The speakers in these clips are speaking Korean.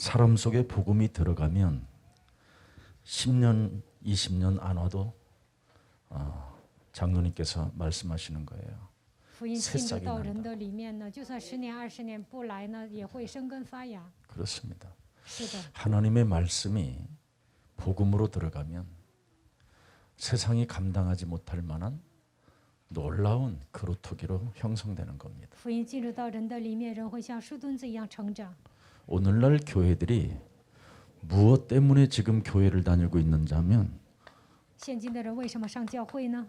사람 속에 복음이 들어가면 10년, 20년 안 와도 장로님께서 말씀하시는 거예요. 福音进入 새싹이 到人 난다. 的里面呢，就算10年、20年不来呢，也会生根发芽。 그렇습니다. 是的， 하나님의 말씀이 복음으로 들어가면 세상이 감당하지 못할 만한 놀라운 그루터기로 형성되는 겁니다. 福音进入到人的里面，人会像树墩子一样成长。 오늘날 교회들이 무엇 때문에 지금 교회를 다니고 있는지 하면 现今的人为什么上教会呢？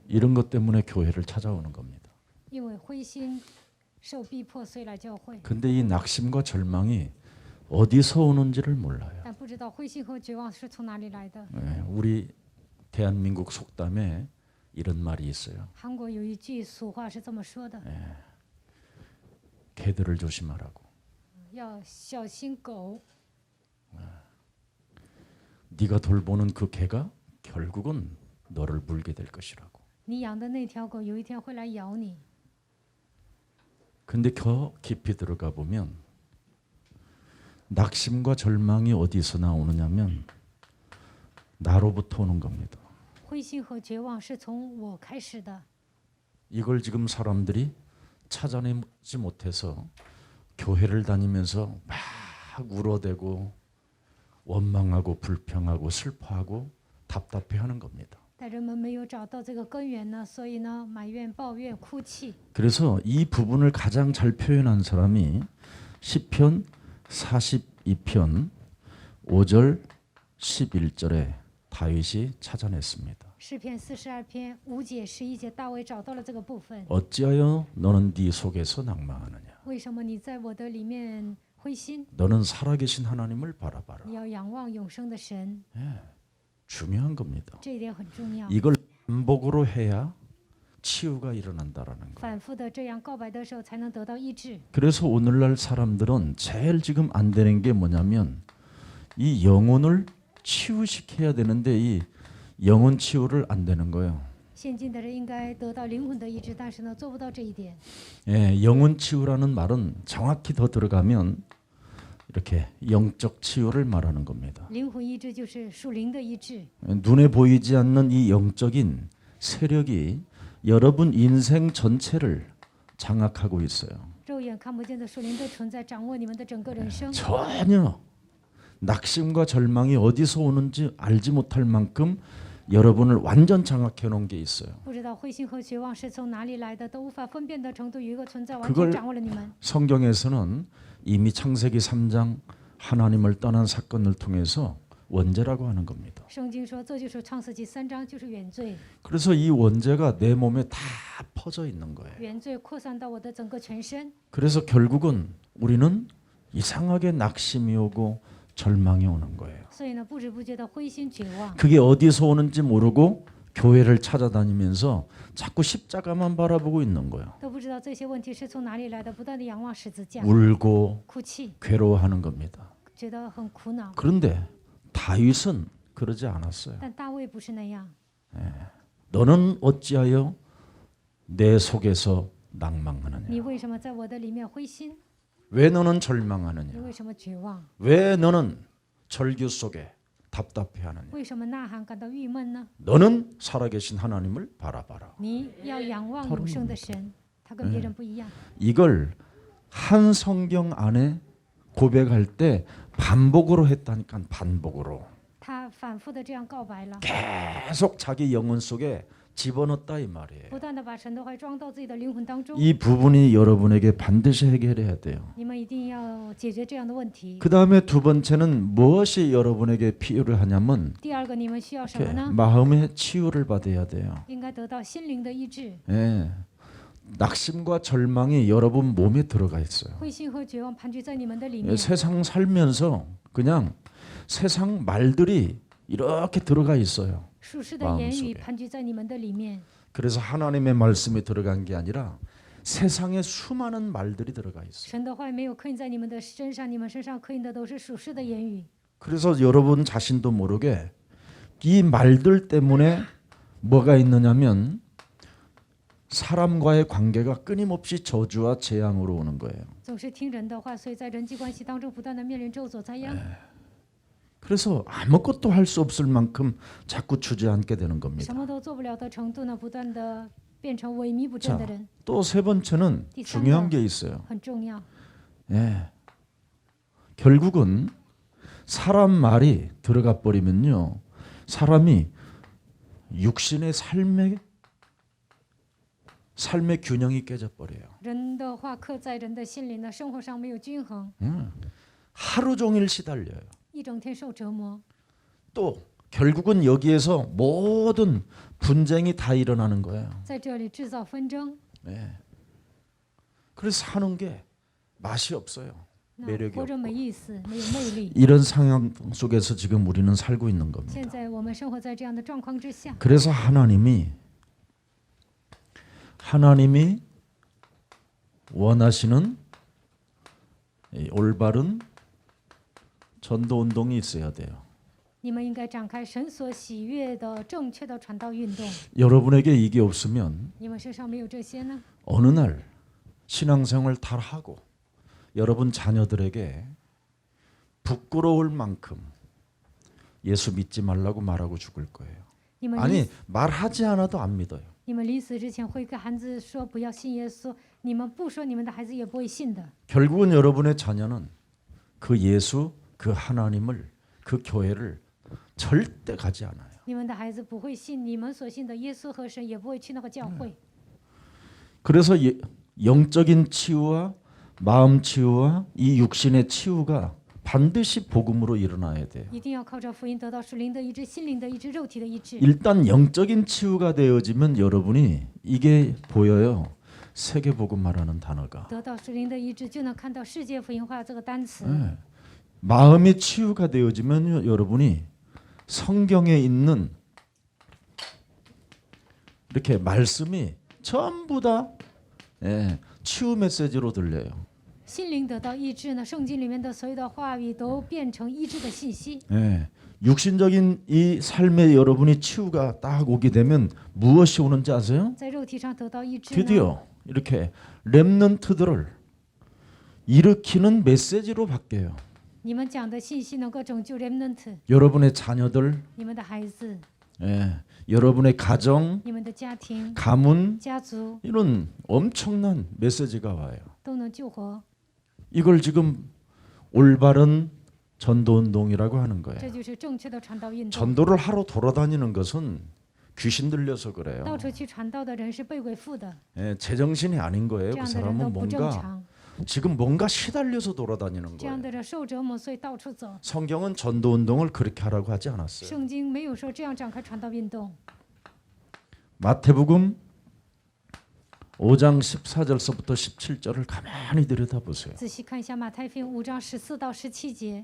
이런 것 때문에 교회를 찾아오는 겁니다. 因为灰心受逼迫，所以来教会。 근데 이 낙심과 절망이 어디서 오는지를 몰라요. 但不知道灰心和绝望是从哪里来的。 우리 대한민국 속담에 이런 말이 있어요. 韩国有一句俗话是这么说的： 개들을 조심하라고. 要小心狗， 네가 돌보는 그 개가 결국은 너를 물게 될 것이라고. 你养的那条狗有一天会来咬你。 근데 더 깊이 들어가 보면 낙심과 절망이 어디서 나오느냐면 나로부터 오는 겁니다. 灰心和绝望是从我开始的。 이걸 지금 사람들이 찾아내지 못해서 교회를 다니면서 막 울어대고 원망하고 불평하고 슬퍼하고 답답해하는 겁니다. 但人们没有找到这个根源呢，所以呢，埋怨、抱怨、哭泣。 그래서 이 부분을 가장 잘 표현한 사람이 시편 42편 5절 11절에 다윗이 찾아냈습니다. 诗篇42篇5节、11节，大卫找到了这个部分。 어찌하여 너는 네 속에서 낭망하느냐. 为什么你在我的里面灰心？ 너는 살아계신 하나님을 바라봐라. 你要仰望永生的神， 중요한 겁니다. 这一点很重要。 이걸 반복으로 해야 치유가 일어난다라는 거예요. 反复的这样告白的时候，才能得到医治。 그래서 오늘날 사람들은 제일 지금 안 되는 게 뭐냐면 이 영혼을 치유시켜야 되는데 이 영혼 치유를 안 되는 거예요. 现今的人应该得到灵魂的医治，但是呢，做不到这一点。 예, 영혼 치유라는 말은 정확히 더 들어가면 이렇게 영적 치유를 말하는 겁니다. 灵魂医治就是属灵的医治。 눈에 보이지 않는 이 영적인 세력이 여러분 인생 전체를 장악하고 있어요. 肉眼看不见的属灵的存在，掌握你们的整个人生。 전혀 낙심과 절망이 어디서 오는지 알지 못할 만큼 여러분을 완전 장악해 놓은 게 있어요. 不知道灰心和绝望是从哪里来的，都无法分辨的程度，有一个存在完 그걸 全掌握了你们。 성경에서는 이미 창세기 3장 하나님을 떠난 사건을 통해서 원죄라고 하는 겁니다. 圣经说，这就是创世纪3章，就是原罪。 그래서 이 원죄가 내 몸에 다 퍼져 있는 거예요. 原罪扩散到我的整个全身， 그래서 결국은 우리는 이상하게 낙심이 오고 절망이 오는 거예요. 所以呢，不知不觉的灰心绝望。 그게 어디서 오는지 모르고 교회를 찾아다니면서 자꾸 십자가만 바라보고 있는 거예요. 都不知道这些问题是从哪里来的，不断的仰望十字架， 울고 哭泣， 괴로워하는 겁니다. 觉得很苦恼。 그런데 다윗은 그러지 않았어요. 但大卫不是那样。 너는 어찌하여 내 속에서 낭망하느냐? 你为什么在我的里面灰心？ 왜 너는 你 절망하느냐? 为什么绝望？ 왜 너는 절규 속에 답답해하느냐? 为什么呐喊感到郁闷呢？ 너는 살아계신 하나님을 바라봐라. 你要仰望永生的神，他跟别人不一样。 이걸 한 성경 안에 고백할 때 반복으로 했다니까. 반복으로 他反复的这样告白了， 계속 자기 영혼 속에 집어넣었다 이 말이에요. 不断的把神的话装到自己的灵魂当中。 이 부분이 여러분에게 반드시 해결해야 돼요. 你们一定要解决这样的问题。 그 다음에 두 번째는 무엇이 여러분에게 필요를 하냐면 第二个，你们需要什么 이렇게 呢？ 마음의 치유를 받아야 돼요. 应该得到心灵的医治。 예. 낙심과 절망이 여러분 몸에 들어가 있어요. 灰心和绝望盘踞在你们的里面。 세상 살면서 그냥 세상 말들이 이렇게 들어가 있어요. 属世的言语 마음속에 盘踞在你们的里面。 그래서 하나님의 말씀이 들어간 게 아니라 세상에 수많은 말들이 들어가 있어요. 神的话没有刻印在你们的身上，你们身上刻印的都是属世的言语。 그래서 여러분 자신도 모르게 이 말들 때문에 뭐가 있느냐면 사람과의 관계가 끊임없이 저주와 재앙으로 오는 거예요. 总是听人的话，所以在人际关系当中不断的面临咒诅灾殃。 그래서 아무것도 할 수 없을 만큼 자꾸 주저앉게 되는 什 겁니다. 么都做不了的程度呢，不断的变成萎靡不振的 자, 人， 또 세 번째는 디삼 중요한 번. 게 있어요. 很重要。 예. 결국은 사람 말이 들어가 버리면요, 사람이 육신의 삶의 균형이 깨져 버려요. 人的话刻在人的心里呢，生活上没有均衡， 하루 종일 시달려요. 一整天受折磨。 또 결국은 여기에서 모든 분쟁이 다 일어나는 거예요. 在这里制造纷争， 예. 그래서 사는 게 맛이 없어요. 那 매력이 活着没 없고. 意思，没有魅力。 이런 상황 속에서 지금 우리는 살고 있는 现 겁니다. 在我们生活在这样的状况之下， 그래서 하나님이 원하시는 이 올바른 전도 운동이 있어야 돼요. 你们应该展开神所喜悦的正确的传道运动。 여러분에게 이게 없으면 你们身上没有这些呢？ 어느 날 신앙생활 다 하고 여러분 자녀들에게 부끄러울 만큼 예수 믿지 말라고 말하고 죽을 거예요. 你们 아니 말하지 않아도 안 믿어요. 你们临死之前会跟孩子说不要信耶稣，你们不说，你们的孩子也不会信的。 결국은 여러분의 자녀는 그 예수, 그 하나님을, 그 교회를 절대 가지 않아요. 你们的孩子不会信你们所信的耶稣和神，也不会去那个教会。 그래서 영적인 치유와 마음 치유와 이 육신의 치유가 반드시 복음으로 일어나야 돼요. 一定要靠着福音得到属灵的医治、心灵的医治、肉体的医治。 일단 영적인 치유가 되어지면 여러분이 이게 보여요. 세계 복음화라는 단어가. 得到属灵的医治，就能看到世界福音化这个单词。 네. 마음의 치유가 되어지면 여러분이 성경에 있는 이렇게 말씀이 전부 다 치유 메시지로 들려요. 心灵得到医治呢，圣经里面的所有的话语都变成医治的信息。 육신적인 이 삶에 여러분이 치유가 딱 오게 되면 무엇이 오는지 아세요? 在肉体上得到医治呢， 드디어 이렇게 렘넌트들을 일으키는 메시지로 바뀌어요. 你们讲的信息能够拯救 remnant， 여러분의 자녀들, 你们的孩子、 여러분의 가정, 你们的家庭、 가문, 家族 이런 엄청난 메시지가 와요. 都能救活。 이걸 지금 올바른 전도 운동이라고 하는 这 거예요. 就是正确的传道运动。 전도를 하러 돌아다니는 것은 귀신 들려서 그래요. 到处去传道的人是被鬼附的， 제정신이 아닌 거예요. 这 그 样的人都 사람은 不正 뭔가 常。 지금 뭔가 시달려서 돌아다니는 这样 거예요. 的人受折磨，所以到处走。 성경은 전도 운동을 그렇게 하라고 하지 않았어요. 圣经没有说这样展开传道运动。 마태복음 5장 14절서부터 17절을 가만히 들여다보세요. 仔细看一下马太福音5章14到17节，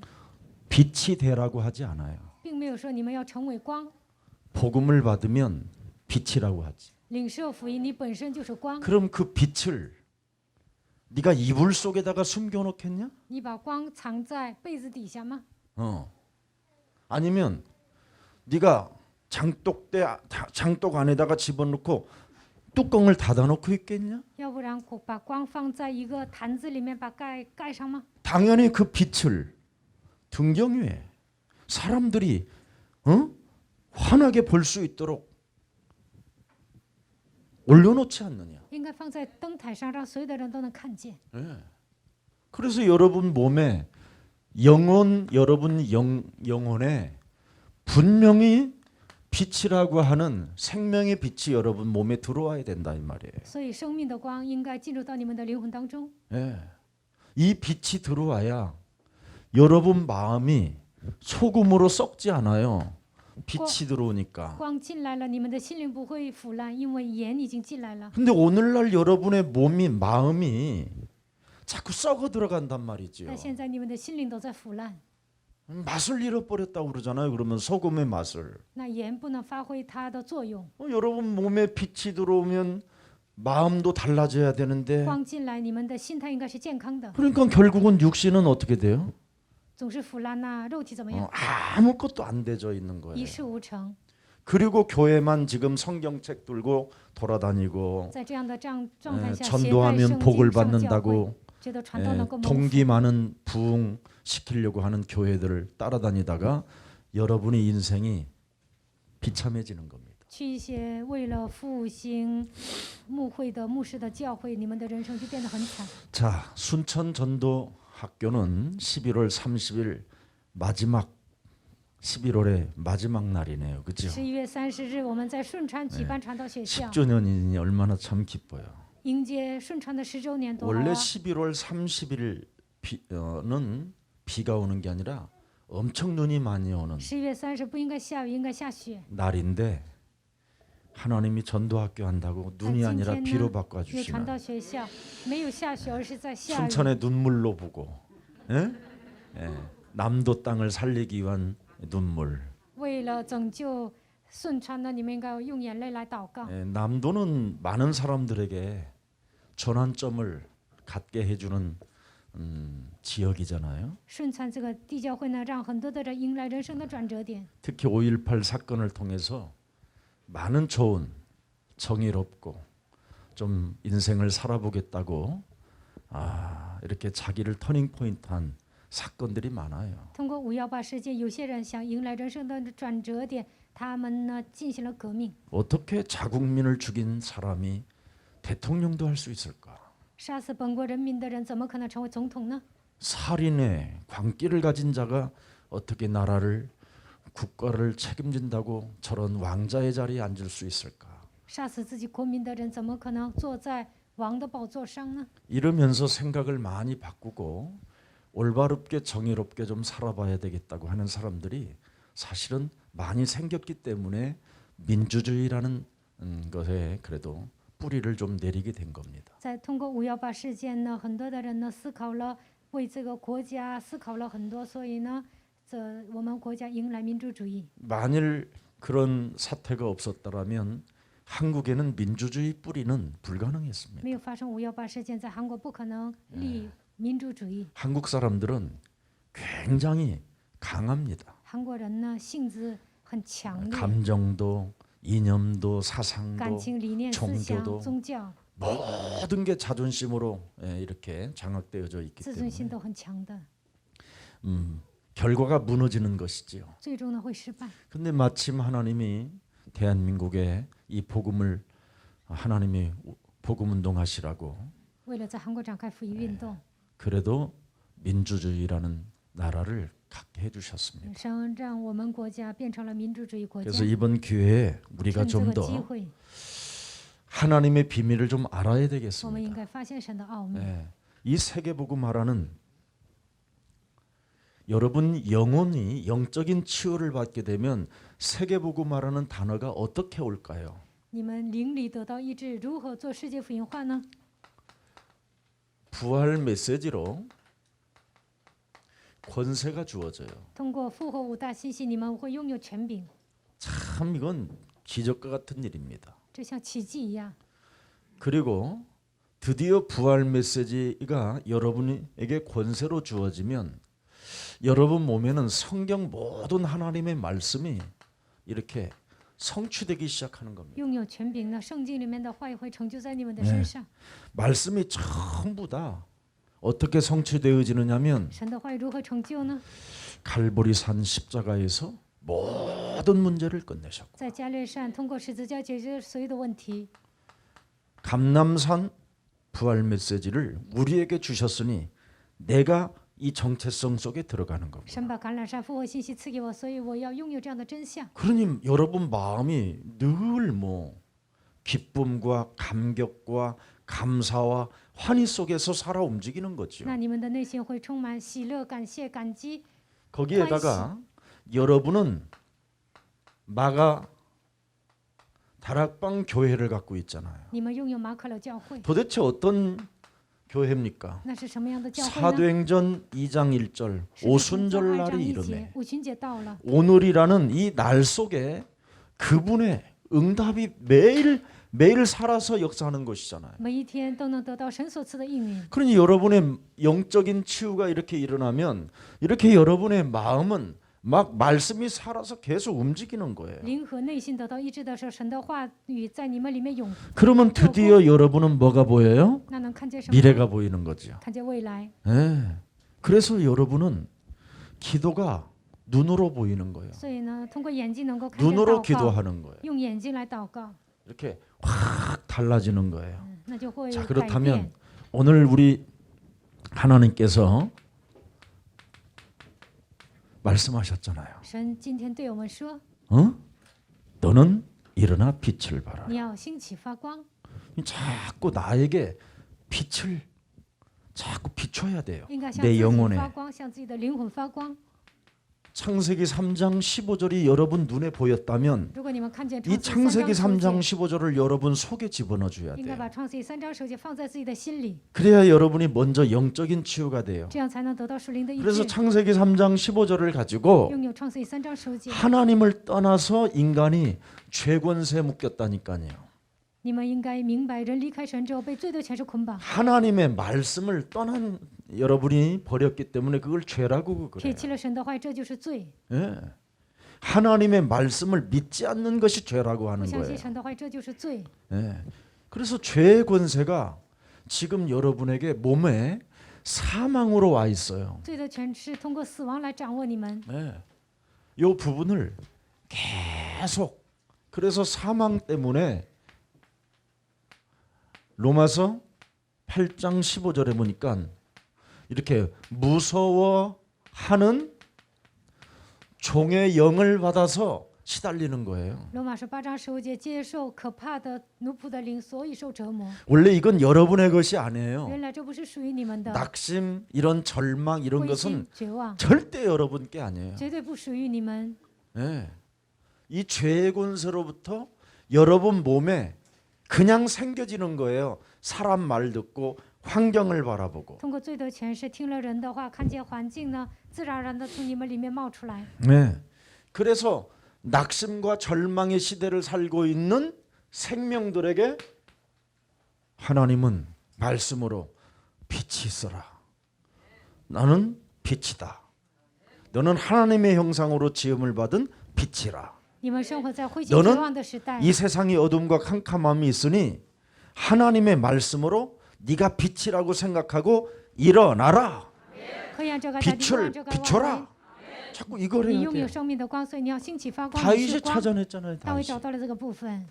빛이 되라고 하지 않아요. 并没有说你们要成为光， 복음을 받으면 빛이라고 하지. 领受福音，你本身就是光。 그럼 그 빛을 네가 이불 속에다가 숨겨놓겠냐? 你把光藏在被子底下吗？ 아니면 네가 장독 안에다가 집어넣고 뚜껑을 닫아놓고 있겠냐? 要不然把光放在一个坛子里面，把盖上吗？ 당연히 그 빛을 등경 위에 사람들이 환하게 볼 수 있도록 올려놓지 않느냐? 应该放在灯台上，让所有的人都能看见。 그래서 여러분 몸에 여러분 영혼에 분명히 빛이라고 하는 생명의 빛이 여러분 몸에 들어와야 된다 이 말이에요. 所以生命的光应该进入到你们的灵魂当中。 이 빛이 들어와야 여러분 마음이 소금으로 썩지 않아요. 빛이 들어오니까. 光进来了，你们的心灵不会腐烂，因为盐已经进来了。 근데 오늘날 여러분의 마음이 자꾸 썩어 들어간단 말이지요. 但现在你们的心灵都在腐烂， 맛을 잃어버렸다고 그러잖아요. 그러면 소금의 맛을. 那盐不能发挥它的作用。 여러분 몸에 빛이 들어오면 마음도 달라져야 되는데 光进来，你们的心态应该是健康的， 그러니까 결국은 육신은 어떻게 돼요? 总是腐烂呐，肉体怎么样？ 아무것도 안 되져 있는 거예요. 一事无成。 그리고 교회만 지금 성경책 들고 돌아다니고 在这样的状态下，携带 전도하면 圣 복을 经上教会， 받는다고 觉得传道能够蒙福， 동기 많은 부흥 시키려고 하는 교회들을 따라다니다가 여러분의 인생이 비참해지는 겁니다. 去一些为了复兴牧会的牧师的教会，你们的人生就变得很惨。 자, 순천 전도 학교는 11월 30일 마지막 11월의 마지막 날이네요. 그죠? 11月30日，我们在顺川举办传道学校， 10주년이니 얼마나 참 기뻐요. 迎接顺川的10周年，多好 원래 啊！ 11월 30일는 비가 오는 게 아니라 엄청 눈이 많이 오는 11月30不应该下雨，应该下雪。 날인데 하나님이 전도학교 한다고 눈이 아니라 비로 有传 바꿔주시는 道学校，没有下雪，而是在下雨。 순천의 눈물로 보고 예? 예. 남도 땅을 살리기 위한 눈물. 为了拯救顺川呢，你们应该用眼泪来祷告。 예, 남도는 많은 사람들에게 전환점을 갖게 해주는 지역이잖아요. 顺川这个地教会呢，让很多的人迎来人生的转折点。 특히 5.18 사건을 통해서 많은 좋은 정의롭고 좀 인생을 살아보겠다고 이렇게 자기를 터닝 포인트한 사건들이 많아요. 通过5.18事件，有些人想迎来人生的转折点，他们呢进行了革命。 어떻게 자국민을 죽인 사람이 대통령도 할 수 있을까? 杀死本国人民的人，怎么可能成为总统呢？ 살인의 광기를 가진 자가 어떻게 나라를 국가를 책임진다고 저런 왕자의 자리에 앉을 수 있을까? 杀死自己国民的人，怎么可能坐在王的宝座上呢？ 이러면서 생각을 많이 바꾸고 올바르게 정의롭게 좀 살아봐야 되겠다고 하는 사람들이 사실은 많이 생겼기 때문에 민주주의라는 것에 그래도 뿌리를 좀 내리게 된 겁니다. 在通过5.18事件呢，很多的人呢思考了，为这个国家思考了很多，所以呢，我们国家迎来民主主义。 만일 그런 사태가 없었더라면 한국에는 민주주의 뿌리는 불가능했습니다. 没有发生5.18事件，在韩国不可能立民主主义。 한국 사람들은 굉장히 강합니다. 韩国人呢性子很强烈， 감정도, 이념도, 感 사상도 情、理念、思想、 종교도 宗教、 모든 게 자존심으로 이렇게 장악되어져 있기 自尊心 때문에 都很强的， 결과가 무너지는 것이지요. 最终呢会失败。 근데 마침 하나님이 대한민국에 이 복음을 하나님이 복음 운동하시라고 为了在韩国展开福音运动， 그래도 민주주의라는 나라를 갖게 해주셨습니다. 神让我们国家变成了民主主义国家。 그래서 이번 기회에 우리가 趁这 좀 个机 더 会， 하나님의 비밀을 좀 알아야 我们应 되겠습니다. 该发现神的奥秘。 이 세계복음화라는 여러분 영혼이 영적인 치유를 받게 되면 세계복음화라는 단어가 어떻게 올까요? 你们灵里得到医治，如何做世界福音化呢？ 부활 메시지로 권세가 주어져요. 通过复活5大信息，你们会拥有权柄， 참 이건 기적과 같은 일입니다. 这像奇迹一样。 그리고 드디어 부활 메시지가 여러분에게 권세로 주어지면 여러분 몸에는 성경 모든 하나님의 말씀이 이렇게 성취되기 시작하는 겁니다. 拥有权柄呢，圣经里面的话也会成就在你们的身上。 말씀이 전부 다 어떻게 성취되어지느냐면 神的话语如何成就呢？ 갈보리산 십자가에서 모든 문제를 끝내셨고 在加略山，通过十字架解决所有的问题。 감남산 부활 메시지를 우리에게 주셨으니 내가 이 정체성 속에 들어가는 겁니다. 神把橄榄山复活信息赐给我，所以我要拥有这样的真相。 그러니 여러분 마음이 늘 기쁨과 감격과 감사와 환희 속에서 살아 움직이는 거죠. 那你们的内心会充满喜乐、感谢、感激。 거기에다가 여러분은 마가 다락방 교회를 갖고 있잖아요. 你们拥有马可楼教会， 도대체 어떤 교회입니까? 那是什么样的教会呢？ 사도행전 2장 1절 使徒行传 오순절 2章 날이 1 이르매 节，五旬节到了。 오늘이라는 이 날 속에 그분의 응답이 매일 살아서 역사하는 것이잖아요. 每一天都能得到神所赐的应允。 그러니 여러분의 영적인 치유가 이렇게 일어나면 이렇게 여러분의 마음은 막 말씀이 살아서 계속 움직이는 거예요. 灵和内心得到医治的时候，神的话语在你们里面涌， 그러면 드디어 여러분은 뭐가 보여요? 那能看见什么？ 미래가 보이는 거죠. 看见未来。 예. 그래서 여러분은 기도가 눈으로 보이는 거예요. 所以呢，通过眼睛能够看见 눈으로 祷告， 기도하는 거예요. 用眼睛来祷告， 이렇게 확 달라지는 거예요. 那就会 자, 改 그렇다면 变。 오늘 우리 하나님께서 말씀하셨잖아요. 神今天对我们说 어? 너는 일어나 빛을 발하라. 你要兴起发光， 자꾸 나에게 빛을 자꾸 비춰야 돼요. 应该向 내 自己 영혼에. 发光，向自己的灵魂发光。 창세기 3장 15절이 여러분 눈에 보였다면 如果你们看见 이 创世 창세기 三章 3장 十 15절을 여러분 속에 집어넣어 节， 줘야 应该 돼요. 把创世三章十节放在自己的心里， 그래야 여러분이 먼저 영적인 치유가 돼요. 这样才能得到属灵的医 그래서 治。 창세기 3장 15절을 가지고 拥有创世三章十节， 하나님을 떠나서 인간이 죄권세에 묶였다니까요. 你们应该明白，人离开神之后被罪的权势捆绑， 하나님의 말씀을 떠난 여러분이 버렸기 때문에 그걸 죄라고 撇 그래요. 弃了神的话，这就是罪； 예. 하나님의 말씀을 믿지 않는 것이 죄라고 不 하는 相 거예요. 信神的话，这就是罪。 예. 그래서 죄의 권세가 지금 여러분에게 몸에 사망으로 와 있어요. 罪的权势通过死亡来掌握你们， 예. 이 부분을 계속 그래서 사망 때문에 로마서 8장 15절에 보니까 이렇게 무서워하는 종의 영을 받아서 시달리는 거예요. 罗马书8章15节，接受可怕的奴仆的灵，所以受折磨。 원래 이건 여러분의 것이 아니에요. 原来这不是属于你们的， 낙심, 이런 절망 이런 灰 것은 心绝望， 절대 여러분께 아니에요. 绝对不属于你们。 예. 이 죄의 권세로부터 여러분 몸에 그냥 생겨지는 거예요. 사람 말 듣고 환경을 바라보고. 通过罪的权势，听了人的话，看见环境呢，自然而然的从你们里面冒出来。 네. 그래서 낙심과 절망의 시대를 살고 있는 생명들에게 하나님은 말씀으로 빛이 있어라. 나는 빛이다. 너는 하나님의 형상으로 지음을 받은 빛이라. 你们生活在灰心 너는 绝望的时代， 이 세상이 어둠과 캄캄함이 있으니 하나님의 말씀으로 네가 빛이라고 생각하고 일어나라. 黑暗遮盖大地，幽 빛을 暗遮盖万 비춰라. 자꾸 이걸 民。你 해야 拥有 돼요. 生命的光，所以你要兴起发光。你是 다윗이 光， 찾아냈잖아요. 大卫 다윗이. 找到了这个部分，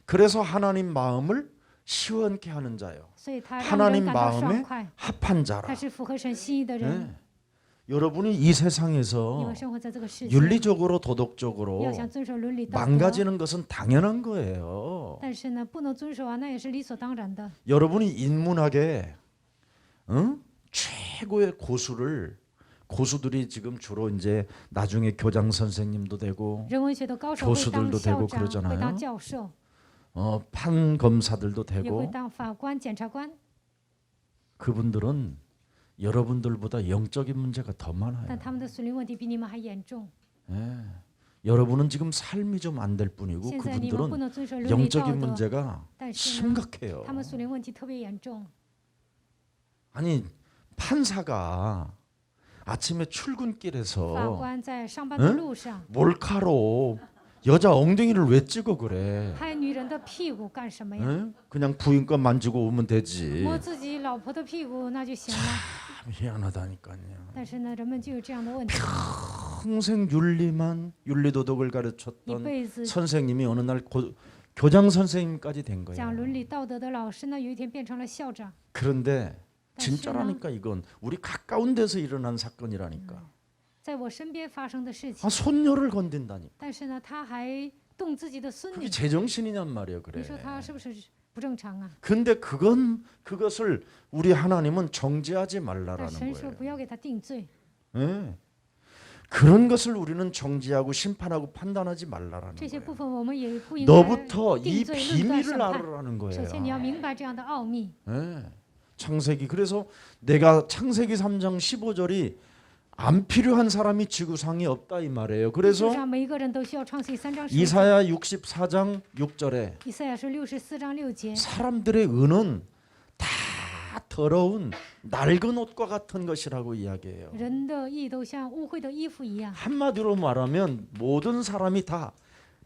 그래서 하나님 마음을 시원케 하는 자요. 所以他让 하나님 人感到爽 마음에 快。 합한 他 자라. 是符合神心意的人。 네. 여러분이 이 你 세상에서 们生活在这个世界， 윤리적으로 要 도덕적으로 想遵守伦理道德， 망가지는 것은 당연한 거예요. 但是呢，不能遵守啊，那也是理所当然的。 여러분이 인문학에 최고의 고수들이 지금 주로 이제 나중에 교장 선생님도 되고 人文学的高手会当 교수들도 校 되고 长， 그러잖아요. 会当教授， 판 검사들도 也会 되고 当法官、检察官。 그분들은 여러분들보다 영적인 문제가 더 但 많아요. 他们的属灵问题比你们还严重。 예. 여러분은 지금 삶이 좀 안 될 뿐이고 现在你们不 그분들은 能遵守伦理道 영적인 德， 문제가 但是呢， 심각해요. 他们属灵问题特别严重。 아니 판사가 아침에 法 출근길에서 官在上班的路上 몰카로 여자 엉덩이를 왜 찍어 그래? 拍女人的屁股干什么呀？ 예? 그냥 부인과 만지고 오면 되지. 摸自己老婆的屁股那就行了。 미안하다니까요. 但是呢，人们就有这样的问题， 평생 윤리도덕을 一 가르쳤던 辈子 선생님이 어느 날 교장 선생님까지 된 讲 거예요. 伦理道德的老师呢，有一天变成了校长。 그런데 但是呢， 진짜라니까 이건 우리 가까운 데서 일어난 사건이라니까. 在我身边发生的事情 아 ， 손녀를 건든다니까. 但是呢，他还动自己的孙 그게 女， 제정신이냔 말이에요. 你 그래. 说他是不是不正常啊？ 근데 그것을 우리 하나님은 정죄하지 但 말라라는 神说 거예요. 不要给他定罪， 예. 그런 것을 우리는 정죄하고 심판하고 판단하지 말라라는 这些 거예요. 部分我们也不应该 너부터 이 定罪论断 비밀을 审判。 알아라는 거예요. 首先你要明白这样的奥秘。 예. 창세기 그래서 내가 창세기 3장 15절이 안 필요한 사람이 지구상에 없다 이 말이에요. 世 그래서 上每一个人都需要创世3章10节， 이사야 64장 6절에 以赛亚书64章6节， 사람들의 은은 다 다 더러운 낡은 옷과 같은 것이라고 이야기해요. 人的义都像污秽的衣服一样。 한마디로 말하면 모든 사람이 다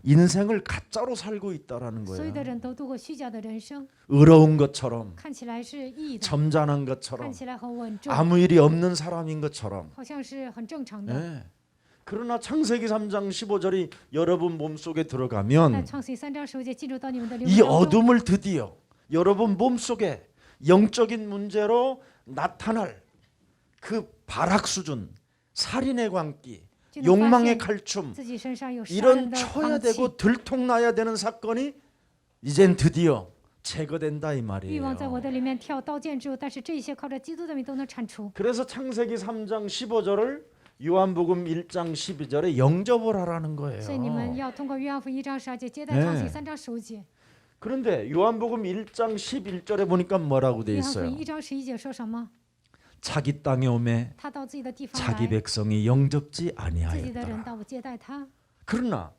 인생을 가짜로 살고 있다라는 所有的 거예요. 人都度过虚假的人生， 의로운 것처럼 看起来是义的， 점잖은 看 것처럼 起来很稳重， 아무 일이 없는 사람인 것처럼. 好像是很正常的。 네. 그러나 창세기 3장 15절이 여러분 몸속에 但 들어가면 创世3章15节进入到你们的灵 이 魂当中， 어둠을 드디어 여러분 몸속에 영적인 문제로 나타날 그 발악 수준, 살인의 광기, 就能发 욕망의 现 칼춤 自己身上有杀 이런 人的 쳐야 狂气， 되고 들통나야 되는 사건이 이젠 드디어 제거된다 이 欲望在我 말이에요. 的里面跳刀剑之后，但是这些靠着基督的名都能铲除。 그래서 창세기 3장 15절을 요한복음 1장 12절에 영접을 하라는 所以你们 거예요. 要通过约翰福音1章12节接待 네 创世3章15节。 그런데 요한복음 1장 11절에 보니까 뭐라고 돼 约翰福 있어요? 音1章11节说什么？ 자기 땅에 오매 他到自己的地方 자기 来， 백성이 영접지 自己的人 아니하였다. 到接待他。 그러나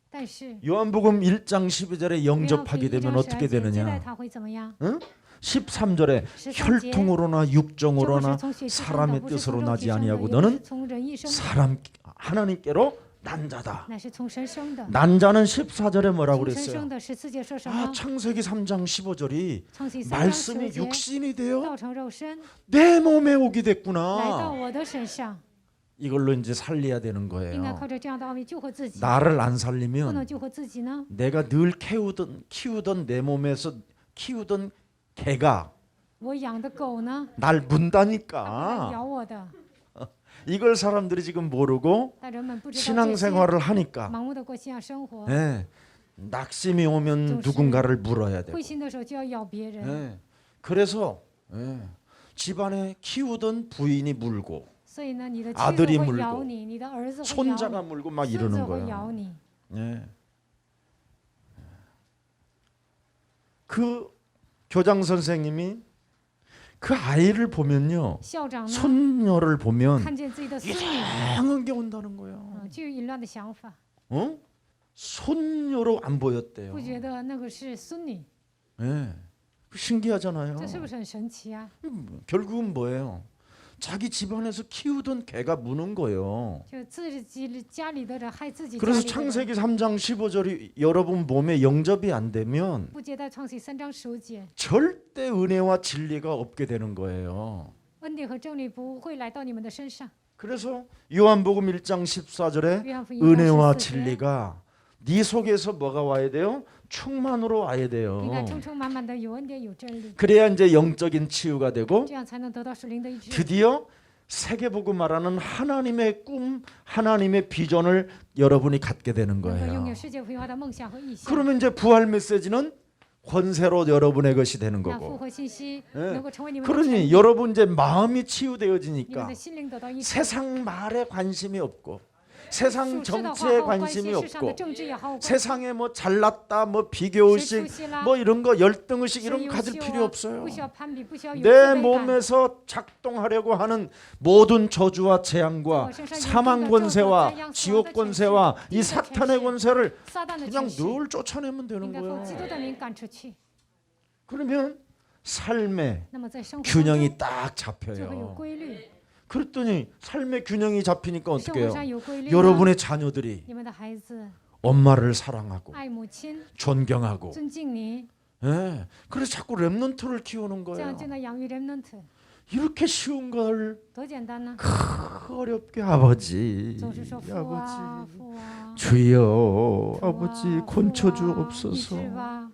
但是 요한복음 1장 12절에 约翰福音 영접하게 1 되면 章 어떻게 12节接待 되느냐? 他会怎么样？ 응? 13절에 13节 혈통으로나 这不是 육정으로나 从血气生的， 사람의 不是 뜻으로 从肉体 나지 生的， 아니하고 也不 너는 是从人意生的， 사람 하나님께로 난 자다. 乃是从神生的。 난 자는 14절에 뭐라고 从神生 그랬어요? 的14节说什 아, 么？ 창세기 3장 15절이 创世3章 말씀이 15节 육신이 되어 道成肉身 내 몸에 오게 来到 됐구나. 我的身上， 이걸로 이제 살려야 되는 应该 거예요. 靠着这样的奥秘救活自己。 나를 안 不能 살리면 救活自己呢？ 내가 늘 키우던 내 몸에서 키우던 개가 我养的狗呢？ 날 它会来 문다니까. 咬我的。 이걸 사람들이 지금 모르고 但人们不知道这些， 신앙생활을 하니까 盲目的过信仰生活， 예, 낙심이 오면 좀 누군가를 물어야 되고 灰心的时候就要咬别人。 예, 그래서 예, 집안에 키우던 부인이 물고 所以呢，你的妻 아들이 子会 물고 咬你，你的儿子会咬 손자가 你， 물고 막 孙子 이러는 会 거예요. 咬你。 예. 그 교장 선생님이 그 아이를 보면요, 校长呢， 손녀를 보면 看见自己的孙女， 이상한 게 온다는 거예요. 就有淫乱的想法， 어? 손녀로 안 보였대요. 不觉得那个是孙女， 예. 신기하잖아요. 这是不是很神奇啊？ 결국은 뭐예요? 자기 집안에서 키우던 개가 무는 거예요. 就自己家里的人害自己家 그래서 里的人， 창세기 3장 15절이 여러분 몸에 영접이 안 되면 不接待创世3章15节， 절대 은혜와 진리가 없게 되는 거예요. 恩典和真理不会来到你们的身上。 그래서 요한복음 1장 14절에 约翰福音 은혜와 1章14节， 진리가 네 속에서 뭐가 와야 돼요? 충만으로 와야 돼요. 应该充充满满的有恩典有真理， 그래야 이제 영적인 치유가 되고 这样才能得到属灵的医治。 드디어 세계보고 말하는 하나님의 꿈, 하나님의 비전을 여러분이 갖게 되는 能够拥 거예요. 有世界福音化的梦想和意向。 그러면 이제 부활 메시지는 권세로 여러분의 것이 되는 那复 거고. 活信息 예. 能够成为你们的权 그러니 利， 여러분 이제 마음이 你们 치유되어지니까 的心灵得到医治。 세상 말에 관심이 없고 属 세상 世的话 정치에 好关 관심이 系，世上的 없고 政治也好，关系 세상에 뭐 잘났다 뭐 谁 비교의식 出息啦， 뭐 이런 거 열등의식 谁 이런 优 거 가질 秀 필요 啊， 없어요. 不需要攀比，不需要有自 내 卑感。 몸에서 작동하려고 하는 모든 저주와 재앙과 사망 권세와 지옥 권세와 이 사탄의 권세를 撒旦的 그냥 权势 늘 쫓아내면 应 되는 该奉基督 거예요. 的名赶出去。 그러면 삶의 那么在生活当中 균형이 딱 就会有 잡혀요. 规律， 그랬더니 삶의 균형이 잡히니까 生 어떻게 活 해요? 上有规律呢。 여러분의 자녀들이 你们的孩子 엄마를 사랑하고 爱母亲， 존경하고 尊敬你， 예. 그래서 자꾸 랩넌트를 키우는 这 거예요. 样就能养育 remnant， 이렇게 쉬운 걸 多简单呢！ 어렵게 아버지 总是说父 아버지 啊父啊， 주여 主啊 아버지 父啊 권쳐주옵소서 医治吧。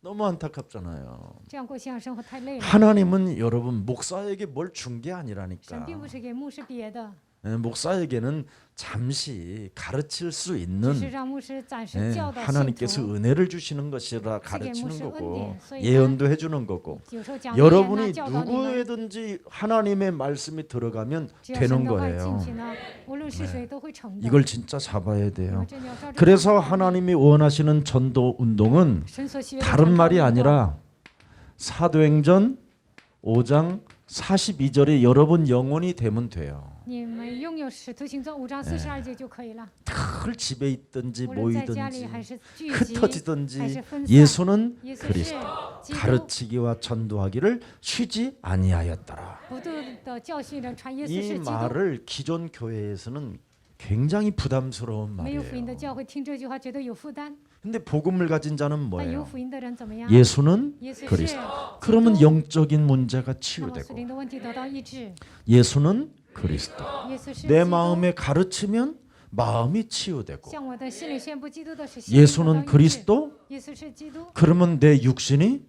너무 안타깝잖아요. 这样过信仰生活太累了。 하나님은 여러분 목사에게 뭘 준 게 神 아니라니까. 并不是给牧师别的， 예, 목사에게는 잠시 가르칠 수 只是 있는 让牧师暂时 예, 教导信 하나님께서 徒。 은혜를 주시는 것이라 赐给牧 가르치는 师恩 거고 典，所以 예언도 해주는 거고 有时候讲预言呐， 여러분이 教导你们， 누구에든지 하나님의 말씀이 들어가면 只要神 되는 的话进 거예요. 去呢，无论是谁都会成的。 이걸 진짜 잡아야 你 돼요. 们真的要照着 그래서 这样做 하나님이 원하시는 전도 운동은 神所喜悦的 다른 传道 말이 运动 아니라 사도행전 5장 42절에 여러분 영혼이 되면 돼요. 你们拥有使徒行传5章42节就可以了。 늘 집에 있든지 无论在家里 모이든지 还是聚集， 흩어지든지 还是分散， 예수는 耶稣是 그리스도 基督， 가르치기와 전도하기를 쉬지 아니하였더라. 不断的教训人传耶稣 이 是基督。 말을 기존 교회에서는 굉장히 부담스러운 没有福音的 말이에요. 教会听这句话觉得有负担， 근데 복음을 가진 자는 但有 뭐예요? 福音的人怎么样？ 예수는 耶稣是 그리스도. 基 그러면 督， 영적인 문제가 那么属 치유되고 灵的问题得到医治。 예수는 그리스도. 耶稣是 내 基督， 마음에 가르치면 마음이 치유되고 向我的心里宣布基督的是心灵得 예수는 到医治。 그리스도. 耶稣是基督， 그러면 내 육신이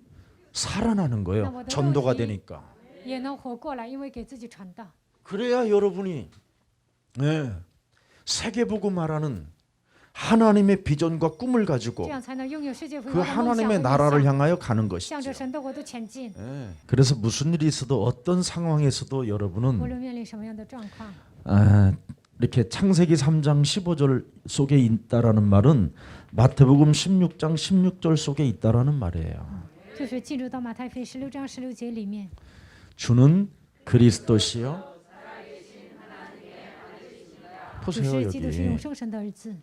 살아나는 거예요. 나보다 전도가 어디? 되니까. 也能活过来，因为给自己传道。 그래야 여러분이 세계보고 말하는 하나님의 비전과 꿈을 这 가지고 样才能拥有世界福音 그 的梦想和 하나님의 理 나라를 想， 향하여 가는 向 것이죠. 着神的国度前进。 그래서 무슨 일이 있어도 어떤 상황에서도 无 여러분은 论面临什么样的状况， 이렇게 창세기 3장 15절 속에 있다라는 말은 마태복음 16장 16절 속에 있다라는 말이에요. 就是进入到马太福音16章16节里面。 주는 그리스도시요. 主 보세요 是基督是永 여기 生神的儿子，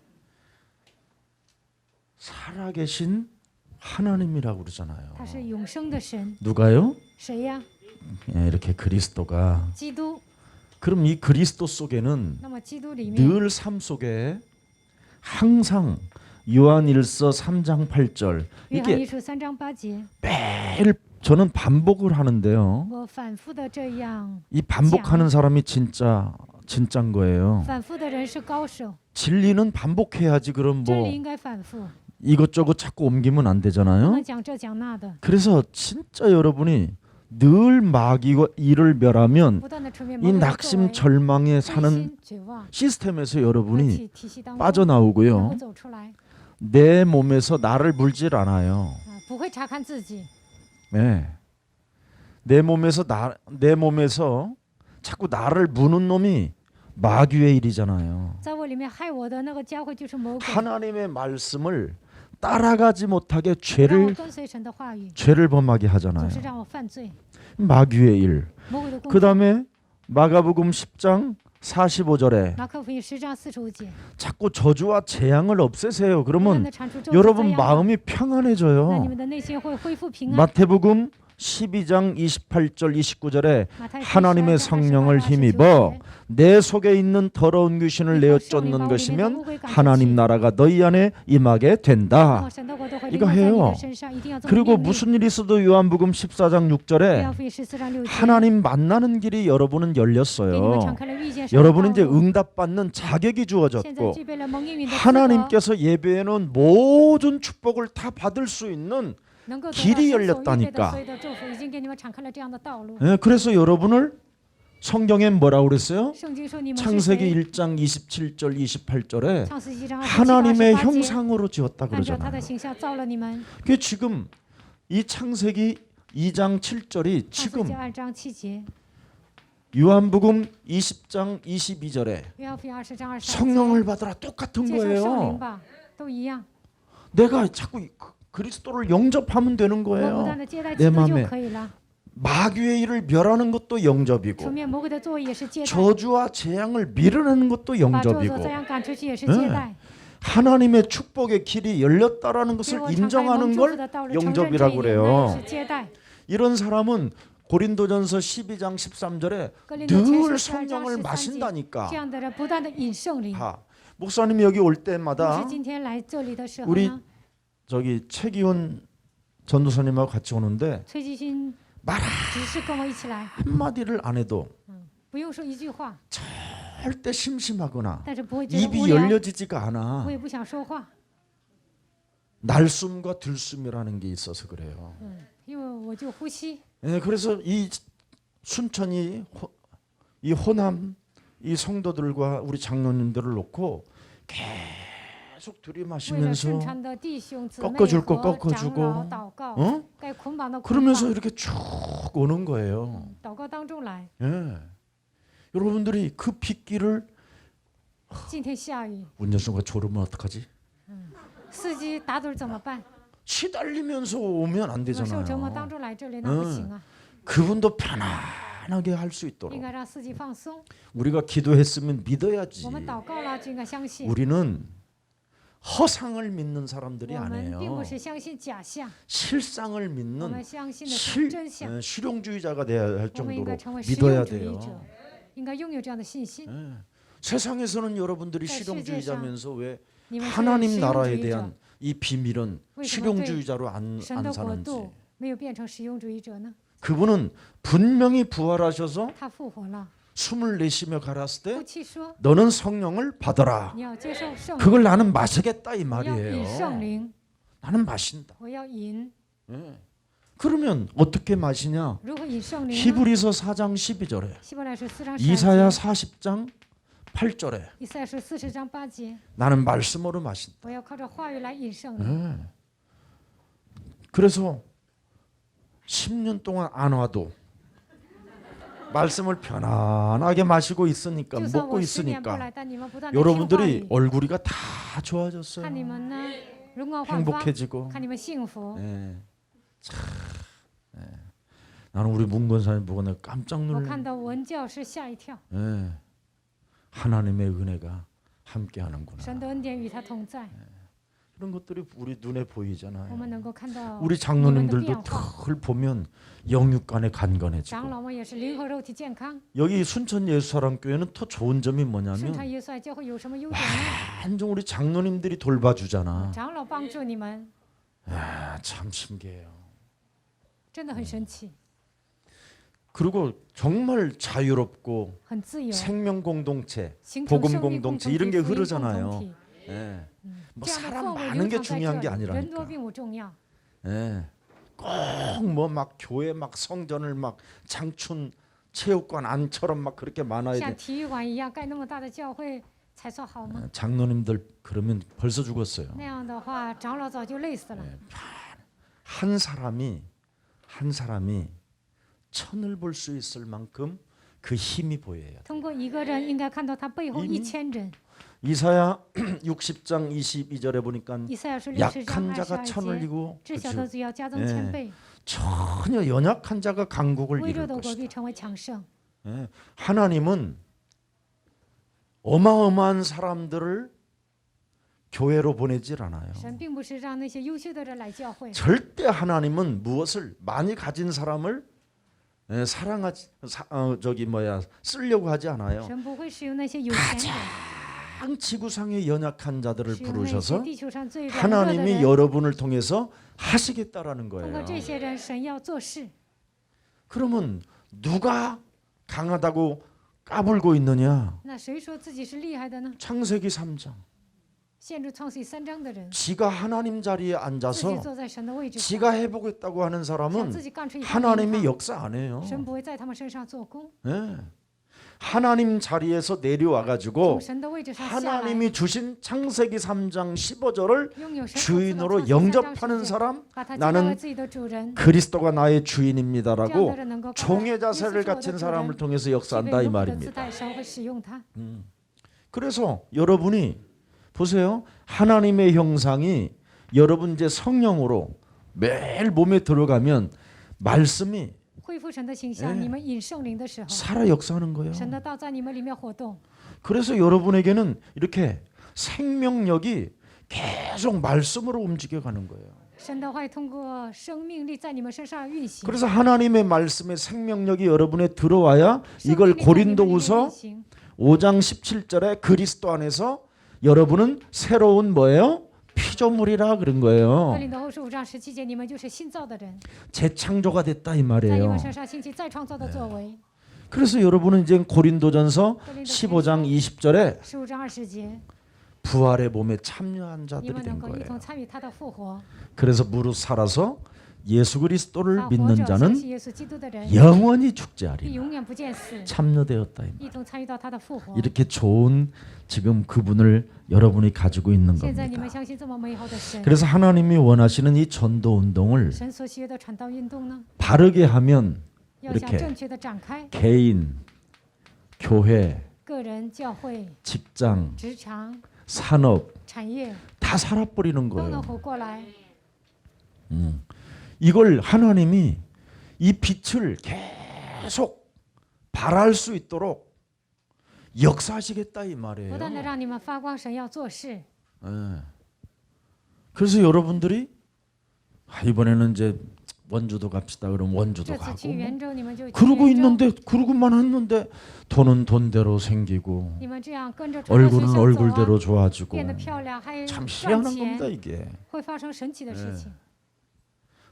살아계신 하나님이라고 그러잖아요. 他是永生的神。 누가요? 谁呀？ 이렇게 그리스도가. 基督。 그럼 이 그리스도 속에는 那么基督里面， 늘 삶 속에 항상 요한일서 3장 8절 约翰一 이게 书3章8节， 매일 저는 반복을 하는데요. 我反复的这样， 이 반복하는 사람이 진짜인 거예요. 反复的人是高手， 진리는 반복해야지. 그럼 真理 뭐 应该反复， 이것저것 자꾸 옮기면 안 不 되잖아요. 能讲这讲那的， 그래서 진짜 여러분이 늘 마귀와 이를 멸하면 不断的吹灭 이 魔鬼的作 낙심 为， 절망에 灰 사는 心绝望， 시스템에서 和 여러분이 体系当中能 빠져나오고요. 够走出来， 내 몸에서 나를 물질 않아요. 不会查看自己， 네. 내 몸에서 자꾸 나를 무는 놈이 마귀의 일이잖아요. 在我里面害我的那个家伙就是魔鬼， 하나님의 말씀을 따라가지 못하게 让我跟随神的话语， 죄를 범하게 하잖아요. 总是让我犯罪， 마귀의 일. 魔鬼的工 그 作。 다음에 마가복음 10장 45절에 马可福音10章45节， 자꾸 저주와 재앙을 없애세요. 不断 그러면 的铲除咒诅 여러분 灾殃， 마음이 那你 평안해져요. 们的内心会恢复平安。 마태복음 12장 28절 29절에 马太福音 하나님의 12章 성령을 28, 힘입어 29节 내 속에 있는 더러운 귀신을 내어 쫓는 것이면 하나님 나라가 너희 안에 임하게 된다. 哦神的国都会 이거 临到在你 해요. 的身上，一定要这么 그리고 命令。 무슨 일이 있어도 요한복음 14장 约 6절에 翰福音14章6节， 하나님 만나는 길이 여러분은 给你们 열렸어요. 敞开了遇见神的 여러분은 道 이제 路。 응답받는 자격이 现在 주어졌고 具备了蒙应允的资格， 하나님께서 예배에는 모든 축복을 다 받을 수 있는 能够得到 길이 神所预备的 열렸다니까. 所有的祝福，已经给你们敞开了这样的道路。 예, 그래서 여러분을 성경에 뭐라고 그랬어요? 圣经说你们是 창세기 谁？ 1장 27절 28절에 创世纪章27 하나님의 28节， 형상으로 지었다 按照他 그러잖아요. 的形象造了你们。 그 지금 이 창세기 2장 7절이 创世纪 지금 2章7节， 요한복음 20장 22절에 约翰福音20章23节， 성령을 받으라 똑같은 接受圣灵 거예요. 吧，都一样。 내가 자꾸 그리스도를 영접하면 되는 我不 거예요. 断的接待 내 基督 마음에 就可以了。 마귀의 일을 멸하는 것도 除 영접이고 灭魔鬼的作为也是接待， 저주와 재앙을 밀어내는 것도 把咒诅 영접이고 这样赶出去也是接待。 하나님의 축복의 길이 열렸다라는 给 것을 我敞开蒙 인정하는 祝福 걸 的道路，承认这 영접이라고 一点， 그래요. 那也是接待。 이런 사람은 고린도전서 12장 13절에 格林多前 늘 书12章 성령을 13节， 마신다니까. 这样的人不断的饮圣灵。 하, 목사님이 여기 올 牧 때마다 师今天来这里的时候 우리 呢， 저기 최기훈 전도사님하고 같이 오는데 崔基新 말 只是跟我一起来， 한마디를 안 해도 不用说一句话， 절대 심심하거나 但是不会觉得无 입이 聊， 열려지지가 않아. 我也不想说话， 날숨과 들숨이라는 게 있어서 그래요. 因为我就呼吸。 예, 그래서 이 순천이 이 호남 이 성도들과 우리 장로님들을 놓고 계속 为了 들이마시면서 顺传的弟兄姊妹 꺾어줄 거 和长 꺾어주고 老祷告， 어? 该捆绑的捆 그러면서 绑， 이렇게 쭉 오는 거예요. 祷告当中来。 예. 여러분들이 그 빗길을 今天下雨， 운전수가 졸으면 어떡하지? 司机打盹怎么办？ 시달리면서 오면 안 我受折磨当 되잖아요. 中来这里，那不行啊！ 그분도 편안하게 편안하게 할 수 应 있도록 该让自己放松。 우리가 기도했으면 믿어야지. 我们祷告了就应该相信， 우리는 허상을 믿는 사람들이 我们并 아니에요. 不是相信假象， 실상을 我 믿는 们相信的是真相。 실용주의자가 되어야 할 我们应该 정도로 成为实 믿어야 用主义 돼요. 者，应该拥有这样的信心。 세상에서는 여러분들이 在世界 실용주의자면서 왜 你们是实 하나님 用主 나라에 义者 대한 ， 이 비밀은 왜 실용주의자로 안 神的国 사는지. 度没有变成实用主义者呢？ 그분은 분명히 부활하셔서 他复活了， 숨을 내쉬며 가라았을 夫 때 妻说 너는 성령을 받아라. 你要接受圣灵， 그걸 나는 마시겠다 이 我要饮圣 말이에요. 灵， 나는 마신다. 我要饮。 그러면 어떻게 마시냐? 如何饮圣灵呢？ 히브리서 4장 12절에 希伯来书4章 이사야 12节， 40장 8절에 以赛亚书40章8节， 나는 말씀으로 마신다. 我要靠着话语来饮圣灵。 그래서 10년 동안 안 와도 말씀을 편안하게 마시고 있으니까 就算 먹고 我10年不 있으니까 来，但你们不断的听话 여러분들이 语， 얼굴이가 다 좋아졌어요. 看你们呢容光焕发， 행복해지고. 看你们幸福。 예. 참, 예. 나는 우리 문건사님 보고 내가 깜짝 我 놀랐. 看到文教师吓一跳， 예. 하나님의 은혜가 함께하는구나. 神的恩典与他同在， 이런 것들이 우리 눈에 我 보이잖아요. 们能够看到 우리 你们的 장로님들도 变化。 늘 보면 영육간에 长 간건해지고. 老们也是灵和肉体健康。 여기 순천 예수사랑교회는 더 좋은 점이 顺 뭐냐면 传耶稣爱教会有什么优点呢？ 완전 우리 장로님들이 돌봐주잖아. 长老帮助你们， 아, 참 신기해요. 真的很神奇， 그리고 정말 자유롭고 很自由， 생명 공동체, 形成 복음 生命共 공동체 同 이런 体、 게 福音共同 흐르잖아요. 体。 예. 뭐 这样的 사람 氛围 많은 流 게 淌在 중요한 게 这里，人多 아니라니까. 并不重要。 예. 꼭 뭐 막 교회 막 성전을 막 장춘 체육관 안처럼 막 그렇게 많아야 像 돼. 体育馆一样盖那么大的教会才算好吗？ 장로님들 그러면 벌써 죽었어요. 那样的话，长老早就累死了。 한 사람이 천을 볼 수 있을 만큼 그 힘이 보여요. 通过一个人，应该看到他背后이미 1000人。 이사야 60장 22절에 보니까 以赛亚书60 약한 章 자가 22 천을 节， 이고 至小的 그렇죠? 罪要加增 예 1000倍， 전혀 연약한 자가 강국을 微弱 이룰 的国 것이다. 必成为强盛。 예. 하나님은 어마어마한 사람들을 교회로 보내질 않아요. 神并不是让那些优秀的人来教会， 절대 하나님은 무엇을 많이 가진 사람을 사랑하지 쓰려고 하지 않아요. 神不会使用那些有钱人， 가장 지구상의 연약한 자들을 使用那些 부르셔서 地球上最软弱的 하나님이 人。 여러분을 통해서 하시겠다라는 通过 거예요. 这些人，神要做事。 그러면 누가 강하다고 까불고 있느냐? 那谁说自己是厉害的呢？ 창세기 3장. 限制创世3章的人， 지가 하나님 자리에 自己 앉아서 坐在神的位置上， 지가 해보겠다고 하는 想 사람은 自己干出一番 하나님이 名堂， 역사 안 해요. 神不会在他们身上做工。 예. 하나님 자리에서 내려와 从 가지고 神的位置上下来， 하나님이 주신 창세기 3장 15절을 拥有神所赐的 주인으로 创世3章 영접하는 世界， 사람 把他接 나는 纳为自己的主人， 그리스도가 나의 这样的 주인입니다라고 人能够 종의 把耶稣 자세를 是我的 갖춘 主 사람을 人， 통해서 具备 역사한다 이 奴仆的姿 말입니다. 态，神会使用他。 그래서 여러분이 보세요. 하나님의 형상이 여러분 이제 성령으로 매일 몸에 들어가면 말씀이 恢复神的形象， 예 你们饮圣灵的时候， 살아 역사하는 거예요. 神的道在你们里面活动。 그래서 여러분에게는 이렇게 생명력이 계속 말씀으로 움직여 가는 거예요. 神的话语通过生命力在你们身上运行。 그래서 하나님의 말씀의 생명력이 여러분에 들어와야 生命 이걸 力在你们里面运 고린도후서 行 5장 17절에 그리스도 안에서 여러분은 새로운 뭐예요? 피조물이라 그런 哥 거예요. 林多后书5章17节，你们就是新造的人， 재창조가 됐다 이 在你 말이에요. 们身上兴起再创造的作为。 그래서 여러분은 이제 고린도전서 哥林多前 15장 20절에 书15章20节， 부활의 몸에 참여한 你 자들이 们 된 能够一 거예요. 同参与他的复活。 그래서 무릇 살아서 예수 그리스도를 他活 믿는 着相 자는 信耶稣基督的人， 영원히 죽지 必 않리라. 永远不见死， 참여되었다 이 말. 一同参与到他的复活。 이렇게 좋은 지금 그분을 여러분이 가지고 있는 现在你们 겁니다. 相信这么美好的神， 그래서 하나님이 원하시는 이 전도 운동을 神所需要的传道运动呢， 바르게 하면 要想 이렇게 正确的展开， 개인, 교회, 个人、教会、 직장, 职场、 산업 产业 다 살아버리는 都能 거예요. 活过来。 이걸 하나님이 이 빛을 계속 발할 수 있도록 역사하시겠다 이 不 말이에요. 断的让你们发光，神要做事。 예. 그래서 여러분들이 이번에는 이제 원주도 갑시다. 그럼 这 원주도 次 가고 去元州，你们就去 그러고 元州。 있는데 그러고만 했는데 돈은 돈대로 생기고 你们这样跟着传道学 얼굴은 校走 얼굴대로 啊， 좋아지고 变得漂亮，还 참 赚 희한한 钱， 겁니다 이게. 会发生神奇的事情。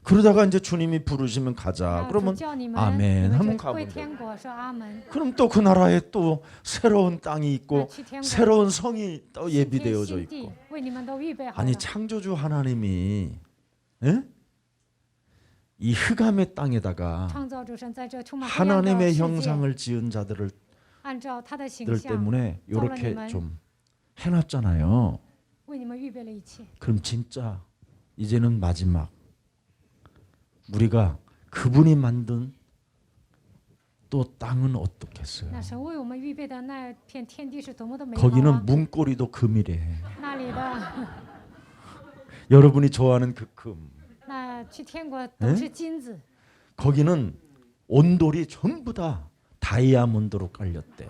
그러다가 이제 주님이 부르시면 然 가자. 后主 그러면 叫你们， 아멘 你 하면 们就归 가면 돼. 天国，说阿门。 그럼 또 그 나라에 또 새로운 땅이 那 있고 去天国， 새로운 성이 또 新天 예비되어져 新地 있고. 为你们都预备好 아니 了。 창조주 하나님이 예? 이 흑암의 땅에다가 创造主神在这充满黑暗的 하나님의 世界， 형상을 지은 자들을 按照他的形 들 象 때문에 이렇게 쩌러님은 좀 해놨잖아요. 为你们预备了一切。 그럼 진짜 이제는 마지막 우리가 그분이 만든 또 땅은 어떻겠어요? 那神为我们预备的那片天地是多么的美好 거기는 啊！ 문고리도 금이래. 那里的 여러분이 좋아하는 그 금. 那去天国都是金子， 거기는 온돌이 전부 다 다이아몬드로 깔렸대.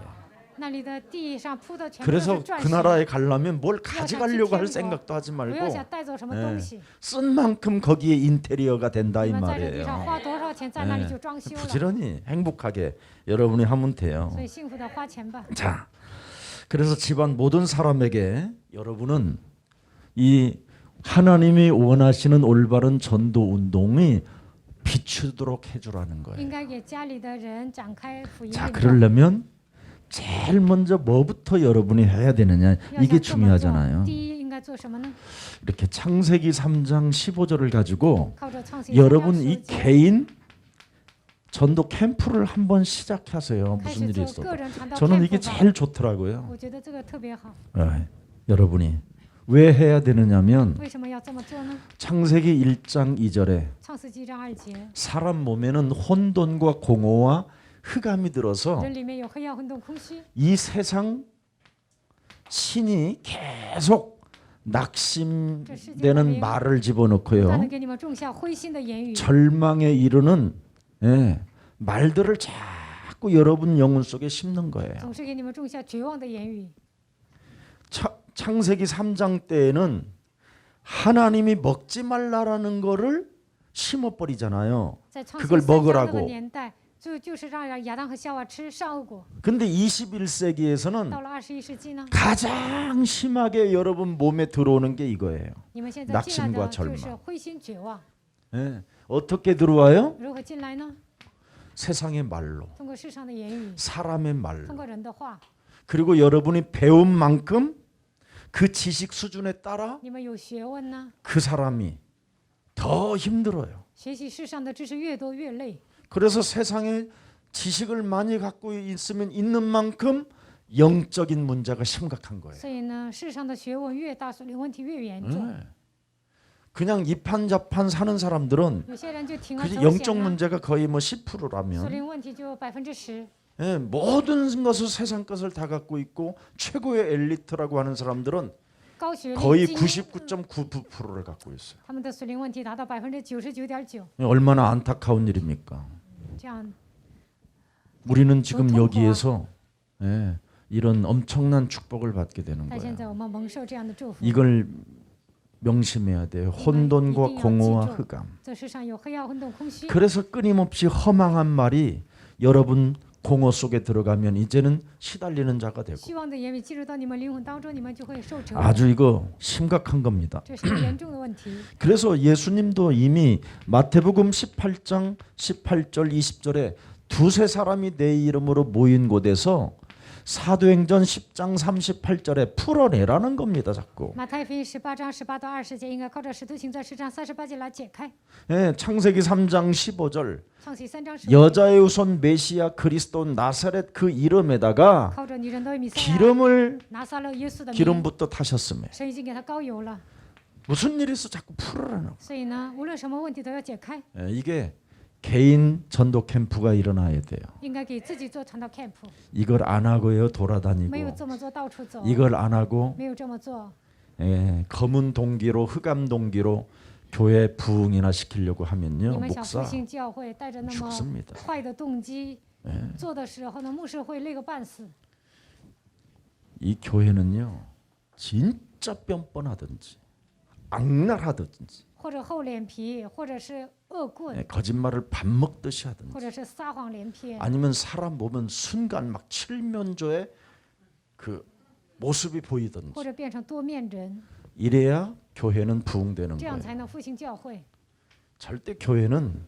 那里的地上铺的全部都 그래서 是钻 그 石。 나라에 가려면 뭘 가져가려고 할天国 생각도 하지 不要 말고 想带走什么 예 东西， 쓴 만큼 거기에 인테리어가 된다 이 你们在这地上 말이에요. 花多少钱，在那里 예 就装修了。 부지런히 행복하게 여러분이 하면 돼요. 所以幸福的花钱吧。 자, 그래서 집안 모든 사람에게 여러분은 이 하나님이 원하시는 올바른 전도 운동이 비추도록 해주라는 应 거예요. 该给家里的人展开福音 자, 运动。 그러려면 제일 먼저 뭐부터 여러분이 해야 되느냐 要 이게 想这么做 중요하잖아요. 第一应该做什么呢？ 이렇게 창세기 3장 15절을 가지고 靠着创新三章 여러분 书 이 记 개인 전도 캠프를 한번 시작하세요. 开 무슨 始 일이 做 있어도. 个人传道 저는 天 이게 赋吧。 제일 좋더라고요. 我觉得这个特别好。 여러분이 왜 해야 되느냐면 为什么要这么做呢？ 창세기 1장 2절에 创世纪章2节， 사람 몸에는 혼돈과 공허와 흑암이 들어서 人里面有黑暗、混沌、空虚， 이 세상 신이 계속 낙심되는 말을 不断的 집어넣고요. 给你们种下灰心的言语， 절망에 이르는 말들을 자꾸 여러분 영혼 속에 심는 거예요. 总是给你们种下绝望的言语。 창세기 3장 때에는 하나님이 먹지 말라라는 거를 심어버리잖아요. 在创 그걸 世三章那个 먹으라고. 年代，就是让亚当和夏娃吃善恶果。 근데 21세기에서는 到了21世纪呢， 가장 심하게 여러분 몸에 들어오는 게 이거예요. 你们现在进 낙심과 来的就 절망 是灰心绝望。 예. 어떻게 들어와요? 如何进来呢？ 세상의 말로, 通过世上的言语， 사람의 通 말로. 过人的话， 그리고 여러분이 배운 만큼 그 지식 수준에 따라 你们有学问呢， 그 사람이 더 힘들어요. 学习世上的知识越多越累。 그래서 세상에 지식을 많이 갖고 있으면 있는 만큼 영적인 문제가 심각한 거예요. 所以呢，世上的学问越大，属灵问题越严重。 네. 그냥 이판자판 사는 사람들은 有些人就铤而 그 走 영적 险了， 문제가 거의 뭐 属 10%라면 灵问题就10%。 모든 것을 세상 것을 다 갖고 있고 최고의 엘리트라고 하는 사람들은 高学历 거의 精英， 99.9%를 갖고 있어요. 他们的属灵问题达到99.9%。 얼마나 안타까운 일입니까? 这样， 우리는 지금 보통 여기에서 이런 엄청난 축복을 받게 되는 但现 거예요. 在我们蒙受这样的祝福。 이걸 명심해야 돼요. 혼돈과 공허와 흑암. 这世上有黑暗、混沌、空虚， 그래서 끊임없이 허망한 말이 여러분 공허 속에 들어가면 이제는 시달리는 자가 되고 希望的言语进入到你们灵魂当中，你们就会受折磨。 아주 이거 심각한 겁니다. 这是严重的问题。 그래서 예수님도 이미 마태복음 18장 18절 20절에 두세 사람이 내 이름으로 모인 곳에서 사도행전 10장 38절에 풀어내라는 겁니다. 자꾸. 马太福音18章18到20节，应该靠着使徒行传10章38节来解开。 창세기 3장 15절 创世3章15节， 여자의 우선 메시아 그리스도 나사렛 그 이름에다가 靠着女人的弥赛亚 기름을 拿撒勒耶稣的名， 기름부터 타셨음에 神已经给他膏油了。 무슨 일이 있어 자꾸 풀어라는. 所以呢，无论什么问题都要解开， 이게 개인 전도 캠프가 일어나야 돼요. 应该给自己做传道 camp， 이걸 안 하고요 没有 돌아다니고 这么做到处走， 이걸 안 하고 没有这么做， 검은 동기로 흑암 동기로 교회 부흥이나 시키려고 你 하면요 们想复 목사 兴教会，带着那么 죽습니다. 坏的动机做的时候呢，牧师会累个半死。 이 교회는요, 진짜 뻔뻔하든지 악랄하든지 或者厚脸皮，或者是恶棍， 거짓말을 밥 먹듯이 或 하든지 者是撒谎连篇， 아니면 사람 보면 순간 막 칠면조의 그 모습이 或 보이든지 者变成多面人， 이래야 교회는 부흥되는 这样 거예요. 才能复兴教会。 절대 교회는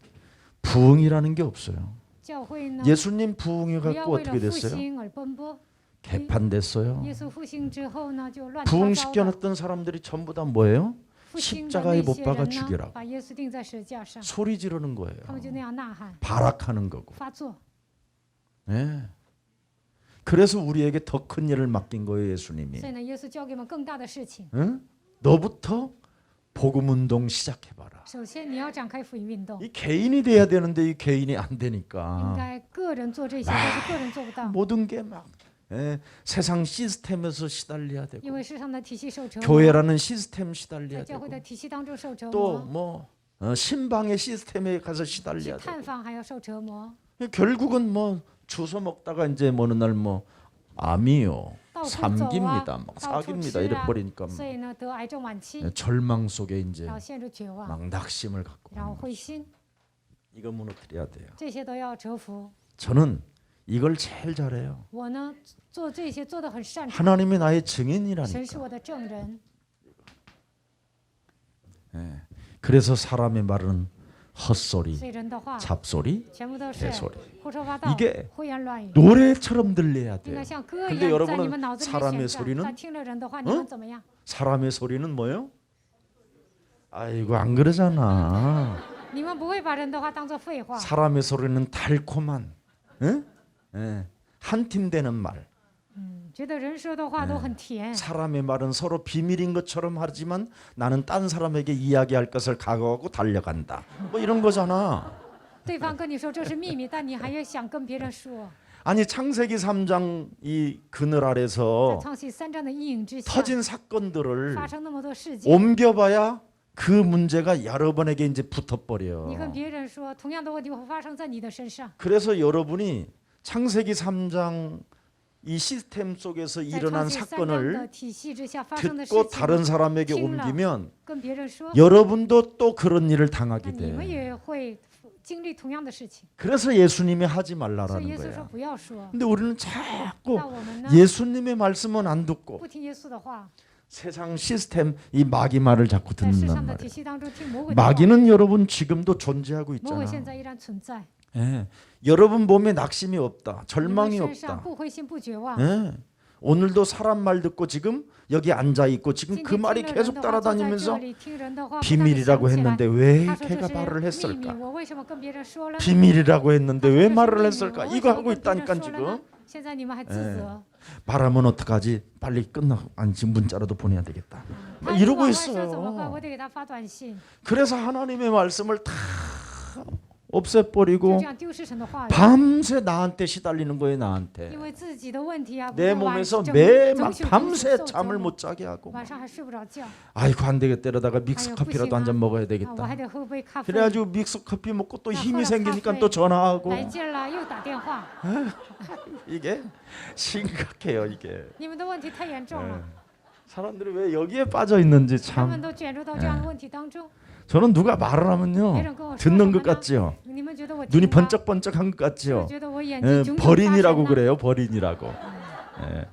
부흥이라는 게 없어요. 教会呢， 예수님 부흥해 不要 갖고 为了 어떻게 复 됐어요? 兴而奔波。 개판됐어요. 耶稣复兴之后呢，就乱七八糟的。 부흥시켜놨던 사람들이 전부 다 뭐예요? 复兴的 십자가에 那 못 些 박아 人呢， 죽이라고 把耶稣钉在十字架上， 소리 지르는 거예요. 他们就那样呐喊 발악하는 거고. 发作。 예. 그래서 우리에게 더 큰 일을 맡긴 거예요, 예수님이. 所以呢，耶稣交给我们更大的事情。 응? 너부터 복음 운동 시작해봐라. 首先，你要展开福音运动， 이 개인이 돼야 되는데 이 개인이 안 应 되니까 该个人做这些，但是个人做不到， 모든 게 막 세상 시스템에서 시달려야 因 되고 为世上的体系受折磨， 교회라는 시스템 在 시달려야 教会 되고 的体系当中受折 또 磨， 뭐 신방의 시스템에 가서 去 시달려야 되고 探访还要受折磨， 결국은 뭐 주워 먹다가 이제 어느 날 뭐 암이요, 到处走 삼깁니다, 啊， 막 到处 사깁니다 吃 이래 啊， 버리니까 所以呢得癌症晚期， 절망 속에 이제 然后陷入绝望， 막 낙심을 갖고 然后灰心， 이거 무너뜨려야 돼요. 这些都要折服。 저는 이걸 제일 잘해요. 我呢做这些做得很擅长， 하나님이 나의 神是 증인이라니까. 我的证人。 그래서 사람의 말은 헛소리, 所以人的话 잡소리, 全部都是 개소리. 胡说八道 이게 、胡言乱语， 노래처럼 들려야 应 돼요. 该像歌一 근데 样 여러분은 在你们脑子里 사람의 面旋 소리는 转。但听了人的话，你们怎么样？ 사람의 소리는 뭐예요? 아이고 안 그러잖아. 你们不会把人的话当做废话。 사람의 소리는 달콤한, 한 팀 되는 말. 觉得人说的话都很甜， 사람의 말은 서로 비밀인 것처럼 하지만 나는 딴 사람에게 이야기할 것을 각오하고 달려간다. 뭐 이런 거잖아. 对方跟你说这是秘密，但你还要想跟别人说。 아니 창세기 3장 이 그늘 在 아래서 创世3章的阴影之下， 터진 사건들을 发生那么多事件， 옮겨봐야 그 문제가 여러분에게 이제 붙어버려. 你跟别人说，同样的问题会发生在你的身上。 그래서 여러분이 창세기 3장 이 시스템 속에서 在 일어난 创世3章 사건을 的体系之下发生的事 듣고 情， 다른 사람에게 칭라. 옮기면 跟别人说， 여러분도 또 그런 일을 那 당하게 你们 돼. 也会经历同样的事情。 그래서 예수님이 하지 所以 말라라는 耶稣说 거야. 不要说。 근데 우리는 자꾸 那我们呢， 예수님의 말씀은 안 듣고 不听耶稣的话， 세상 시스템 이 마귀 말을 자꾸 在世 듣는단 上的体 말이에요. 系当中听魔鬼的话。 마귀는 여러분 지금도 존재하고 魔鬼 있잖아. 现在依然存在， 예. 여러분 몸에 낙심이 없다. 你们 절망이 身上 없다. 不灰心不绝望。 예. 오늘도 사람 말 듣고 지금 여기 앉아 있고 지금 今 그 天 말이 听了人 계속 的话，坐在这 따라다니면서 里听人的话，不断地 비밀이라고 想起来 했는데 왜 他说 걔가 这 말을 是秘密， 했을까? 我为什么跟别人说了呢？ 비밀이라고 했는데 他说 왜 这是 말을 秘密， 했을까? 我为 이거 什么 하고 跟别人 있다니까 说了 지금. 呢？现在你们还自责， 말하면 어떡하지? 빨리 끝나. 아니 지금 문자라도 보내야 되겠다. 他 막 如果 이러고 外说怎么办？ 있어요. 我得给他发短信， 그래서 하나님의 말씀을 다 就 없애버리고 这样丢失神的话语。 밤새 나한테 시달리는 거예요. 因 나한테. 为自己的问题啊， 내 不晚 몸에서 整 매 整 막 宿整宿 밤새 受折 잠을 磨 못 자게 하고 晚上还睡不着觉。 아이고 안 되겠다 이러다가 믹스 아유, 커피라도 한 부싱아. 잔 먹어야 啊，我还 되겠다. 得喝杯咖啡。 그래가지고 믹스 커피 먹고 또 나 힘이 허락 생기니까 카페. 또 전화하고 来劲了，又打电话。 이게 심각해요 이게. 你们的问题太严重了， 사람들이 왜 여기에 빠져 있는지 他们 참. 都卷入到这样的问题当中。 저는 누가 말을 하면요 别人跟我说什 듣는 么 것 呢？ 같지요. 你们觉得我 눈이 听吗？ 번쩍번쩍한 것 我 같지요. 觉得我眼 예, 睛炯炯发 벌인이라고 神呢 그래요. 벌인이라고. 예.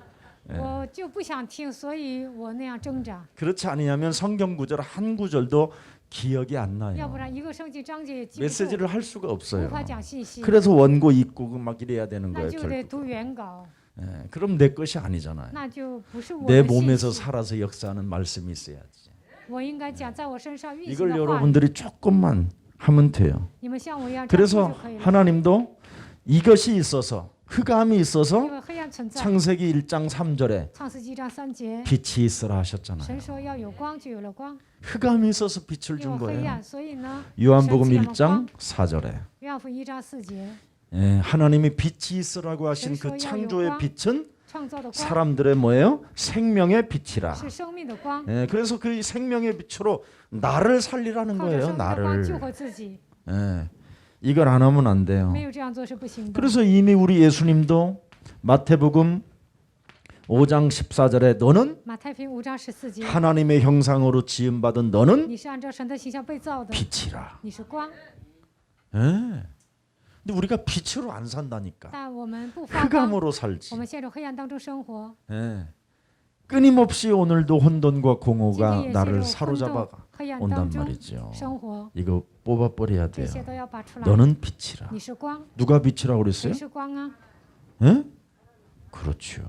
我就不想听，所以我那样挣扎。 그렇지 아니냐면 성경 구절 한 구절도 기억이 안 要 나요. 不然一个圣经章节也记不住， 메시지를 할 수가 无 없어요. 法讲信息， 그래서 원고 읽고 막 이래야 되는 那 거예요. 就得 결국. 读原稿， 예, 그럼 내 것이 아니잖아요. 那就不是我 내 的信 몸에서 息。 살아서 역사하는 말씀이 있어야지. 我应该讲在我身上运行 이걸 的话语。 여러분들이 조금만 하면 돼요. 你们像我一样这样做 그래서 就可以了。 하나님도 이것이 있어서 흑암이 因 있어서 为黑暗存在， 창세기 1장 3절에 创世纪1章3节， 빛이 있으라 하셨잖아요. 神说要有光，就有了光。 흑암이 있어서 빛을 因 준 为黑 거예요. 暗，所以呢， 요한복음 神赐我们 1장 4절에 约翰福音1章4节， 예, 하나님이 빛이 있으라고 하신 그 그래서 창조의 야유광. 빛은 创造的光 사람들의 뭐예요? 생명의 빛이라. 是生命的光， 예, 그래서 그 생명의 빛으로 나를 살리라는 靠着 거예요. 生命的光救 나를. 活自己。 예. 이걸 안 하면 안 돼요. 没有这样做是不行的。 그래서 이미 우리 예수님도 마태복음 5장 14절에 너는 马太福音5章14节， 하나님의 형상으로 지음받은 너는 你是按照神的形象被造的， 빛이라. 你是光。 예. 근데 우리가 빛으로 안 산다니까. 但我们不发光， 흑암으로 我 살지. 们陷入黑暗当中生活。 예. 끊임없이 오늘도 혼돈과 今天 공허가 也陷 나를 入混 사로잡아 沌、黑暗 온단 当中 말이죠. 生活， 이거 뽑아버려야 这 돼요. 些都要拔出来。 너는 빛이라. 你是光， 누가 빛이라고 그랬어요? 谁是光啊？ 예? 그렇죠.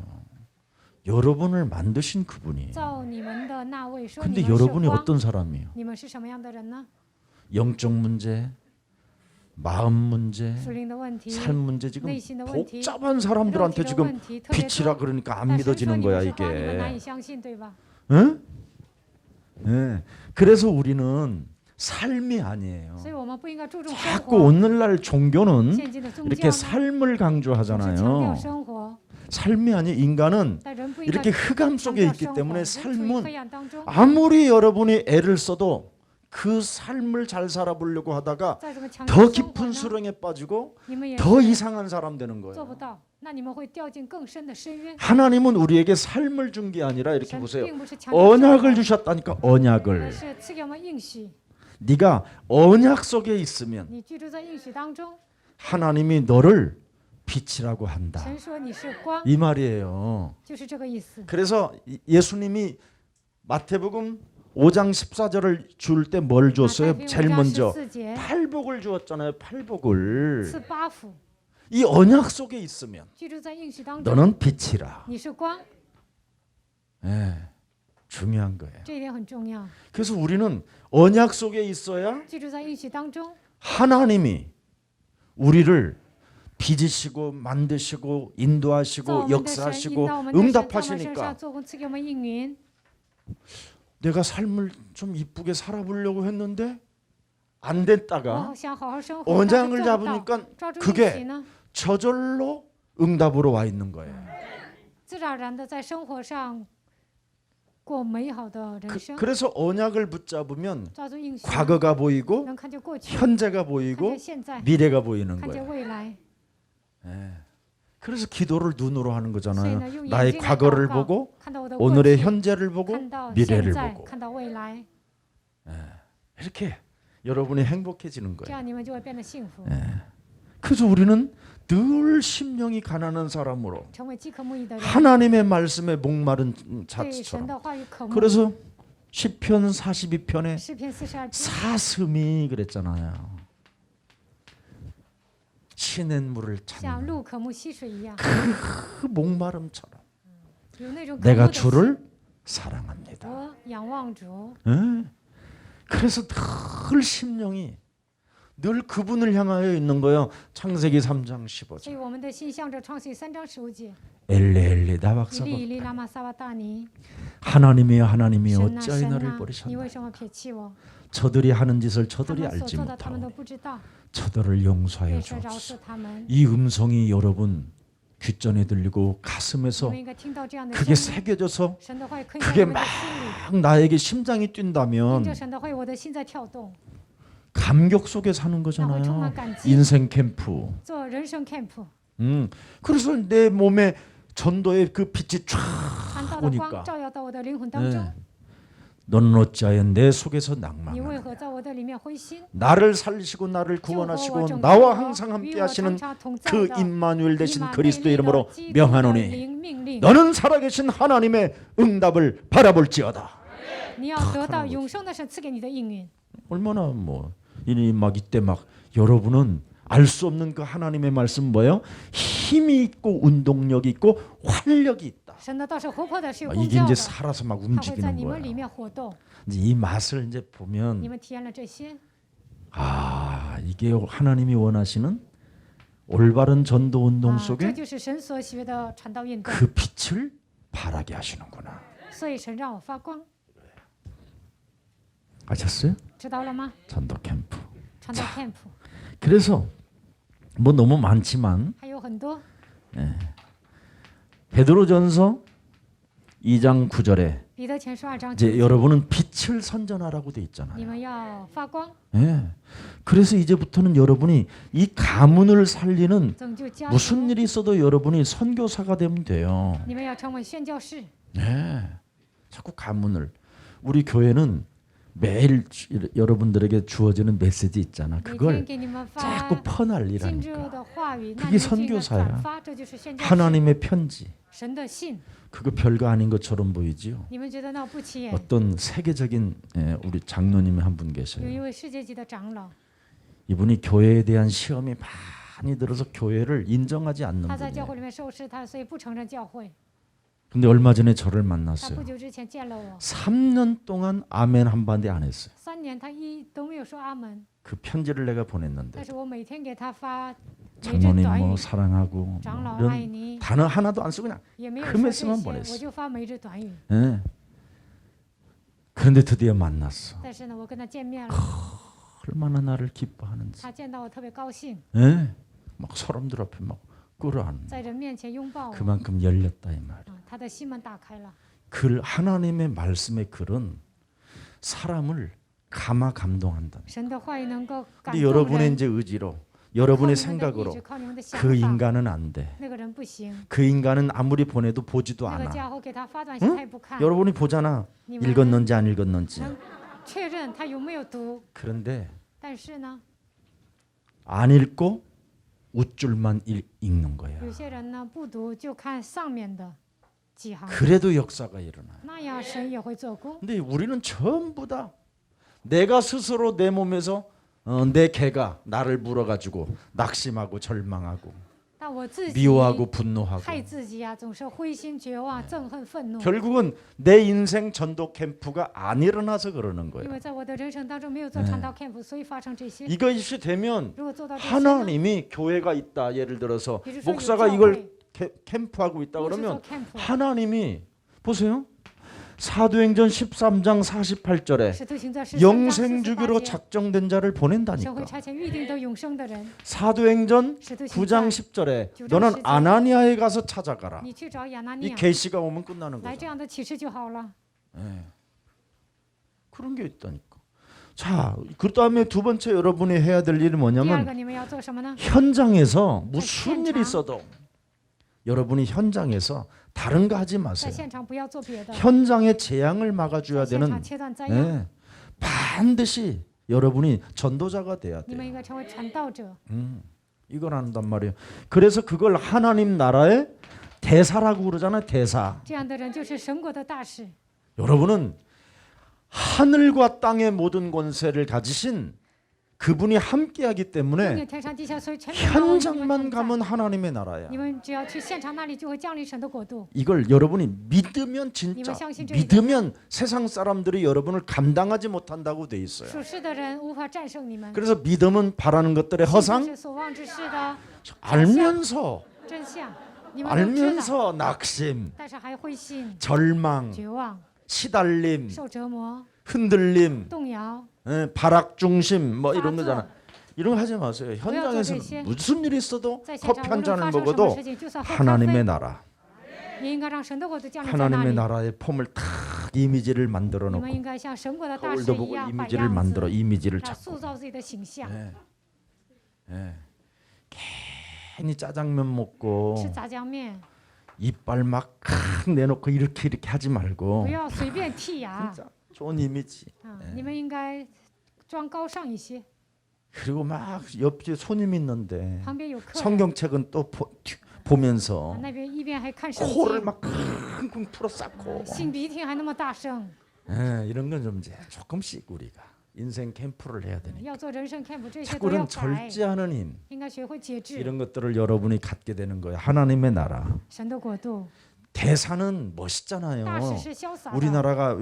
여러분을 만드신 그분이. 造你们的那位说你 근데 们是 여러분이 光， 어떤 사람이에요? 你们是什么样的人呢？ 영적 문제, 마음 문제, 属灵的问题、 삶 문제 지금 内心的问题、 복잡한 肉体 사람들한테 的 지금 问题特别 빛이라 多。 그러니까 안 但神说 믿어지는 你 거야 们是光，你们难以 이게. 相信，对吧？ 응? 예. 그래서 우리는 삶이 아니에요. 所以我们不应该注重生 자꾸 活。 오늘날 종교는 现今的宗教 이렇게 呢， 삶을 总是强调 강조하잖아요. 生活， 삶이 아니 인간은 但人不应该 이렇게 흑암 强 속에 调 있기 生活。 때문에 人处于 삶은 黑暗当中， 아무리 여러분이 애를 써도 그 삶을 잘 살아보려고 하다가 再这么强 더 调生活 깊은 呢， 수렁에 빠지고 你们也 더 是 이상한 사람 되는 做 거예요. 不到，那你们会掉进更深的深渊。 하나님은 우리에게 삶을 준 게 아니라 이렇게 神 보세요. 并不是强调生 언약을 活， 주셨다니까 而 언약을. 是赐给我们应许。 네가 언약 속에 있으면 你居住在应许当中， 하나님이 너를 빛이라고 한다. 神说你是光， 이 말이에요. 就是这个意思。 그래서 예수님이 마태복음 5장 14절을 줄 때 뭘 马太 줬어요? 福音 제일 5章 먼저 14节， 팔복을 주었잖아요. 팔복을. 赐八福， 이 언약 속에 있으면 居住在应许当中， 너는 빛이라. 你是光， 예, 중요한 거예요. 这一点很重要。 그래서 우리는 언약 속에 있어야 居住在应许当中， 하나님이 우리를 빚으시고 만드시고 造我 인도하시고 们的神，引 역사하시고 导我们的神，在我们身 응답하시니까 上做工，赐给我们应允。 내가 삶을 좀 이쁘게 살아보려고 했는데 안 我 됐다가 想好好生活，但是 언약을 做不到。 잡으니까 抓住应许 그게 呢， 저절로 응답으로 와 있는 거예요. 自然而然的在生活上过美好的人生。 그래서 언약을 붙잡으면 抓住应许呢， 과거가 보이고 能看见过去， 현재가 看 보이고 见现在， 미래가 보이는 看 거예요. 见未来。 예. 그래서 기도를 눈으로 하는 所以 거잖아요. 呢，用眼 나의 睛来 과거를 祷告， 보고 看到我的过 오늘의 去， 현재를 보고 看到 미래를 现在， 보고 看到未来， 이렇게 여러분이 행복해지는 这 거예요. 样你们就会变得幸福， 그래서 우리는 늘 심령이 가난한 사람으로 成为饥渴慕义的人， 하나님의 말씀에 목마른 对神 자처럼. 的话语渴慕。 그래서 시편 42편에 诗篇42篇， 사슴이 그랬잖아요. 시냇물을 像 찾는 鹿渴慕溪水一样， 그 목마름처럼 有那种渴慕 내가 的心。 주를 사랑합니다. 我仰望主， 예? 그래서 늘 심령이 늘 그분을 향하여 있는 거예요. 창세기 3장 所 15절. 以我们的心向着创世记3章15节， 엘레 以 나박사바 利以利拉玛撒瓦大尼， 하나님이여 하나님이 神啊 어찌하여 神 나를 啊，你 버리셨나. 为什么撇弃我？ 저들이 하는 짓을 他 저들이 们所 알지 做的他们都 못하오니 不知道， 저들을 용서하여 愿神饶 주옵소서. 恕他们。 이 음성이 여러분 귓전에 들리고 我 가슴에서 们应该听到这样的 그게 声音， 새겨져서 神的话语刻印在 그게 我们的心里， 막 나에게 심장이 因 뛴다면 着神的话语，我的心在跳动， 감격 속에 사는 那会充 거잖아요. 满感激。 인생 캠프. 做人生 camp， 그래서 내 몸에 전도의 그 빛이 쫙 看到的 오니까 光照耀到我的灵魂当 네. 中。 너는 어찌하여 내 속에서 你为 낭망하느냐. 何在我的里面灰心？ 나를 살리시고 나를 救活我， 구원하시고 拯救 나와 我， 항상 与 함께 我 하시는 常常同在 그 的 임마누엘 以 되신 马内 그리스도 利的 이름으로 基督的 명하노니 灵命令， 너는 살아계신 하나님의 응답을 바라볼지어다. 你要得到永生的神赐给你的应允。 얼마나 뭐 이니 막 이때 막 여러분은 알 수 없는 그 하나님의 말씀 뭐예요? 힘이 있고 운동력이 있고 활력이 있다. 神的道是活泼的，是有功 이게 效 이제 的， 살아서 막 它会在 움직이는 你们里 거예요. 面活动。 이제 이 맛을 이제 你 보면 们体验了这些， 아 이게 하나님이 원하시는 올바른 전도 운동 啊，这 속에 就是神所喜悦的传道运动。 그 빛을 발하게 하시는구나. 所以神让我发光， 아셨어요? 知道了吗？ 전도 캠프. 传道 camp 그래서 뭐 너무 많지만 还有很多。 베드로전서 2장 9절에 彼得前书2章 이제 여러분은 빛을 선전하라고 돼 你 있잖아요. 们要发光， 예. 그래서 이제부터는 여러분이 이 가문을 살리는 拯救家 무슨 族。 일이 있어도 여러분이 선교사가 되면 돼요. 你们要成为宣教士。 네. 자꾸 가문을 우리 교회는 매일 여러분들에게 주어지는 메시지 있잖아. 每天 그걸 给你们发 자꾸 荆州 퍼날리라니까. 的话语，那 그게 你们就应该 선교사야 转发，这就是宣教士。 하나님의 편지. 神的信， 그거 별거 아닌 것처럼 보이지요. 你们觉得那不起眼？ 어떤 세계적인 우리 장로님이 한 분 有 계셔요. 一位世界级的长老， 이분이 교회에 대한 시험이 많이 들어서 교회를 인정하지 않는 他在教 분이에요. 会里面受试探，所以不承认教会。 근데 얼마 전에 저를 他 만났어요. 不久之前见了我， 3년 동안 아멘 한마디 안 했어요. 3年他都没有说阿门， 그 편지를 내가 보냈는데 但是我每天给他发每日 장로님 短 뭐 语， 사랑하고 长老 뭐 爱 이런 你， 단어 하나도 안 쓰고 그냥 也没有 그 说 말씀만 这些， 보냈어요. 我就发每日短语。 예. 그런데 드디어 만났어. 但是呢，我跟他见面了， 얼마나 나를 기뻐하는지. 他见到我特别高兴， 예. 막 사람들 앞에 막 끌어안고 在人面前拥抱我， 그만큼 열렸다 이 말. 他的心门打开了。 글 하나님의 말씀의 글은 사람을 감화 감동한다. 神的话语能够感 근데 动 여러분의 人， 이제 의지로 靠 여러분의 你们的意 생각으로 志，靠你们的想 그 法， 인간은 안 돼. 那个人不行， 그 인간은 아무리 보내도 보지도 那个 않아. 家伙给他发短信， 응? 他也不看。 여러분이 보잖아. 你们 읽었는지 안 읽었는지. 能确认他有没有读， 그런데 但是呢， 안 읽고 웃줄만 읽는 거야. 有些人呢不读就看上面的几行， 그래도 역사가 일어나. 那样神也会做工。 근데 우리는 전부 다 내가 스스로 내 몸에서 내 개가 나를 물어가지고 낙심하고 절망하고 但我自己 미워하고 분노하고 害自己啊，总是灰心绝望、憎恨、愤怒。 결국은 내 인생 전도 캠프가 안 일어나서 그러는 因 거예요. 为在我的人生当中没有做传道 camp，所以发生这些。 이것이 되면 如果做到这些呢， 하나님이 교회가 있다. 예를 들어서 比如说有 목사가 教 이걸 会， 캠프하고 있다 牧师做 그러면 camp， 하나님이 보세요. 사도행전 13장 48절에 使徒行传是 영생 48 주기로 节 작정된 자를 神 보낸다니까. 会差遣预定的永生的人。 사도행전 使徒行 9장 传， 10절에 주장 너는 시제. 아나니아에 가서 찾아가라. 你去找亚拿尼 이 亚， 계시가 오면 끝나는 来 거죠. 这样的启示就好了。 예. 그런 게 있다니까. 자, 그 다음에 두 번째 여러분이 해야 될 일이 第二 뭐냐면 个你们要做什么呢？ 현장에서 무슨 일이 현장. 있어도 여러분이 현장에서 다른 거 하지 在 마세요. 现场不要做别的， 현장의 재앙을 막아줘야 在现场 되는 切断灾殃。 예. 반드시 여러분이 전도자가 돼야 你们 돼요. 应该成为传道者。 이걸 한단 말이에요. 그래서 그걸 하나님 나라의 대사라고 그러잖아요. 대사. 这样的人就是神国的大使。 여러분은 하늘과 땅의 모든 권세를 가지신 그분이 함께하기 命 때문에 令天上地下，所以全能高你们 현장만 同在 가면 하나님의 나라야. 你们只要去现场那里，就会降临神的国度。 이걸 여러분이 믿으면 진짜 你们相信这一点。 믿으면 세상 사람들이 여러분을 감당하지 못한다고 돼 있어요. 属世的人无法战胜你们。 그래서 믿음은 바라는 것들의 信 허상 是所望之事的 알면서 真相，你们都知道， 알면서 낙심, 但是还灰心、 절망, 绝望、 시달림, 受折磨、 흔들림, 动摇。 발악 중심 뭐 이런 发作 거잖아. 이런 거 하지 마세요. 현장에서 저 무슨 일이 있어도 在现 커피 场 한 无论 잔을 发生什么 먹어도 事情，就算喝咖 하나님의 啡， 나라, 也应该让神的国度降临在那 하나님의 里。 나라의 폼을 탁 이미지를 만들어 你 놓고 们应该像神国的大使 거울도 一 보고 样，把 이미지를 样 만들어 子， 이미지를 要 찾고 塑造自己的形象。 예. 예. 괜히 짜장면 먹고 吃炸酱面， 이빨 막 내놓고 이렇게 하지 不 말고 要随便剔牙。 진짜 좋은 이미지. 你们应该装高尚一些。 그리고 막 옆에 손님 있는데 旁边有客人， 성경책은 또 보면서 那边一边还看圣 코를 经， 막 킁킁 풀어 쌓고 擤鼻涕还那么大声。 예, 이런 건 좀 이제 조금씩 우리가 인생 캠프를 해야 되니까 要做人生 camp，这些都要 자꾸는 改， 절제하는 힘 应该学会节制。 이런 것들을 여러분이 갖게 되는 거예요. 하나님의 나라. 神的国度， 대사는 멋있잖아요. 大使是潇洒的。 우리나라가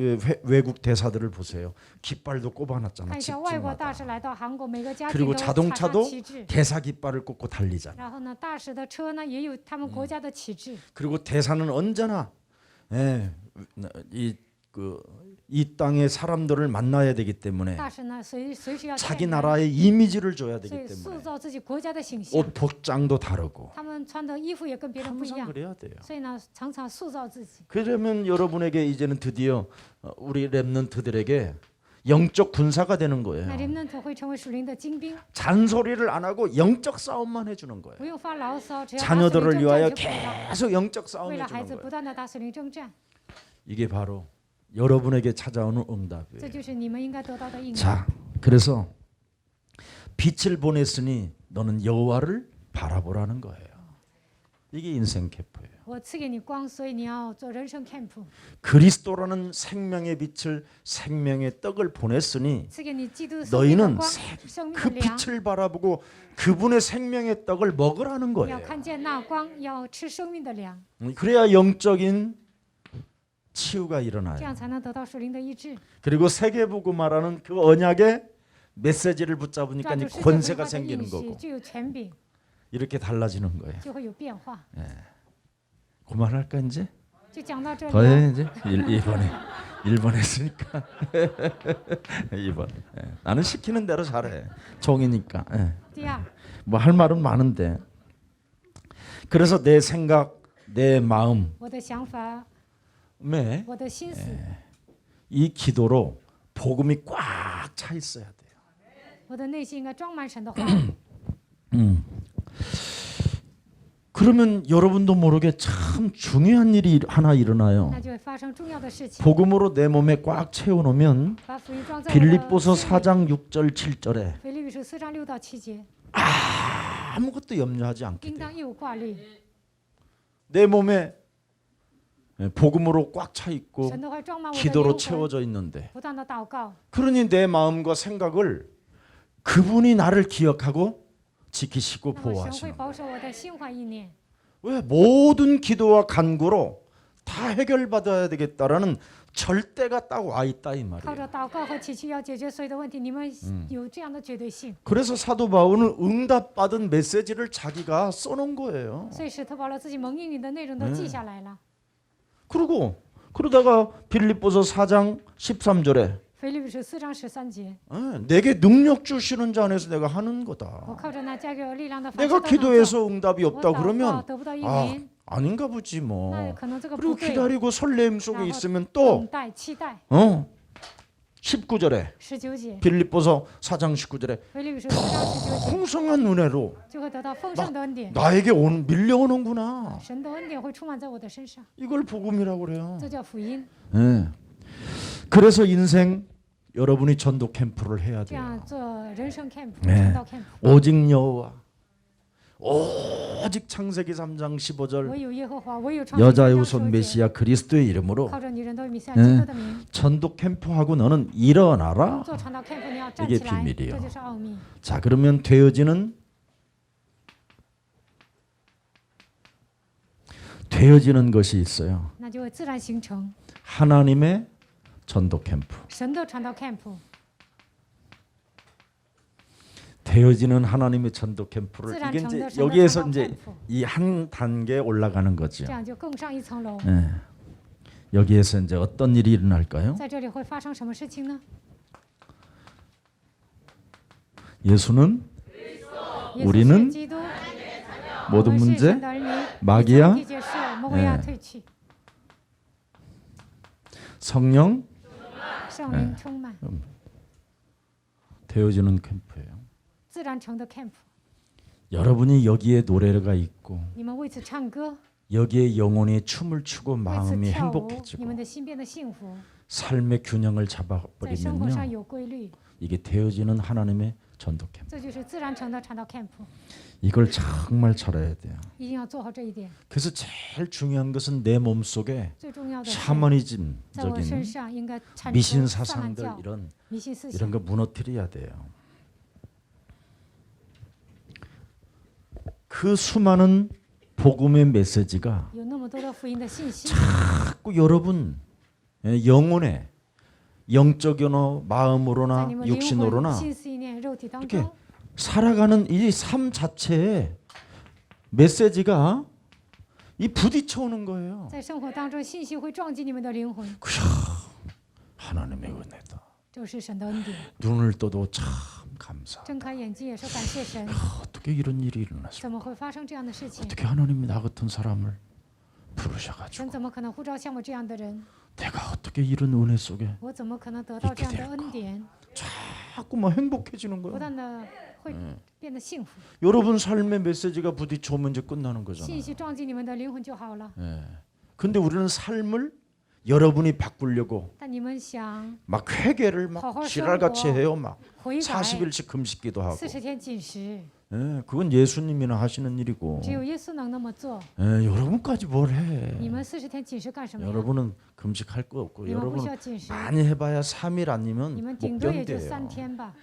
외국 대사들을 보세요. 깃발도 꼽아놨잖아. 看一下外国大 집집마다. 使来到韩国，每个家庭 그리고 都插 자동차도 上旗帜。 대사 깃발을 꽂고 달리잖아. 然后呢，大使的车呢也有他们国家的旗帜。 그리고 대사는 언제나 이 이 땅의 사람들을 만나야 되기 때문에 大神呢随时要见 자기 人， 나라의 이미지를 줘야 所 되기 以塑 때문에 造自己国家的形象。 옷 복장도 다르고 他们穿的衣服也跟别人不一 항상 样， 그래야 돼요. 所以呢，常常塑造自己。 그러면 여러분에게 이제는 드디어 우리 렘넌트들에게 영적 군사가 되는 那 거예요. 人们会成为属灵的精兵， 잔소리를 안 하고 영적 싸움만 해주는 거예요. 不用发牢骚，只要打属灵 자녀들을 征 위하여 战就可以了。 계속 영적 싸움 为了孩 해주는 子 거예요. 不断的打属灵征战， 이게 바로 여러분에게 찾아오는 这 응답이에요. 就是你们应该得到的应许。 자, 그래서 빛을 보냈으니 너는 여호와를 바라보라는 거예요. 이게 인생 캠프예요. 我赐给你光，所以你要做人生 camp。 그리스도라는 생명의 빛을 생명의 떡을 보냈으니 赐给你基督生命的 너희는 光，生命 그 的粮。 빛을 바라보고 그분의 생명의 떡을 먹으라는 要 거예요. 看见那光，要吃生命的粮， 그래야 영적인 치유가 这 일어나요. 样才能得到属灵的医治。 그리고 세계보고 말하는 그 언약의 메시지를 붙잡으니까 抓 이 住世界 권세가 文化的应 생기는 许， 거고 就有权柄， 이렇게 달라지는 거예요. 就会有变化。 그만할까 이제? 就讲到这里 더 了。 해 이제? 1번 했으니까 2번. 나는 시키는 대로 잘해. 종이니까. 第二， 뭐 할 말은 많은데. 그래서 내 생각, 내 마음에 我的想法，我的心思， 이 기도로 복음이 꽉 차 있어야 돼요. 我的内心应该装满神的话。 그러면 여러분도 모르게 참 중요한 일이 하나 일어나요. 那就会发生重要的事情。 복음으로 내 몸에 꽉 채워놓으면 把福音装在我的 빌립보서 心里。 4장 6절 7절에 腓立比书4章6到7节， 아무것도 염려하지 않게 应 돼요. 当一无挂虑。 내 몸에 복음으로 꽉 차 있고 神都会装满我的 기도로 灵魂， 채워져 있는데 不断的祷告， 그러니 내 마음과 생각을 그분이 나를 기억하고 지키시고 那么神会 보호하시는 保守我的心怀意念。 왜 모든 기도와 간구로 다 해결받아야 되겠다라는 절대가 딱 와 있다 이 靠 말이에요. 着祷告和祈求要解决所有的问题，你们有这样的绝对性。 그래서 사도 바울은 응답받은 메시지를 자기가 써놓은 거예요. 所以使徒保罗自己蒙应允的内容都记下来了。 그러다가 빌립보서 4장 13절에 腓立比书4章13节， 내게 능력 주시는 자 안에서 내가 하는 我 거다. 靠着那加给我力量的方式 내가 都能做。 기도해서 응답이 我 없다 祷告 그러면 得不到应 아 允， 아닌가 보지 那 뭐. 可能这个 그리고 不对。 기다리고 설렘 속에 라고 있으면 또 等待、期待。 19절에 19节， 빌립보서 4장 19절에 腓立比书4章19节， 풍성한 은혜로 就会得到丰盛的恩典。 나에게 밀려오는구나. 神的恩典会充满在我的身上， 이걸 복음이라고 그래요. 这叫福音。 네. 그래서 인생 여러분이 전도 캠프를 해야 这 돼요. 样做人生 camp、 네 传道 camp。 오직 여호와 오직 창세기 3장 15절 唯有耶和华，唯有创世纪 여자의 3章 후손 15节 메시아 그리스도의 이름으로 靠着你人都弥赛亚基督的名， 전도 캠프하고 너는 일어나라. 做传道 camp， 你要站 이게 起来， 비밀이에요. 这就是奥秘。 자, 그러면 되어지는 것이 있어요. 那就会自然形成 하나님의 전도 캠프. 神的传道 camp， 되어지는 하나님의 전도 캠프를 自然 이게 成 이제 的神的 여기에서 传道 이제 camp， 이 한 단계 올라가는 거죠. 这样就更上一层楼。 예. 여기에서 이제 어떤 일이 일어날까요? 在这里会发生什么事情呢？ 예수는 耶稣 우리는 是基督， 모든 我们是 문제 神的儿女， 마귀야 地解释，魔鬼要退去， 성령 圣灵充满， 되어지는 캠프예요. 自然成的 camp。 여러분이 여기에 노래가 있고 你们为此唱歌， 여기에 영혼이 춤을 추고 为此 마음이 跳舞， 행복해지고 你们的心变得幸福， 삶의 균형을 在生活上 잡아버리면요. 有规律， 이게 되어지는 하나님의 전도 캠프. 这就是自然成的传道 camp。 이걸 정말 잘 알아야 돼요. 一定要做好这一点。 그래서 제일 중요한 것은 내 몸속에 最重要的是， 샤머니즘적인 在我身上应该铲除 미신 萨满 사상들 教、 이런 迷信思 이런 想。 거 무너뜨려야 돼요. 그 수많은 복음의 메시지가 有那么多的福音的信息， 자꾸 여러분 영혼에 영적으로 在 마음으로나 你们灵魂、 육신으로나 心思意念、肉体当 이렇게 中， 살아가는 이 삶 자체에 메시지가 이 부딪혀 오는 거예요. 在生活当中，信息会撞击你们的灵魂。 하나님의 은혜다. 这是神的恩典。 눈을 떠도 참 감사. 睁开眼睛也说感谢神， 어떻게 이런 일이 일어났을까? 怎么会发生这样的事情？ 어떻게 하나님이 나 같은 사람을 부르셔가지고 神怎么可能呼召像我这样的人？ 내가 어떻게 이런 은혜 속에 我怎么可能得到这样的恩典？ 자꾸 막 행복해지는 不 거야. 断的会变得幸福， 여러분 삶의 메시지가 부딪혀오면 이제 끝나는 거잖아. 信息撞击你们的灵魂就好了。 예. 근데 우리는 삶을 여러분이 바꾸려고 但你们想 막 회개를 막 허허 지랄같이 썰고. 해요. 막 悔改， 40일씩 금식기도 하고. 40天禁食， 예, 그건 예수님이나 하시는 일이고. 只有耶稣能那么做。 예, 여러분까지 뭘 해? 你们40天禁食干什么呀？ 여러분은 금식할 거 없고 你们不需 여러분 要禁食， 많이 해봐야 3일 아니면 你们 못 顶多也就 견뎌요. 3天吧，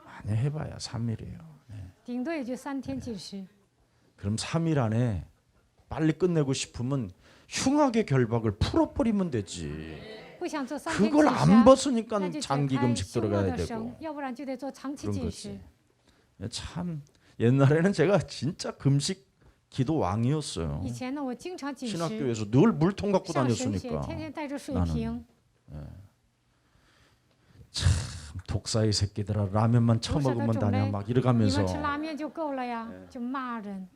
많이 해봐야 3일이에요. 顶多也就3天禁食。 그럼 3일 안에 빨리 끝내고 싶으면 흉악의 결박을 풀어버리면 되지. 不想做3天禁 그걸 食 안 啊， 벗으니까 那就解 장기 开 금식 凶恶 들어가야 的绳 되고 ，要不然就得做长期 그런 禁食 거지. 。 참 옛날에는 제가 진짜 금식 기도 왕이었어요. 以前呢，我经常禁食， 신학교에서 늘 물통 갖고 上神学， 다녔으니까. 天天带着水 나는 瓶。 독사의 새끼들아 라면만 처먹으면 다냐 막 你 이러가면서 们吃拉面就够了呀，就骂人。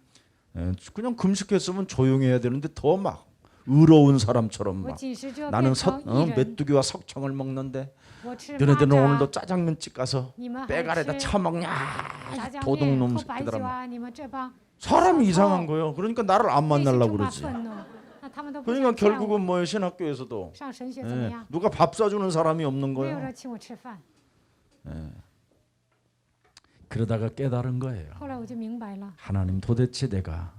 예, 그냥 금식했으면 조용해야 되는데 더 막 의로운 사람처럼 我 막 禁食就要 나는 变成艺人， 메뚜기와 석청을 먹는데 我吃蚂 너네들은 蚱， 오늘도 짜장면집 가서 你们还 빼가래다 吃 처먹냐 炸酱面、 도둑놈 喝白酒 새끼들아 막. 啊！你们这帮 사람이 小 이상한 偷 거예요. 그러니까 나를 안 内心 만나려고 充满 그러지. 愤怒，那他们都不 그러니까 想见我。 결국은 뭐예요? 신학교에서도 上神学怎么 예, 样？ 누가 밥 사주는 사람이 없는 没有 거예요. 人请我吃饭。 그러다가 깨달은 거예요. 后来我就明白了， 하나님 도대체 내가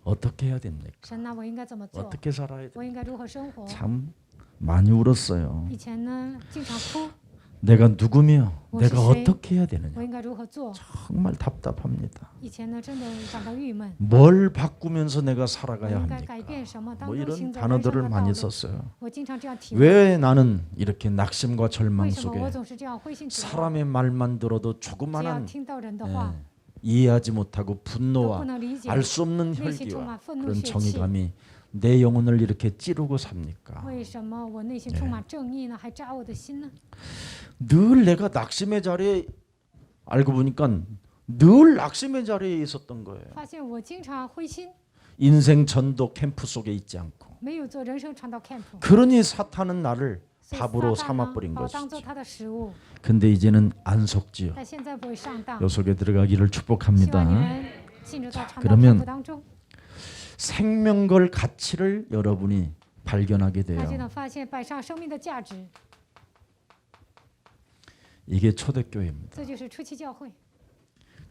어떻게 해야 됩니까? 神呐，我应该怎么做？ 어떻게 살아야 돼? 我应该如何生活？ 참 많이 울었어요. 以前呢，经常哭， 내가 누구며 뭐 내가 시세? 어떻게 해야 되느냐. 我应该如何做？ 정말 답답합니다. 以前呢，真的感到郁闷。 뭘 바꾸면서 내가 我 살아가야 应该 합니까? 改变什么？当 뭐 中 이런 行走人生 단어들을 的道 많이 路。 썼어요. 我经常这样体会。 왜 나는 이렇게 낙심과 为 절망 什么我 속에 总是这样灰心绝望？ 사람의 말만 들어도 只要 조그마한 听到人的话， 이해하지 못하고 都不 분노와 能理解， 알 수 없는 内心充 혈기와 满愤怒 그런 血气。 정의감이 내 영혼을 이렇게 찌르고 삽니까? 为什么我内心充满正义呢？还扎我的心呢？ 늘 내가 낙심의 자리에 알고 보니까 늘 낙심의 자리에 있었던 거예요. 发现我经常灰心， 인생 전도 캠프 속에 있지 않고 没有做人生传道 camp， 그러니 사탄은 나를 所以 밥으로 撒旦呢 삼아버린 把我 것이죠. 当做他的食物。 근데 이제는 안 속지요. 但现在不会上当。 요 속에 들어가기를 希望 축복합니다. 你们进入到传道 그러면 캠프当中， 생명걸 가치를 여러분이 발견하게 那就 돼요. 能发现摆上生命的价值。 이게 초대교회입니다. 这就是初期教会，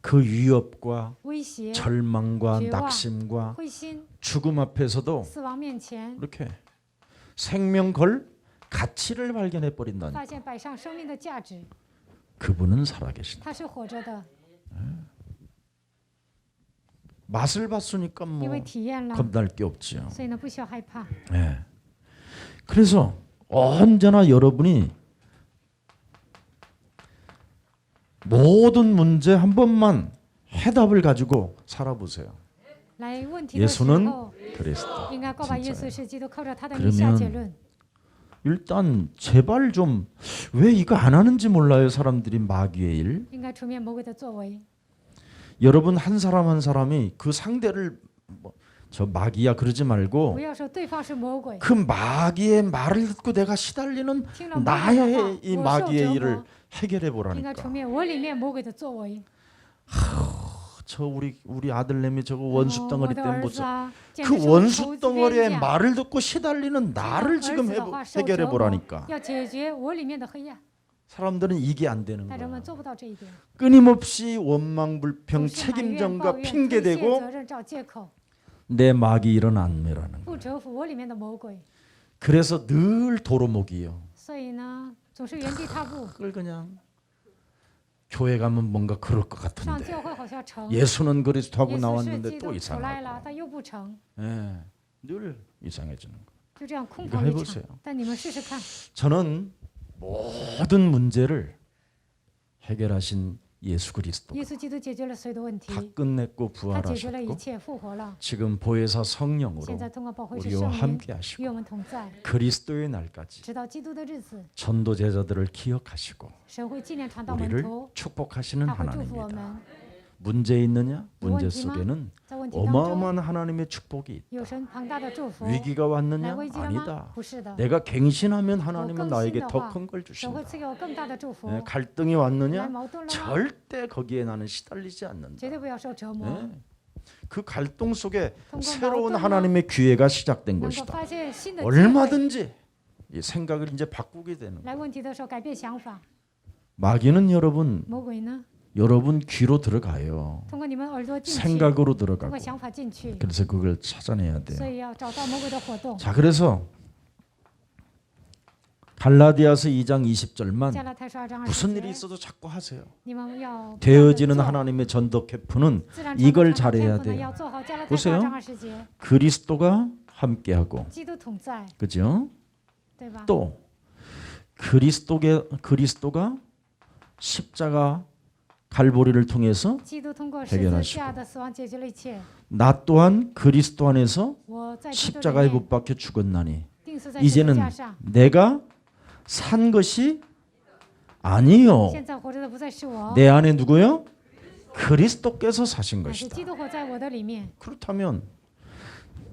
그 위협과 威胁、 절망과 죄와 낙심과 灰心、 죽음 앞에서도 死亡面前， 이렇게 생명걸 가치를 발견해 버린다니. 发现摆上生命的价值， 그분은 살아계신다. 他是活着的， 맛을 봤으니까 因为 뭐 体验了， 겁날 게 없지요. 所以呢不需要害怕。 예. 그래서 언제나 여러분이 모든 문제 한 번만 해답을 가지고 살아보세요. 来问题的时 예수는 候， 그리스도. 应该告白耶 진짜예요 稣是基督，靠着他的名下结论。 일단 제발 좀 왜 이거 안 하는지 몰라요. 사람들이 마귀의 일. 应该出面魔鬼的作为。 여러분 한 사람 한 사람이 그 상대를 저 마귀야 그러지 말고 不要说对方是魔鬼， 그 마귀의 말을 듣고 내가 시달리는 听了魔鬼的话， 나의 이 我受 마귀의 折 일을 磨， 해결해 应该出 보라니까. 面我里面魔鬼的作为。 저 우리 아들내미 저거 원수 我 덩어리 的 때문에 儿 못 子 살. 啊，简 그 直是我 원수 投资 덩어리의 冤家。 말을 듣고 시달리는 听了 나를 儿 지금 子的话受 해결해 折磨， 보라니까. 要解决我里面的黑暗， 사람들은 이게 안 되는 但人 거야. 们做不到这一点， 끊임없이 원망불평 总是埋怨、 책임전가 抱怨、推卸 핑계대고 责任、找借口， 내 마귀 일은 안 매라는 거야. 不折服我里面的魔鬼。 그래서 늘 도로목이요. 所以呢，总是原地踏步。 그걸 그냥 교회 가면 뭔가 그럴 것 上 같은데 教会好像成， 예수는 그리스도하고 耶稣是 나왔는데 基 또 督出来了， 이상하고 但又不成， 예, 늘 이상해지는 거. 就这样空 이거 跑一 해보세요. 场。但你们试试看， 저는 모든 문제를 해결하신 예수 그리스도 耶稣基督解决了所有的问题， 다 끝냈고 他解决了一 부활하셨고 切，复活了。 지금 보혜사 성령으로 现在通过保惠师 우리와 圣灵 함께 与 하시고 我们同在， 그리스도의 날까지 直到基督的日子， 전도 제자들을 기억하시고 神会纪念传道门 우리를 徒， 축복하시는 他会祝福我 하나님입니다. 们。 문제 있느냐? 문제 원팀아? 속에는 在问题当中， 어마어마한 하나님의 축복이 있다. 有神庞大的祝福。 위기가 来 왔느냐? 危机了吗？ 아니다. 不是的， 내가 갱신하면 하나님은更 나에게 新的 더 话， 큰 걸 神会 주신다. 赐给我更大的祝福。 네, 갈등이 来 왔느냐? 矛盾了吗？ 절대 거기에 나는 시달리지 않는다. 绝对不要受折磨， 네. 그 갈등 속에 통과 새로운矛盾 하나님의 기회가 시작된 能够 것이다. 发现新的机会。 얼마든지 이 생각을 이제 바꾸게 되는 거예요. 来问题的时候改变想法， 마귀는 여러분 魔鬼呢， 여러분 귀로 들어가요. 通过你们耳朵进去， 생각으로 通 들어가고. 过想法进去， 그래서 그걸 찾아내야 所 돼요. 以要找到魔鬼的活动。 자, 그래서 갈라디아서 2장 20절만 加拉太书2章 무슨 20 일이 节， 있어도 자꾸 하세요. 你们要 되어지는 做 하나님의 전도 캠프는 自然 이걸 传道 잘해야 天赋呢 돼요. 要做好加拉太书 보세요. 2章20节， 그리스도가 함께하고, 基督同在， 그죠? 对吧？ 또 그리스도가 십자가 갈보리를 통해서 基督通过十字 해결하시고 架的死亡解决了一切。 나 또한 그리스도 안에서 我在基督里 십자가에 面 못 박혀 죽었나니 钉死在十字 이제는 架上， 내가 산 것이 아니요. 现在活着的不再是我， 내 안에 누구요? 그리스도께서 사신 乃是 것이다. 基督活在我的里面。 그렇다면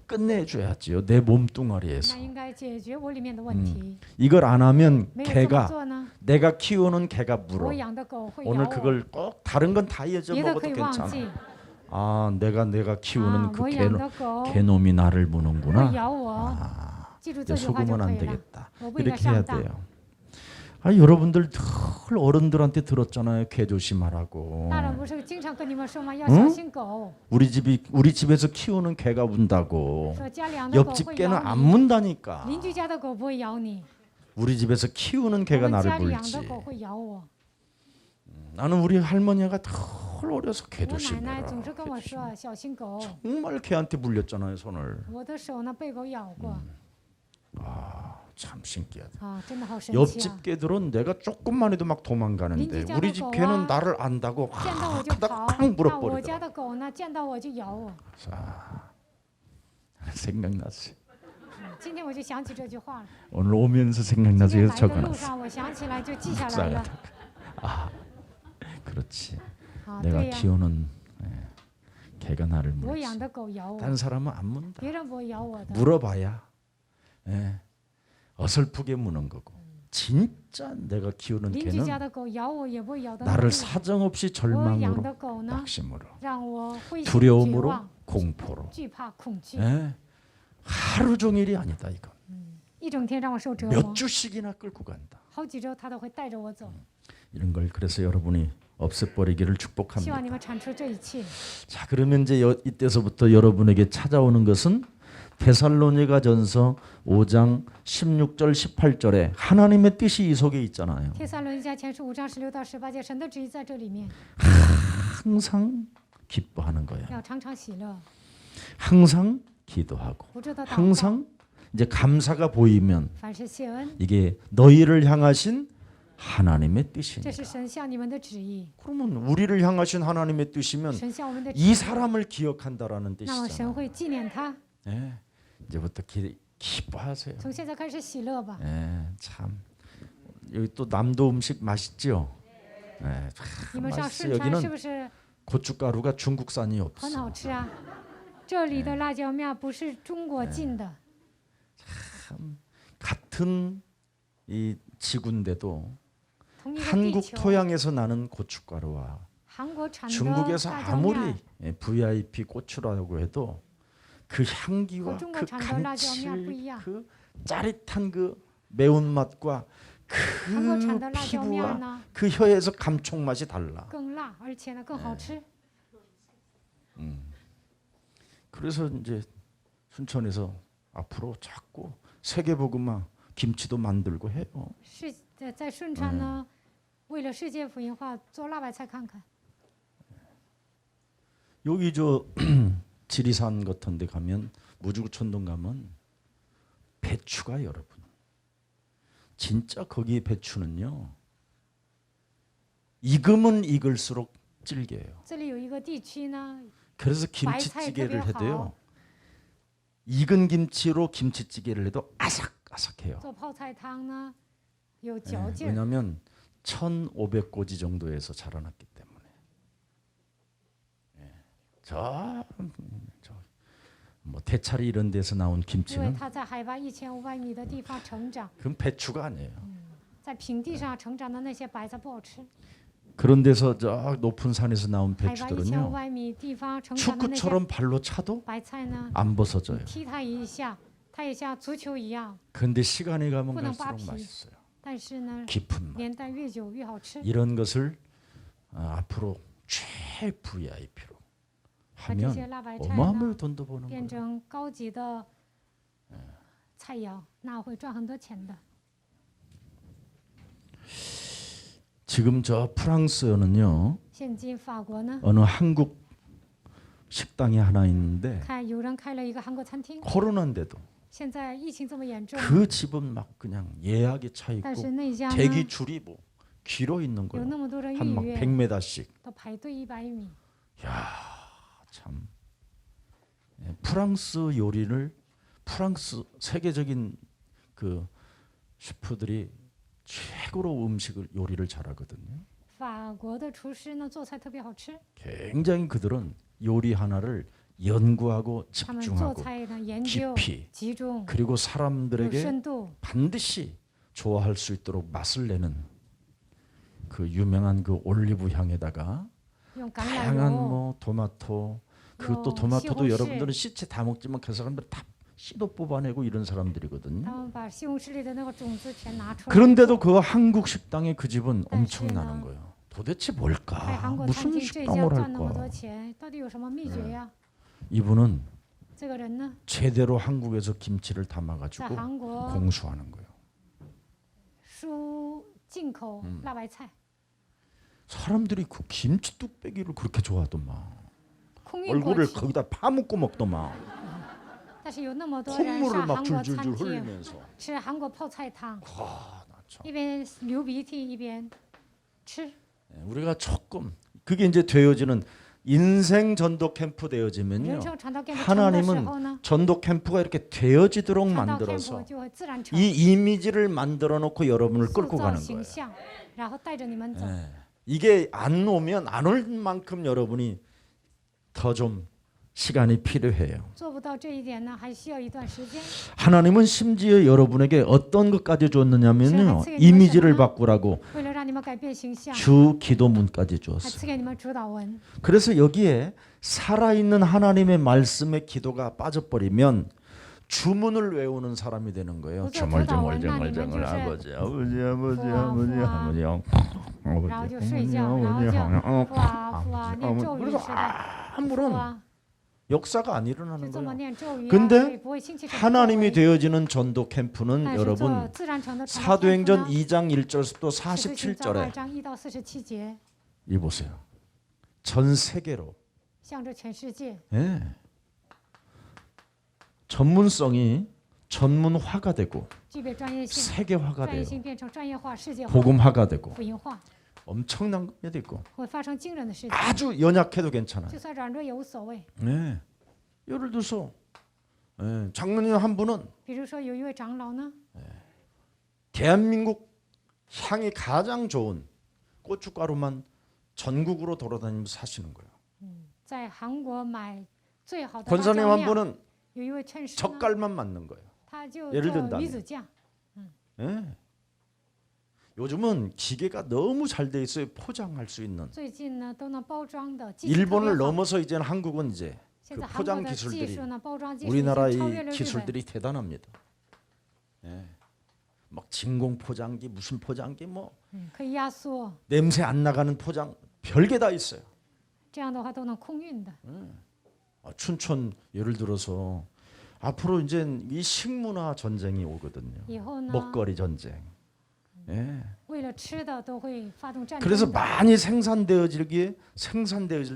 끝내줘야지요. 내 몸뚱아리에서. 那应该解决我里面的问题。 이걸 안 하면 没有这么 개가 做呢， 내가 키우는 개가 我 물어. 养的狗会咬 오늘 我， 그걸 꼭 다른 건 다 잊어 别的可 먹어도 以忘 괜찮아. 记。 아, 내가 키우는 啊， 그 我养的狗 개놈이 나를 会 무는구나. 咬我， 아, 记住 이제 这句话就 속으면 可 안 以了。 되겠다. 我不应该 이렇게 해야 上当。 돼요. 아, 여러분들 늘 어른들한테 들었잖아요. 개 조심하라고. 大人不是经常跟你们说吗？要小心狗， 우리 집에서 키우는 개가 문다고. 说家里养的狗 옆집 会 개는 咬 안 你， 문다니까. 邻居家的狗不会咬你， 우리 집에서 키우는 我 개가 们 나를 家里养 물지. 的狗会咬我。 나는 우리 할머니가 늘 어려서 개 我奶奶 조심해라. 总是跟我说小心狗， 정말 개한테 물렸잖아요, 손을. 我的手呢被狗咬过， 참 신기하다. 啊，真的好神奇啊！ 옆집 개들은 내가 조금만 해도 막 도망가는데邻居家的 우리 집 狗啊 개는 나를 안다고 见到我就 하다가 跑， 콱 那我 물어버리더라. 家的狗呢，见到我就咬我。 생각나지. 今天我就想起这句话了。 오늘 오면서 今 생각나지 天 해서 来的路 적어놨어. 上，我想起来就记下来了。 그렇지. 啊， 내가 对呀， 키우는 개가 나를 我 물지. 养的狗咬我， 다른 사람은 안 문다. 别人不会咬我的。 물어봐야 어설프게 무는 거고. 진짜 내가 키우는 邻居家 개는 的狗咬我也不会咬得 나를 很厉害。 사정없이 我养 절망으로 的狗呢， 낙심으로 让我灰心绝 두려움으로 望、 공포로 惧怕、恐惧， 하루 종일이 아니다 이건. 一整天让我受折磨 몇 ， 주씩이나 끌고 간다. 好几周他都会带着我走。 이런 걸 그래서 여러분이 없애버리기를 希望 축복합니다. 你们铲除这一切。 자, 그러면 이제 이때서부터 여러분에게 찾아오는 것은 데살로니가전서 5장 16절 18절에 하나님의 뜻이 이 속에 있잖아요. 帖撒罗尼迦前书5章16到18节，神的旨意在这里面， 항상 기뻐하는 거예요. 要常常喜乐， 항상 기도하고 不住的祷告， 항상 이제 감사가 보이면 凡事谢恩， 이게 너희를 향하신 하나님의 这 뜻입니다. 是神向你们的旨意。 그러면 우리를 향하신 하나님의 뜻이면 神向我们的旨 이 意， 사람을 기억한다라는 那么神 뜻이잖아요. 会纪念他。 예, 이제부터 기뻐하세요. 从现在开始喜乐吧。 예, 참 여기 또 남도 음식 맛있죠? 예, 你们上 맛있어요. 顺川是 여기는 不是 고춧가루가 중국산이 很 없어. 好吃啊？这里的辣椒面不是中国进的， 같은 이 지구인데도 同一个地 한국 球， 토양에서 나는 고춧가루와 韩国产的 중국에서 辣椒 아무리 面 VIP 고추라고 해도 그 향기와 和中国 그 产的辣椒面不 감칠 一样。 그 짜릿한 그 매운맛과 韩国产 그 的辣椒面 피부와 呢 그 혀에서 감촉맛이 달라. 更辣，而且呢更好吃。 그래서 이제 순천에서 앞으로 자꾸 세계복음화 김치도 만들고 해요. 是在顺川呢，为了世界福音化做辣白菜看看。 여기 저 지리산 같은 데 가면 무주구천동 가면 배추가 여러분 진짜 거기 배추는요 익으면 익을수록 질겨요. 这里有一个地区呢， 그래서 김치찌개를 해도요. 익은 김치로 김치찌개를 해도 아삭아삭해요. 做泡菜汤呢有 예, 嚼劲儿。 왜냐하면 1,500고지 정도에서 자라났기 때문에. 예, 뭐 대차리 이런 데서 나온 因为 김치는 它在海拔1500米的地方成长， 그건 배추가 아니에요. 在平地上成长的那些白菜不好吃。 그런 데서 저 높은 산에서 나온 海拔 배추들은요. 1500米地方成长的那些 축구처럼 발로 차도 白菜呢， 안 벗어져요. 踢它一下，它也像足球一样， 근데 시간이 가면 뿌는 갈수록 빠피. 맛있어요. 但是呢， 깊은 맛. 年代越久越好吃。 이런 것을 앞으로 최VIP로 把这些 하면 辣白菜呢 어마어마하게 돈도 버는 变 거예요. 成高级的菜肴，那会赚很多钱的。 지금 저 프랑스는요. 现今法国呢， 어느 한국 식당이 하나 있는데 看有人开了一个韩国餐厅， 코로나인데도 现在疫情这么严重， 그 집은 막 그냥 예약이 차 但是 있고 那家呢 대기 줄이 뭐 길어 있는 有 거예요. 那么多人 한 预 막 约， 100m씩. 都排队100米。 참 프랑스 요리를 프랑스 세계적인 그 셰프들이 최고로 음식을 요리를 잘하거든요. 法国的厨师呢做菜特别好吃， 굉장히 그들은 요리 하나를 연구하고 他们做 집중하고 菜呢研究 깊이 集中， 그리고 有 사람들에게 深度， 반드시 좋아할 수 있도록 맛을 내는 그 유명한 그 올리브 향에다가 用橄榄 다양한 油， 뭐 토마토 그것도 토마토도 시호씨. 여러분들은 씨채 다 먹지만 그 사람들 다 씨도 뽑아내고 이런 他 사람들이거든요. 们把西红柿里的那个种子全拿出来。 그런데도 그 한국 식당의 그 집은但是 엄청나는 呢 거예요. 도대체 开 뭘까? 韩国餐 무슨 厅这家 식당을 赚那么多 할까? 钱，到底有什么秘诀呀？ 이분은 这个人呢， 제대로 한국에서 김치를 在 담아가지고 韩国 공수하는 거예요. 输进口辣白菜， 사람들이 그 김치 뚝배기를 그렇게 좋아하더만 空运过 얼굴을 去。 거기다 파묻고 먹더만 但是有那么多人 콧물을 上 막 韩国 줄줄줄 餐厅 흘리면서 吃韩国泡菜汤， 나 참. 一边流鼻涕一边吃。 우리가 조금 그게 이제 되어지는 인생 전도 캠프 人 되어지면요 生传道 캠프 成的时 하나님은 候呢， 전도 캠프가 이렇게 되어지도록 传道 만들어서 캠프就会自然成 이 이미지를 만들어 놓고 여러분을 塑 끌고 造 가는 形 거예요. 象，然后带着你们走。 예. 이게 안 오면 안 올 만큼 여러분이 더 좀 시간이 필요해요. 做不到这一点呢，还需要一段时间。 하나님은 심지어 여러분에게 어떤 것까지 줬느냐면요. 이미지를 바꾸라고 为了让你们改变形象， 주 기도문까지 还 주었어요. 赐给你们主导文。 그래서 여기에 살아있는 하나님의 말씀의 기도가 빠져버리면 주문을 외우는 사람이 되는 거예요. 그죠, 정얼정얼 그죠. 정얼정얼 아버지 아버지 아버지 부아, 아버지 부아. 아버지 然后就睡觉，然后就父啊父啊念咒语 그래서 似的，父 아무런 啊， 역사가 안 就 일어나는 这么 거예요. 念咒语啊， 근데 所以不会兴起什么作 하나님이 为。 되어지는 전도 캠프는 但是做 여러분 自然成的传道 사도행전 캠프呢 2장 1절부터 使徒行传 47절에 2章1到47节， 이 보세요. 전 세계로 向着全世界， 예. 전문성이 전문화가 되고 具备专业性， 세계화가 专业 돼요. 性变成专业化、世界化、 복음화가 되고 福音化， 엄청난 것도 있고 会发生惊人的事情。 아주 연약해도 괜찮아요. 就算软弱也无所谓。 네. 예를 들어서 장로님 한 분은 比如说有一位长老呢， 대한민국 향이 가장 좋은 고춧가루만 전국으로 돌아다니면서 사시는 거예요. 在韩国买最好的辣 권사님 椒 한 料。 분은 有一位劝师呢， 젓갈만 맞는 거예요. 他就 예를 做 든다면 鱼子酱。 예. 요즘은 기계가 너무 잘 돼 있어요. 포장할 수 있는. 最近呢都能包装的技术特别 일본을 好。 넘어서 이제는 한국은 이제 现 그 在韩国 포장 的技 기술들이 术呢，包装技术已经超 우리나라의 越了日本。 기술들이 대단합니다. 예. 막 진공 포장기 무슨 포장기 뭐 可以压缩， 냄새 안 나가는 포장 별게 다 있어요. 这样的话都能空运的。 춘천 예를 들어서 앞으로 이제 이 식문화 전쟁이 오거든요. 以后呢， 먹거리 전쟁. 예. 为了吃的都会发动战 그래서 争的。 많이 생산되어질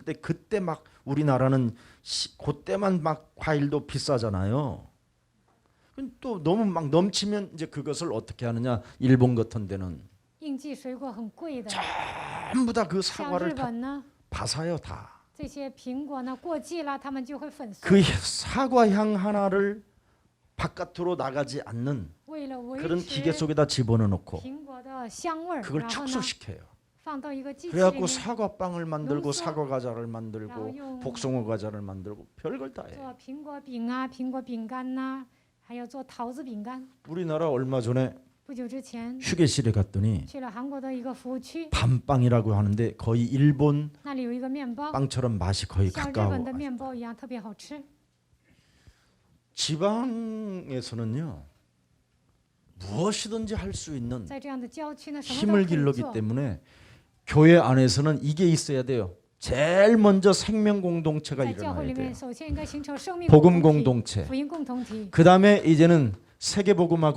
때 그때 막 우리나라는 그때만 막 과일도 비싸잖아요. 또 너무 막 넘치면 이제 그것을 어떻게 하느냐? 일본 같은 데는 印经济水果很贵的， 전부 다 그 像日 사과를 다 本呢， 봐사요 다. 这些苹果呢过季了，他们就会粉碎。 그 사과향 하나를 바깥으로 나가지 않는 为了维 그런 기계 持 속에다 집어넣고 苹果的香味儿， 그걸 然后呢 축소시켜요. 放到一个机器里 그래갖고 面 사과빵을 만들고 농소. 사과 과자를 만들고 라용. 복숭아 과자를 만들고 별걸 다 해요. 做苹果饼啊、苹果饼干呐、还有做桃子饼干。 우리나라 얼마 전에 不久之前 휴게실에 갔더니 去了韩国的一个服务区， 밤빵이라고 하는데 거의 일본 那里有一个面包， 빵처럼 맛이 거의 像日 가까워. 本的面包一样，特别好吃。 지방에서는요 무엇이든지 할 수 있는 在这样的郊区呢，什么都 힘을 可以 길렀기 做。 때문에 교회 안에서는 이게 있어야 돼요. 제일 먼저 생명 공동체가 在教会 일어나야 里 돼요. 面，首先应该形成生命 복음 共同体、 공동체. 福音共同体。 그 다음에 이제는 세계 복음화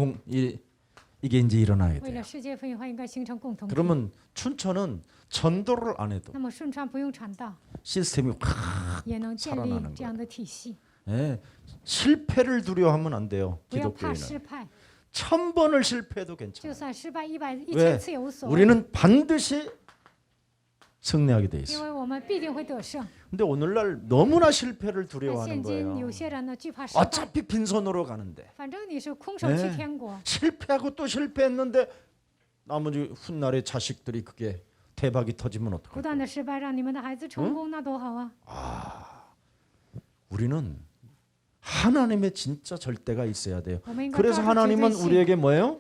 이게 이제 일어나야 为 돼요. 了世界福音化，应该形成共同体。 그러면 춘천은 전도를 안 해도 那么顺川不用传道， 시스템이 확 也能建 살아나는 立这样的体系。 예, 실패를 두려워하면 안 돼요. 不要怕 기독교인은 失败， 1000번을 실패해도 就 괜찮아요. 算失败1000 왜? 次也无所谓， 우리는 반드시 승리하게 돼 因 있어요. 为我们必定会得胜。 근데 오늘날 너무나 실패를 但 두려워하는 现今 거예요. 有些人呢惧怕失败， 어차피 빈손으로 가는데 反正你是空手去 네 天国， 실패하고 또 실패했는데 나머지 훗날에 자식들이 그게 대박이 터지면 不 어떡할까? 断的失败让你们的孩子成功，那多好啊！ 우리는 하나님의 진짜 절대가 있어야 돼요. 我们应该 그래서 抓住绝对 하나님은 性。 우리에게 뭐예요?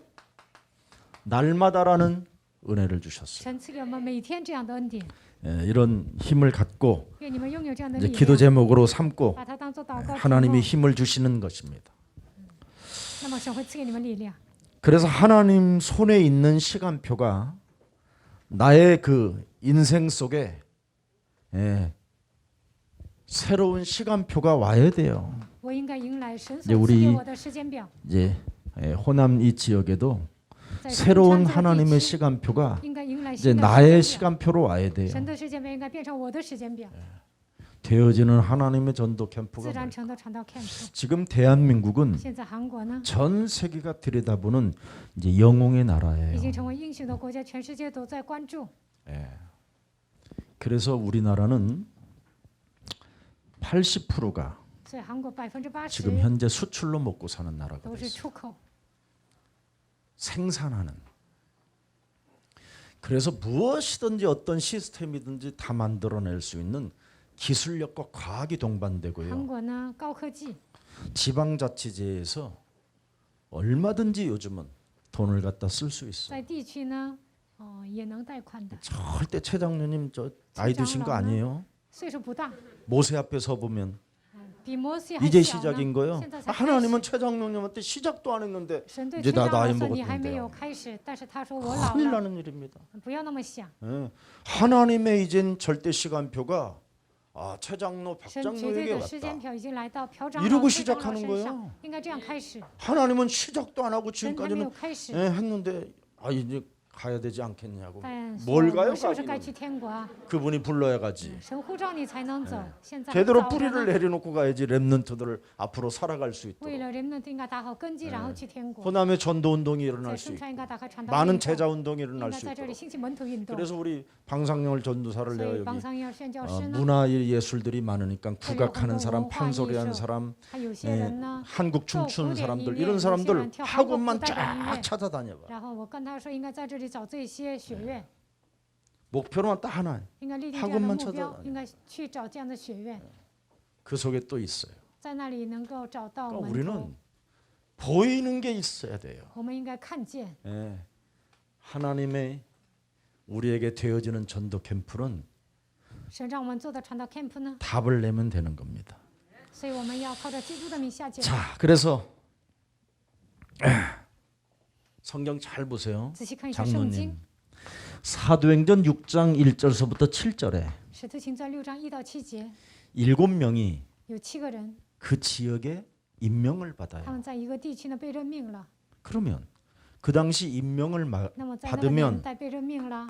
날마다라는 은혜를 주셨어요. 神赐给我们每天这样的恩典， 예, 이런 힘을 갖고 愿你们拥有这样的 이제 力 기도 量， 제목으로 삼고 把它当做祷告题 하나님이 目， 힘을 주시는 것입니다. 那么神会赐给你们力量。 그래서 하나님 손에 있는 시간표가 나의 그 인생 속에 예, 새로운 시간표가 와야 돼요. 我应该迎来神 이제 所赐 우리 给我的时间表， 이제 호남 이 지역에도 在 새로운 顺川这个 하나님의 地区 시간표가 应该迎来 이제 新的 나의 时间表。 시간표로 와야 돼요. 神的时间表应该变成我的时间表， 되어지는 하나님의 전도 캠프가 自然 뭐예요? 成的传道 camp。 지금 대한민국은 现在韩国呢， 전 세계가 들여다보는 이제 영웅의 已 나라예요. 经成为英雄的国家，全世界都在关注。 예. 그래서 우리나라는 80%가 所以韩国80%。 지금 현재 수출로 먹고 사는 나라가 都是 됐어요. 出口， 생산하는. 그래서 무엇이든지 어떤 시스템이든지 다 만들어낼 수 있는 기술력과 과학이 韩 동반되고요. 国呢高科技， 지방자치제에서 얼마든지 요즘은 돈을 갖다 쓸 수 있어요. 在地区呢，也能贷款的， 절대 최 장로님 저 나이 드신 거 아니에요? 岁数不大， 모세 앞에 서 보면 比摩西还 이제 小 시작인 呢。 거예요. 现在才开 하나님은 始。 최 장로님한테 시작도 안 했는데 神对 이제 崔 나 长 나이 老说你还没有 먹었는데요. 开始，但是他说我老 큰일 了， 나는 일입니다. 不要那么想。 예. 하나님의 이젠 절대 시간표가 최 장로, 박 神绝对 장로에게 的时间 왔다. 表已经来到朴长 이러고 老、崔长老 시작하는 身 거예요. 上，应该这样开始。 하나님은 시작도 안 하고 神还没有 지금까지는 开始， 했는데 이제 가야 되지 않겠냐고. 但 뭘 说 가요 我是不是该 가기는. 去天国啊？ 그분이 불러야 가지. 神呼召你才能走，现在还 제대로 早着 뿌리를 呢。 내려놓고 가야지 랩런트들을 앞으로 살아갈 수 为 있도록. 了人们应该打好根基，然后去天国。 호남에 전도 운동이 在 일어날 수 顺 있고 川应该打开传道 많은 运动， 제자 운동이 应 일어날 该 수 在这里 있도록. 兴起门徒运动。 그래서 우리 방상열 전도사를 所 내가 以邦 여기 桑要宣教师呢， 문화 예술들이 많으니까 국악하는 어떤 사람,文化 판소리하는 艺术 사람, 还有些 예, 人呢， 한국 춤추는 또 사람들古典 이런 音乐, 사람들 요새는跳 학원만 한국 쫙古代的音乐. 찾아다녀봐. 然后我跟他说，应该在这里找这些学院， 목표는 딱 하나. 应该立定这样的 학원만 目标， 찾아다녀. 应该去找这样的学院， 그 속에 또 있어요. 在那里能够找到 그러니까 门徒。 우리는 보이는 게 있어야 돼요. 我们应该看见 예. 하나님의 우리에게 되어지는 전도 캠프는 神让我们做的传道 camp 呢， 답을 내면 되는 겁니다. 所以我们要靠着基督的名下结论。 자, 그래서 성경 잘 보세요. 仔细看一下圣经， 장로님. 사도행전 6장 1절서부터 7절에 使徒行传6章1到7节， 7명이 有7个人， 그 지역에 임명을 他 받아요. 们在一个地区呢被任命了。 그러면 그 당시 임명을 那么在那个 받으면 年代被任命了，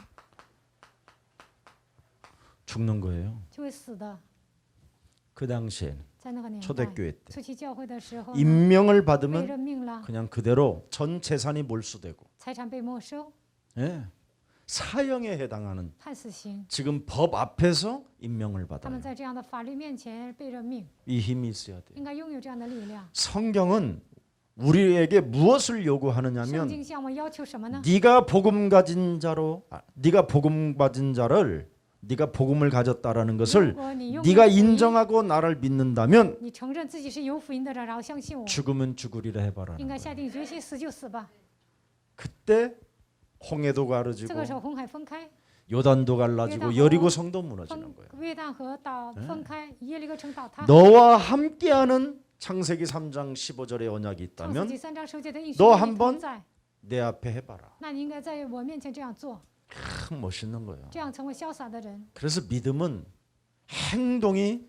죽는 거예요. 就会死的。 그 당시엔 在那个年代， 초대교회 때 初期教会的时候呢， 임명을 被 받으면 任命了， 그냥 그대로 전 재산이 몰수되고 财产被没收， 예. 사형에 해당하는 判死刑。 지금 법 앞에서 임명을 他 받아요. 们在这样的法律面前被任命， 이 힘이 있어야 돼요. 应该拥有这样的力量。 성경은 우리에게 무엇을 圣 요구하느냐면 经向我们要求什么呢？ 네가 복음 가진 자로 네가 복음 가진 자를 네가 복음을 가졌다라는 如 것을 果你拥有 네가 福音， 인정하고 나를 믿는다면 你承认自己是有福音的人，然后相信我， 죽으면 죽으리라 해봐라. 应该下定决心死就死吧。 그때 홍해도 这 가르지고 个时候红海分开， 요단도 갈라지고 요단河여리고 성도 무너지는 分 거예요. 约旦河倒分开，耶利哥城倒塌。 너와 함께하는 창세기 3장 15절의 언약이 创世 있다면 纪3章10节的应许 너 跟 한 你 번 同在， 내 앞에 해봐라. 那你应该在我面前这样做， 참 멋있는 거예요. 这样成为潇洒的人。 그래서 믿음은 행동이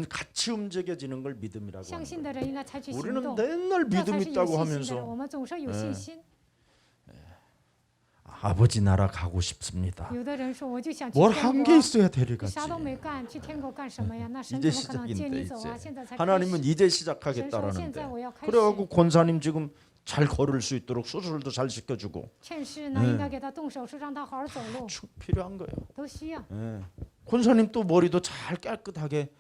같이 움직여지는 걸 믿음이라고 相 하는 信 거예요. 的人应该采取行 우리는 动， 맨날 这才 믿음 是有 있다고 信心的人。 하면서 我们总说有信心， 아버지 나라 가고 싶습니다. 有的人说我就想去 뭘 天 한 国 게 ， 있어야 你 데려가지. 啥都没干，去天国干什么呀？那神 이제 怎么可能接 시작인데 你走啊？ 이제 现在才开 하나님은 始。 이제 神说现在 시작하겠다라는데 我要开 그래갖고 始， 권사님 지금 잘 걸을 수 있도록 수술도 잘 시켜주고 劝世呢应该给他动手术，让他好好走路， 필요한 거예요. 都需要。 예. 권사님 또 머리도 잘 깨끗하게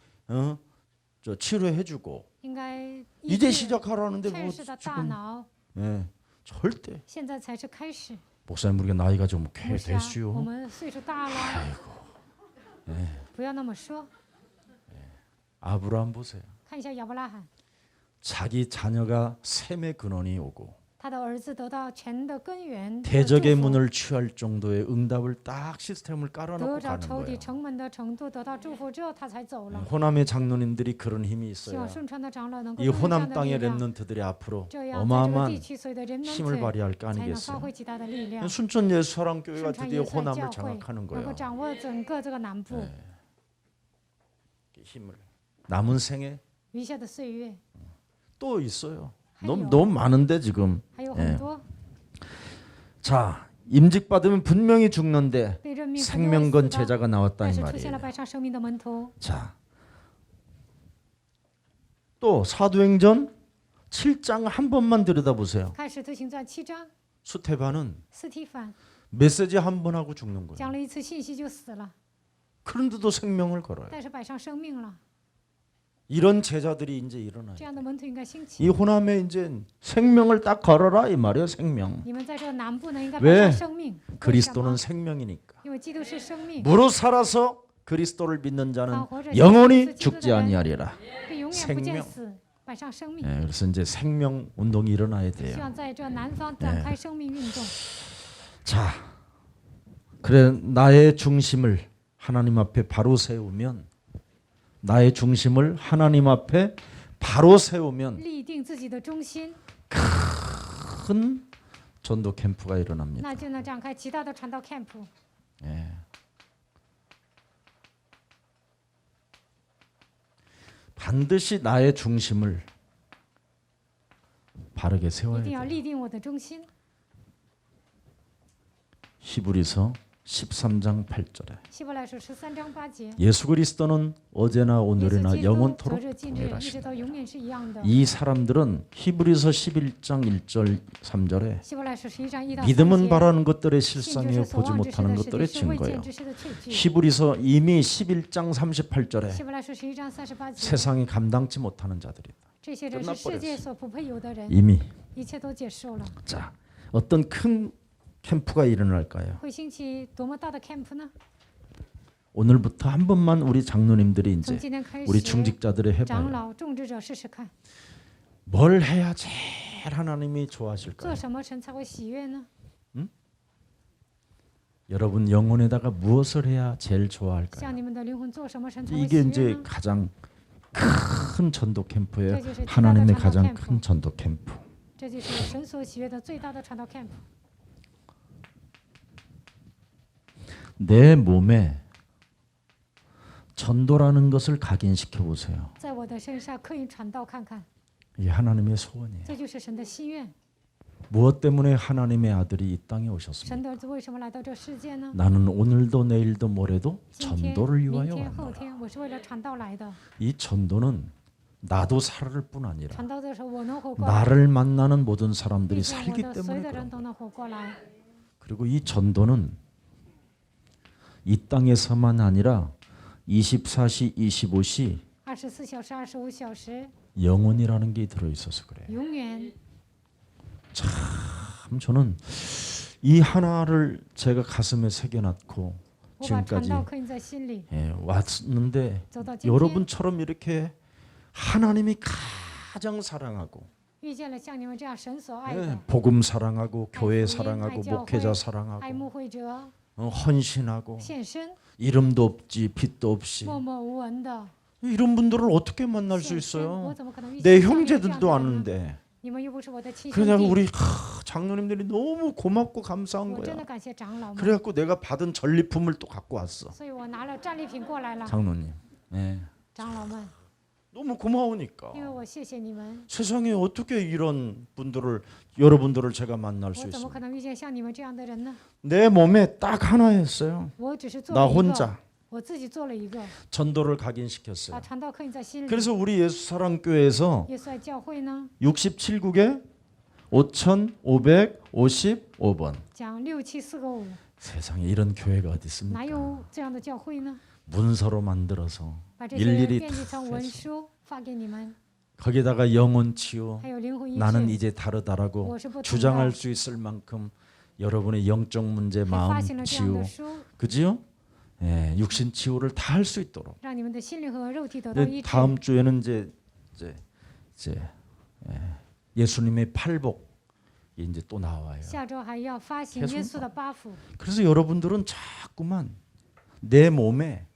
저 치료해주고 应该医 이제 治 시작하라는데 뭐 劝世的大 지금 脑， 절대 现在才是开始。 목사님 우리가 나이가 좀 꽤 牧师啊，我 됐슈요. 们岁数大了，不要那么说。 아브라함 보세요. 看一下亚伯拉罕， 자기 자녀가 샘의 근원이 오고 他的儿子得到全的根源的 대적의 祝福， 문을 취할 정도의 응답을 딱 시스템을 得 깔아놓고 着 가는 仇敌 거예요. 城门的程度，得到祝福之后，他才走了。 호남의 장로님들이 그런 힘이 希 있어요. 望顺川的长老能够 이 拥有这样 호남 的 땅의 力量， 랩런트들이 앞으로 这样在这个 어마어마한 地区所有的人们 힘을 발휘할 거 才能发 아니겠어요? 挥极大的力量， 순천 예수사랑교회가 顺川 드디어 耶稣教 호남을 会 장악하는 能够 거예요. 掌握整个这个南部 힘을 남은 생에 余下的岁月， 또 있어요. 还有 너무 많은데 지금. 还有 예 很多 자, 임직 받으면 분명히 죽는데 被任命肯定会 생명건 死的， 제자가 나왔다 但 이 是出现了 말이에요. 摆上生命的门徒。 자, 또 사도행전 7장 한 번만 들여다보세요. 看《使徒行传》7章， 수테반은 斯提凡 메시지 한 번 하고 죽는 거예요. 讲了一次信息就死了， 그런데도 생명을 걸어요. 但是摆上生命了。 이런 제자들이 이제 일어나요. 这样的门徒应该兴 이 起。 호남에 이제 생명을 딱 걸어라 이 말이에요. 생명. 你们在这个南部呢，应该 왜 摆上生命。为什么 그리스도는 생명이니까. 因为基督是生命， 무릇 살아서 그리스도를 믿는 자는 啊，活着 영원히 죽지 아니하리라. 会永远不见 생명 死，摆上生命。 예, 그래서 이제 생명 운동이 일어나야 希 돼요. 望在这南方展开生命运动。 자, 그래 나의 중심을 하나님 앞에 바로 세우면 나의 중심을 하나님 앞에 바로 세우면 立定自己的中心， 큰 전도 캠프가 일어납니다. 那就能展开极大的传道 camp。 예. 반드시 나의 중심을 바르게 一 세워야 定要 돼요. 立定我的中心。 히브리서 13장 8절에 希伯来书13章8节， 예수 그리스도는 어제나 耶稣 오늘이나 基督昨 영원토록 日今日一直 동일하시다. 到永远是一样的。 이 사람들은 히브리서 11장 1절 3절에 希伯来书11章1到3 믿음은 节， 바라는 것들의 信就 실상이요 是所 보지 望之事 못하는 的事， 것들의 是未见 증거예요. 之事的确据。 히브리서 이미 11장 38절에 希伯来书11章38节， 세상이 감당치 못하는 자들이다. 这些人是世界所不配有的人， 이미 一切都结束了。 자 어떤 큰 캠프가 일어날까요? 会兴起多么大的 camp 呢？ 오늘부터 한 번만 우리 장로님들이 从 이제 今天开 우리 始， 중직자들이 长 해봐요. 老、种植者试试看， 뭘 해야 제일 하나님이 좋아하실까요? 做什么神才会喜悦呢？ 여러분 영혼에다가 무엇을 해야 제일 向 좋아할까요? 你们的灵魂做什么神才会喜 이게 悦 이제 呢？ 가장 큰 전도 캠프예요. 这就是极大的 하나님의 传道 가장 camp， 큰 전도 캠프. 这就是神所喜悦的最大的传道 camp。 내 몸에 전도라는 것을 각인시켜 보세요. 在我的身上刻印传道看看， 이게 하나님의 소원이에요. 这就是神的心愿。 무엇 때문에 하나님의 아들이 이 땅에 오셨습니까? 神的儿子为什么来到这世界呢？ 나는 오늘도 내일도 모레도 今天、 전도를 明 위하여 天、后 왔노라. 天，我是为了传道来的。 이 전도는 나도 살을 뿐 아니라 传道的时候，我能活过来， 나를 만나는 모든 并 사람들이 且我 살기 的所有 때문에 的人 그런 都能活过来。 거예요. 그리고 이 전도는 이 땅에서만 아니라 24시 25시 24小时、25小时， 영원이라는 게 들어있어서 그래요. 永远。 참 저는 이 하나를 제가 가슴에 새겨놨고 我把传 지금까지 道刻印在心里， 왔는데 走到今天， 여러분처럼 이렇게 하나님이 가장 사랑하고 遇见了像你们这样神所爱的， 복음 사랑하고 교회 아이, 사랑하고 아이, 목회자 爱 사랑하고 慕会者， 헌신하고 献身， 이름도 없지 빛도 없이 默默无闻的 이런 분들을 어떻게 만날 수 献身。我 있어요? 怎么可能遇 내 见像你们这样 형제들도 的人呢？ 아는데 你们又不是我的亲兄 그냥 弟， 우리 장로님들이 너무 고맙고 감사한 我真的 거야. 感谢长老们， 그래갖고 내가 받은 전리품을 또 갖고 왔어. 所以我拿了战利品过来了。 장로님. 예. 长老们， 너무 고마우니까. 因为我谢谢你们， 세상에 어떻게 이런 분들을 여러분들을 제가 만날 수 我怎么可 있습니까? 能遇见像你们这样的人呢？ 내 몸에 딱 하나였어요. 我只是做 나 了一个， 혼자 我自己做了一个， 전도를 把 각인시켰어요. 传道刻印在心里。 그래서 우리 예수사랑교회에서 耶稣爱教会呢， 67국에 5,555번. 讲6、7、4个5， 세상에 이런 교회가 어디 哪 있습니까? 有这样的教会呢？ 문서로 만들어서 把这些 일일이 编辑成文书发给你们， 거기다가 영혼 치유 还有灵魂医 나는 治。 이제 다르다라고 我是不同 주장할 的， 수 있을 만큼 여러분의 영적 문제 还发 마음 行了这样 치유 的书， 그지요? 예, 육신 치유를 다 할 수 있도록. 让你们的心灵和肉体得到 근데 医治。 다음 주에는 이제 예수님의 팔복 이제 또 나와요. 下周还要发行 계속 耶稣的八福， 그래서 여러분들은 자꾸만 내 몸에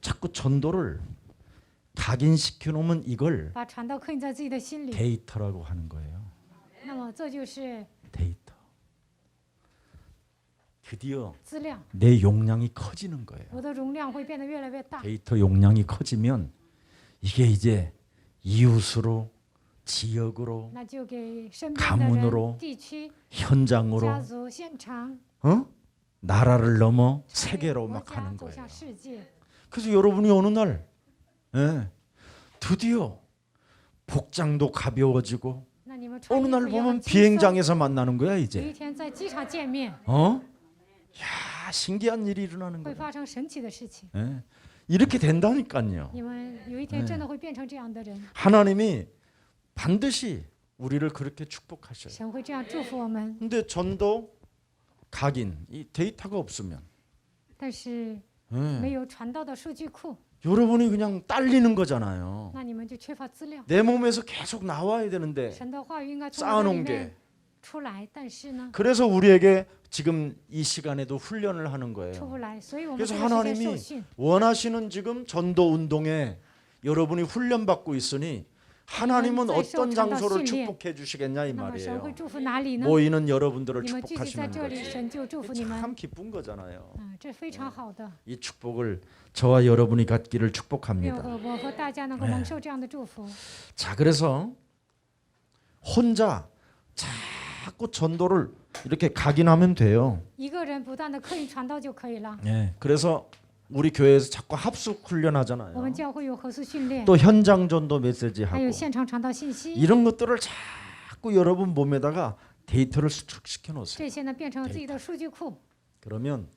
자꾸 전도를 각인시켜 놓으면 이걸 把传道刻印在自己的心里。 데이터라고 하는 거예요. 那么这就是 데이터. 드디어 资料， 내 용량이 커지는 거예요. 我的容量会变得越来越大。 데이터 용량이 커지면 이게 이제 이웃으로 지역으로 那就给身边的 가문으로 人、地区、 현장으로 家族、现场、 나라를 넘어 成为 세계로 国 막 家 하는 走 거예요. 向世界。 그래서 여러분이 어느 날 드디어 복장도 가벼워지고 那你们穿 어느 衣 날 服也 보면 很轻松。 비행장에서 만나는 거야 有一 이제. 天在机场见面， 야, 신기한 일이 일어나는 会 거야. 发生神奇的事情。 예. 이렇게 된다니까요. 你们有一天真的会变成这样的人， 하나님이 반드시 우리를 그렇게 축복하셔요. 神会这样祝福我们。 근데 전도 각인 이 데이터가 없으면 但是 예. 没有传道的数据库， 여러분이 그냥 딸리는 거잖아요. 那你们就缺乏资料。 내 몸에서 계속 나와야 되는데 神的话语应该从我的里 쌓아놓은 面 게 出来，但是呢， 그래서 우리에게 지금 이 시간에도 훈련을 하는 出 거예요. 不来，所以我们 그래서 这个时间 하나님이 受训。 원하시는 지금 전도 운동에 여러분이 훈련받고 있으니 하나님은 어떤 장소를 축복해 주시겠냐 이 那么神会 말이에요. 祝福哪里呢？ 모이는 여러분들을 你们聚集在 축복하시는 这里， 거죠. 神就祝福你们。 참 기쁜 거잖아요. 这非常好的。 이 축복을 저와 여러분이 갖기를 愿 축복합니다. 我和大家能够蒙受这样的祝福。 자, 그래서 혼자 자꾸 전도를 이렇게 각인하면 돼요. 一个人不断的刻意传道就可以了。 예. 그래서 우리 교회에서 자꾸 합숙 我们 훈련하잖아요. 教会有合宿训练， 또 현장 전도 메시지 还有 하고 现场传道信息， 이런 것들을 자꾸 여러분 몸에다가 데이터를 수축시켜 놓으세요. 这些呢变成自己的数据库。 그러면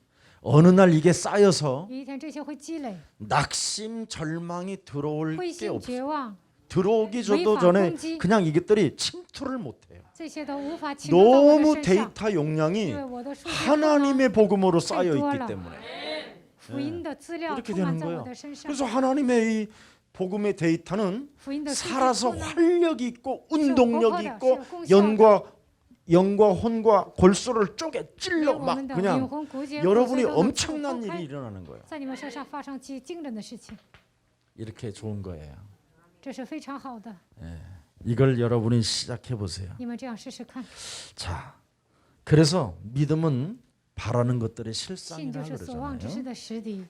어느 날 이게 쌓여서 有一天这些会积累， 낙심 절망이 들어올 灰 게 心 없어요. 绝望， 들어오기 저도 违法 전에 攻击， 그냥 이것들이 침투를 못해요. 这些都无法侵入到我的 너무 身上， 데이터 용량이 因为我的数据库呢 하나님의 복음으로 쌓여 또 있기 알아. 때문에 福音的资料 이렇게 充满 되는 在我 거예요. 的身上， 그래서 하나님의 이 복음의 데이터는 福音的数据 살아서 库呢 활력이 있고 是有 운동력이 活泼的，是 있고 有功效的， 영과 혼과 골수를 쪼개 连 찔러 我 막 们的灵 그냥 魂骨节骨髓 여러분이 都能触 엄청난 剖 일이 开， 일어나는 거예요. 在你们身上发生极惊人的事情， 이렇게 좋은 거예요. 这是非常好的。 이걸 여러분이 시작해 보세요. 你们这样试试看， 자, 그래서 믿음은 바라는 것들의 信 실상이라 就是所望之事 그러잖아요. 的实底，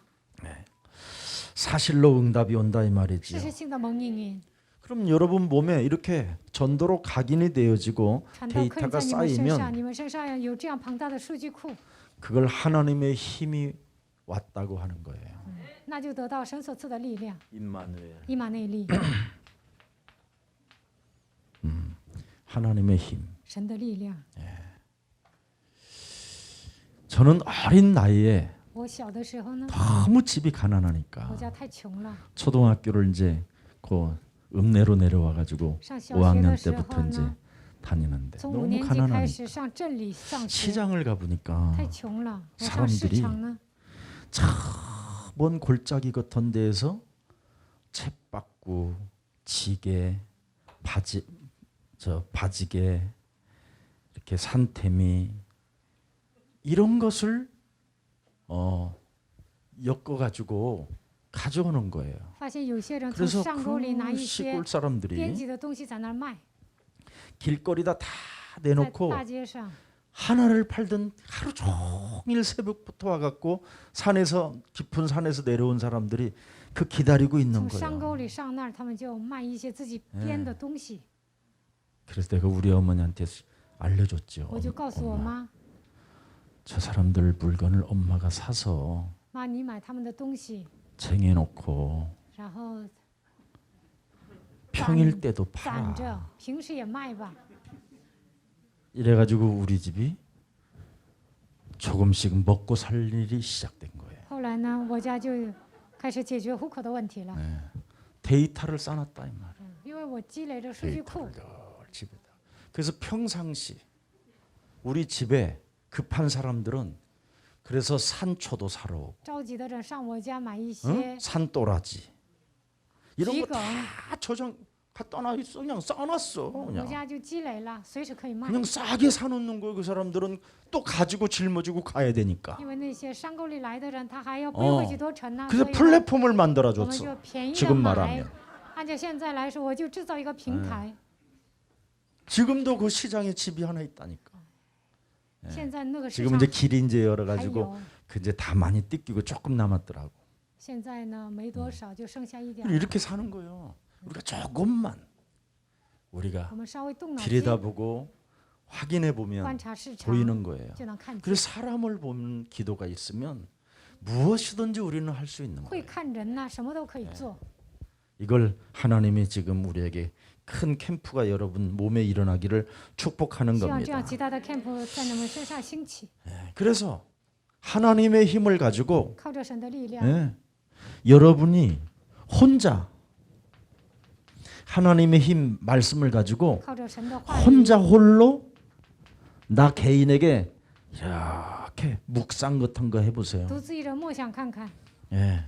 사실로 응답이 온다 이 事 말이지요. 实性的蒙应允。 그럼 여러분 몸에 이렇게 전도로 각인이 되어지고 传道刻印 데이터가 在你们身上， 쌓이면 你们身上有这样庞大的数据库， 그걸 하나님의 힘이 왔다고 하는 거예요. 那就得到神所赐的力量， 임마누엘. 以马内利， 하나님의 힘. 神的力量。 저는 어린 나이에 我小的时候呢， 너무 집이 가난하니까 我家太穷了， 초등학교를 이제 그 읍내로 내려와 가지고 上小学 5학년 的时候 때부터 이제 呢， 다니는데 从 너무 5年级开 가난하니까 始上镇里上学， 시장을 가보니까 太穷了。我上市 사람들이 场呢， 먼 골짜기 같은 데에서 쳇바구, 지게, 바지게, 이렇게 산태미 이런 것을 엮어가지고 가져오는 거예요. 发现有些人从 그래서 上沟里拿 그 一些 시골 编 사람들이 辑的东西在那儿卖， 길거리다 다 在 내놓고 大街上， 하나를 팔던 하루 종일 새벽부터 와갖고 산에서 깊은 산에서 내려온 사람들이 그 기다리고 있는 从上沟 거예요. 里上那儿，他们就卖一些自己编的东西。 그래서 내가 우리 어머니한테 알려줬죠. 我就告诉我 엄마, 妈， 저 사람들 물건을 엄마가 사서 妈，你买他们的东西， 쟁여놓고 然后 평일 때도 攒着 팔아. ，平时也卖吧。 이래가지고 우리 집이 조금씩 먹고 살 일이 시작된 거예요. 后来呢，我家就开始解决户口的问题了， 네. 데이터를 쌓았다 이 말이에요. 因为我积累着数据库， 데이터를 늘 집에다. 그래서 평상시 우리 집에 급한 사람들은 그래서 산초도 사러 오고 着急的人上我家买一 응? 些 산도라지 이런 거 桔梗， 다 저장 갖다 놔 있어. 그냥 쌓아놨어. 我 그냥 家就积累了，随时可以卖。 그냥 싸게 사놓는 거예요. 그 사람들은 또 가지고 짊어지고 가야 되니까. 因为那些山沟里来的人，他还要背 어 回去多沉呢， 그래서 所以呢 플랫폼을 我们 만들어줬어. 就便宜的 지금 买。 말하면 按照现在来说，我就制造一个平台。 지금도 그 시장에 집이 하나 있다니까. 现在那个市 지금 场 이제 길이 이제 还 열어가지고 有， 그 이제 다 많이 뜯기고 조금 남았더라고. 现在呢没多少，就剩下一点。 이렇게 사는 거예요. 우리가 조금만 우리가 我们稍微动脑筋， 들여다보고 확인해 观 보면 察市场， 보이는 거예요. 就能看见。 그래서 사람을 보는 기도가 있으면 무엇이든지 우리는 할 수 있는 会 거예요. 看人呐，什么都可以做。 이걸 하나님이 지금 우리에게 큰 캠프가 여러분 몸에 일어나기를 축복하는 希望这样 겁니다. 极大的 camp 在你们身上兴起， 그래서 하나님의 힘을 가지고 靠着神的力量， 예, 여러분이 혼자 하나님의 힘 말씀을 가지고 靠着神的话语， 혼자 홀로 나 개인에게 이렇게 묵상 같은 거 해보세요. 独自一人默想看看。 예.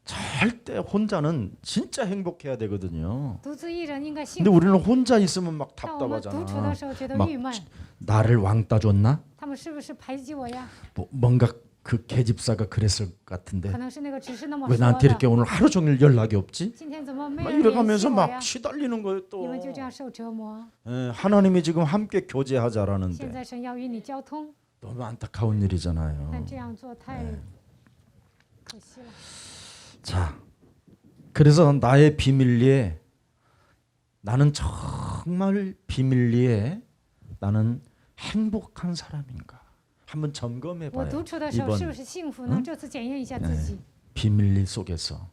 절대 혼자는 진짜 행복해야 되거든요. 独自一人应该幸 근데 福， 우리는 혼자 있으면 막 但我们独处的 답답하잖아. 时候觉得 막 郁闷， 나를 왕따 줬나? 他们是不是排挤我呀？ 뭔가 그 계집사가 그랬을 것 같은데 可能是那个只是那么 왜 说 나한테 的。 이렇게 오늘 하루 종일 연락이 없지? 今天怎么没 막 人联系 이래가면서 我 막 呀？ 시달리는 거예요 你 또. 们就这样受折磨。 예, 하나님이 지금 함께 现 교제하자라는데 在神要与你交通， 너무 안타까운 일이잖아요. 但这样做太可惜了。 자, 그래서 나의 비밀리에 나는 정말 비밀리에 나는 행복한 사람인가? 한번 점검해 我 봐요. 独处的时候是不 이번 是幸福呢？这次检验一下自己。 비밀리 속에서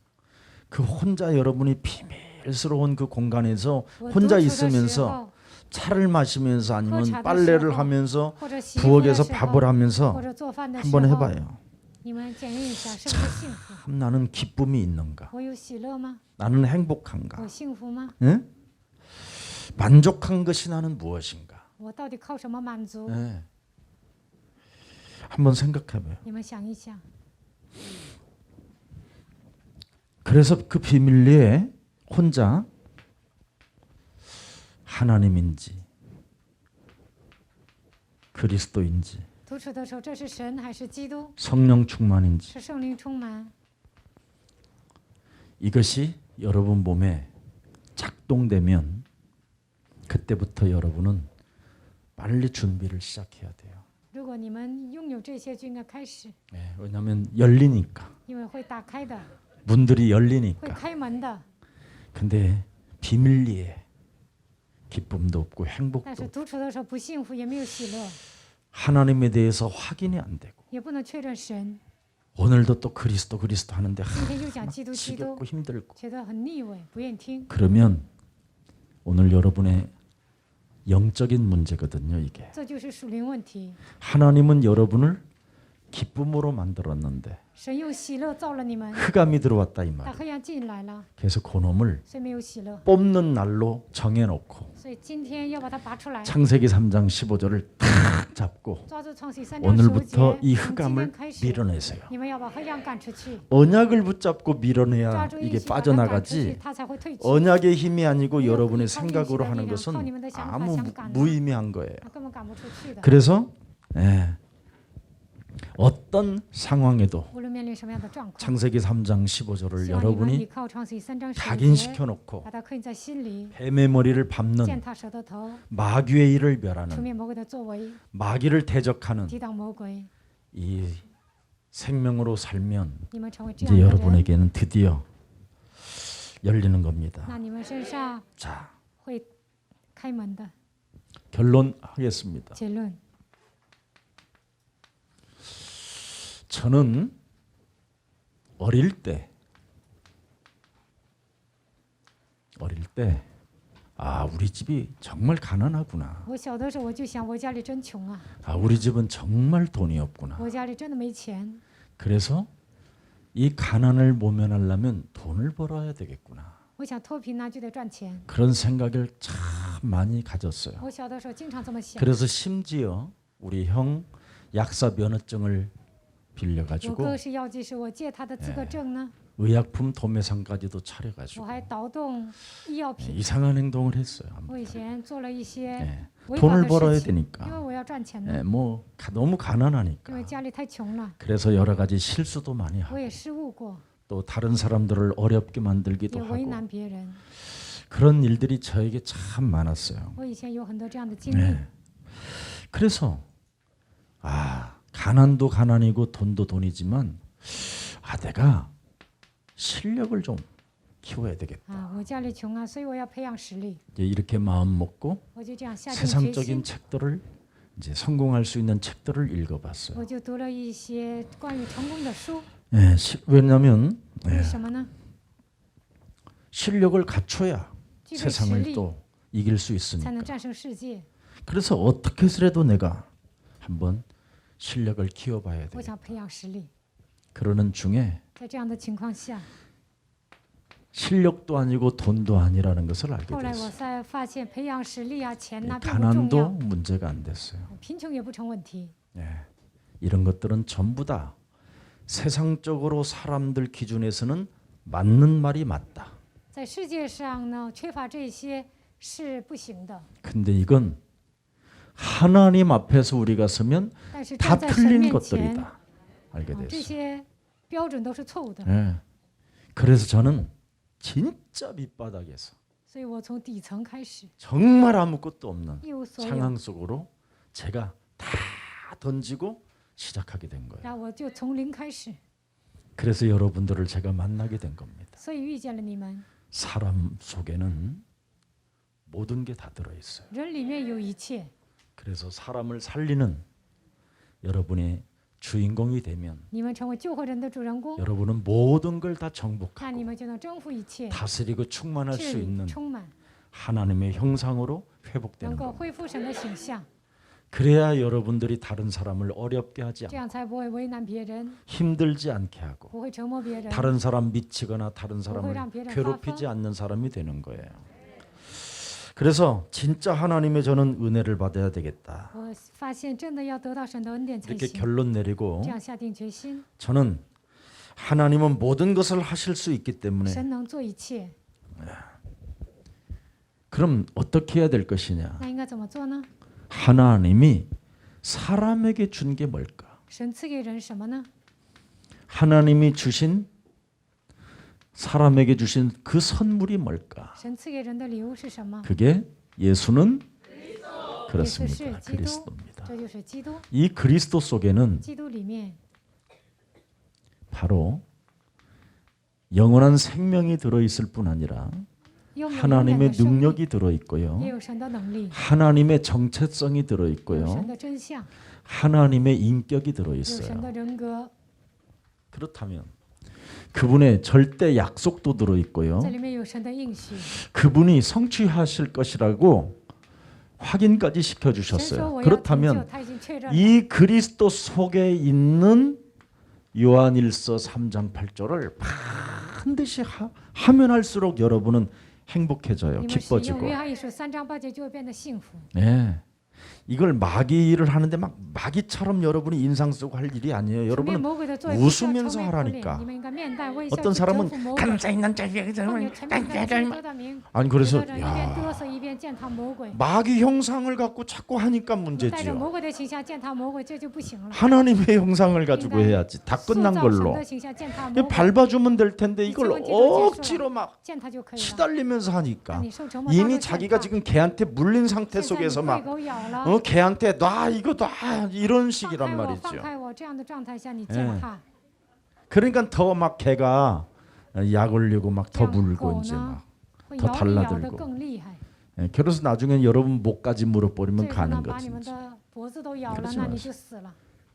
그 혼자 여러분이 비밀스러운 그 공간에서 我独 혼자 处的时 있으면서 候， 차를 마시면서 아니면喝茶的 빨래를 时候， 하면서 或者洗衣服的 부엌에서 时 밥을 候， 하면서 或者做饭的时 한번 候， 해봐요. 你们检验一下是不是幸福？ 참 나는 기쁨이 있는가? 我有喜乐吗？ 나는 행복한가? 我幸福吗？ 응? 만족한 것이 나는 무엇인가? 我到底靠什么满足？ 네. 한번 생각해봐요. 你们想一想。 그래서 그 비밀리에 혼자 하나님인지 그리스도인지 独处的时候，这是神还是基督？ 성령 충만인지 是圣灵充满？ 이것이 여러분 몸에 작동되면 그때부터 여러분은 빨리 준비를 시작해야 돼요. 如果你们拥有这些，就应该开始， 네, 왜냐하면 열리니까 因为会打开的， 문들이 会 열리니까. 开门的。 근데 비밀리에 기쁨도 없고 但 행복도 是 없고 独处的时候不幸福，也没有喜乐， 하나님에 대해서 확인이 안 되고 也不能确认神。 오늘도 또 그리스도 하는데 今天又讲基督，基督， 지겹고 힘들고 觉得很腻味，不愿意听。 그러면 오늘 여러분의 영적인 문제거든요, 이게. 这就是属灵问题。 하나님은 여러분을 기쁨으로 만들었는데 神用喜乐造了你们， 흑암이 들어왔다 이 但 말. 黑暗进来了， 그래서 그놈을 所以没有喜乐。 뽑는 날로 정해놓고 所以今天要把它拔出来， 창세기 3장 15절을 탁 잡고 抓住创世3章15 오늘부터 节， 이 从今天 흑암을 开始， 밀어내세요. 你们要把黑暗赶出去， 언약을 붙잡고 밀어내야 抓住 이게 一起把它赶出去， 빠져나가지 它才会退去。 언약의 힘이 아니고 이거 여러분의靠 생각으로 运气的 하는 力量， 것은 靠你们的想法 아무 想赶的， 무의미한 거예요. 根本赶不出去的。 그래서 어떤 상황에도 无论面临什么样的状况， 창세기 3장 15절을 希望你们依 여러분이 靠创世3章15节， 각인시켜놓고 把它刻印在心里， 뱀의 머리를 밟는 践踏蛇的头， 마귀의 일을 除 멸하는 灭魔鬼的作为， 마귀를 대적하는 抵挡魔鬼。 이 생명으로 살면 你们成为这 이제 样的人， 여러분에게는 드디어 열리는 겁니다. 那你们身上 자, 会开门的。 결론하겠습니다. 结论， 저는 어릴 때 우리 집이 정말 가난하구나. 我小的时候我就想，我家里真穷啊， 우리 집은 정말 돈이 없구나. 我家里真的没钱。 그래서 이 가난을 모면하려면 돈을 벌어야 되겠구나. 我想脱贫呢就得赚钱。 그런 생각을 참 많이 가졌어요. 我小的时候经常这么想。 그래서 심지어 우리 형 약사 면허증을 我 빌려가지고 哥是药剂师，我借他的资格证呢， 의약품 도매상까지도 我 차려가지고 还倒动医药品。 이상한 행동을 했어요. 我以前做了一些 예. 违法 돈을 的 벌어야 事情，因为 되니까. 我要赚钱呢， 예, 너무 因 가난하니까. 为家里太穷了， 그래서 여러 가지 실수도 많이 我 하고 也失误过， 또 다른 사람들을 어렵게 만들기도 也为 하고 难别人。 그런 일들이 저에게 참 많았어요. 我以前有很多这样的经历， 네. 그래서 가난도 가난이고 돈도 돈이지만 내가 실력을 좀 키워야 되겠다. 啊，我家里穷啊，所以我要培养实力， 이제 이렇게 마음 먹고 我就这样下定决 세상적인 心， 책들을 이제 성공할 수 있는 책들을 읽어봤어요. 我就读了一些关于成功的书。 예, 왜냐하면 为什么呢？ 실력을 갖춰야 具备实 세상을 力 또 이길 수 才 있으니까. 能战胜世界。 그래서 어떻게 해서라도 내가 한번 실력을 키워봐야 我 돼. 想培养实力， 그러는 중에 在这样的情况下， 실력도 아니고 돈도 아니라는 것을 알게 后来我 됐어요. 才发现培养实力啊、钱呐、并不重 가난도 要， 문제가 안 됐어요. 贫穷也不成问题。 예. 이런 것들은 전부 다 세상적으로 사람들 기준에서는 맞는 말이 맞다. 在世界上呢，缺乏这些是不行的。 근데 이건 하나님 앞에서 우리가 서면 但是 다 站在神 틀린 面前， 것들이다. 알게 这 됐어요. 些标准都是错误的。 예. 그래서 저는 진짜 밑바닥에서 所以我从底层开始， 정말 아무것도 없는 一无所有， 상황 속으로 제가 다 던지고 시작하게 된 거예요. 然后我就从零开始， 그래서 여러분들을 제가 만나게 된 겁니다. 所以遇见了你们。 사람 속에는 모든 게 다 들어 있어요. 人里面有一切， 그래서 사람을 살리는 여러분의 주인공이 되면 你们成为救活人的主人公， 여러분은 모든 걸 다 那 정복하고 你们就能征服一切， 다스리고 충만할 治 수 理、 있는 充满， 하나님의 형상으로 能 회복되는 够 겁니다. 恢复神的形象， 그래야 여러분들이 다른 사람을 어렵게 하지 这 않고 样才不会为难别人， 힘들지 않게 하고 不会折磨别人， 다른 사람 미치거나 다른让사람을别人 괴롭히지 않는 사람이 되는 거예요. 그래서 진짜 하나님의 저는 은혜를 받아야 되겠다. 我发现真的要得到神的恩典才 이렇게 行。 결론 내리고 这样下定决心， 저는 하나님은 모든 것을 하실 수 있기 때문에 神能做一切， 그럼 어떻게 해야 될 것이냐? 那应该怎么做呢？ 하나님이 사람에게 준 게 뭘까? 神赐给人什么呢？ 하나님이 주신 사람에게 주신 그 선물이 뭘까? 神赐给人的礼物是什么？ 그게 예수는 耶稣 그렇습니다. 是基督， 그리스도입니다. 这就是基督。 이 그리스도 속에는 基督里面 바로 영원한 생명이 들어 있을 뿐 아니라 有没有永远 하나님의 的生命， 능력이 들어 있고요. 也有神的能力， 하나님의 정체성이 들어 有神 있고요. 的真相， 하나님의 인격이 들어 有神 있어요. 的人格， 그렇다면 그분의 절대 약속도 들어 있고요. 这里面有神的应许， 그분이 성취하실 것이라고 확인까지 神说 시켜주셨어요. 我要成就， 그렇다면 他已经确认了。 이 그리스도 속에 있는 요한일서 3장 8절을 반드시 하면 할수록 여러분은 행복해져요. 你们使用 기뻐지고. 约翰一书3章8节就会变得幸福。 네. 이걸 마귀 일을 하는데 막 마귀처럼 여러분이 인상 쓰고 할 일이 아니에요. 面 여러분은 魔鬼的作为不是要愁 웃으면서 眉苦脸， 하라니까. 你们应该面带微笑 어떤 去 사람은 征服魔鬼。 감사있는 后面前面的人得到名， 아니 有 그래서 的人一边 야 嘚瑟一边践踏魔鬼， 마귀 형상을 갖고 자꾸 하니까 带着 문제지요. 魔鬼的形象践踏魔鬼，这就不行了。 하나님의 형상을 가지고 해야지. 다 塑 끝난 造神 걸로. 的形象践踏魔 이거 鬼， 밟아주면 될 텐데 이걸 억지로 막 践踏就可以了。 시달리면서 那 하니까 你受折磨当 이미 中践 자기가 踏， 지금 개한테 물린 상태 现在 속에서 你被 막 狗咬了， 개한테 놔 이거 놔 이런 放 식이란 开我，放 말이죠. 开我，这样的状态下你 예 践踏， 그러니까 더 막 개가 약 올리고 막 더 这样 물고 狗 이제 呢 막 会 더 咬你咬得 달라들고 更厉害。 예, 그래서 나중엔 여러분 목까지 물어버리면 最后 가는 呢，把你 거지. 们的脖子都咬了， 그러지 那你 마세요. 就死了。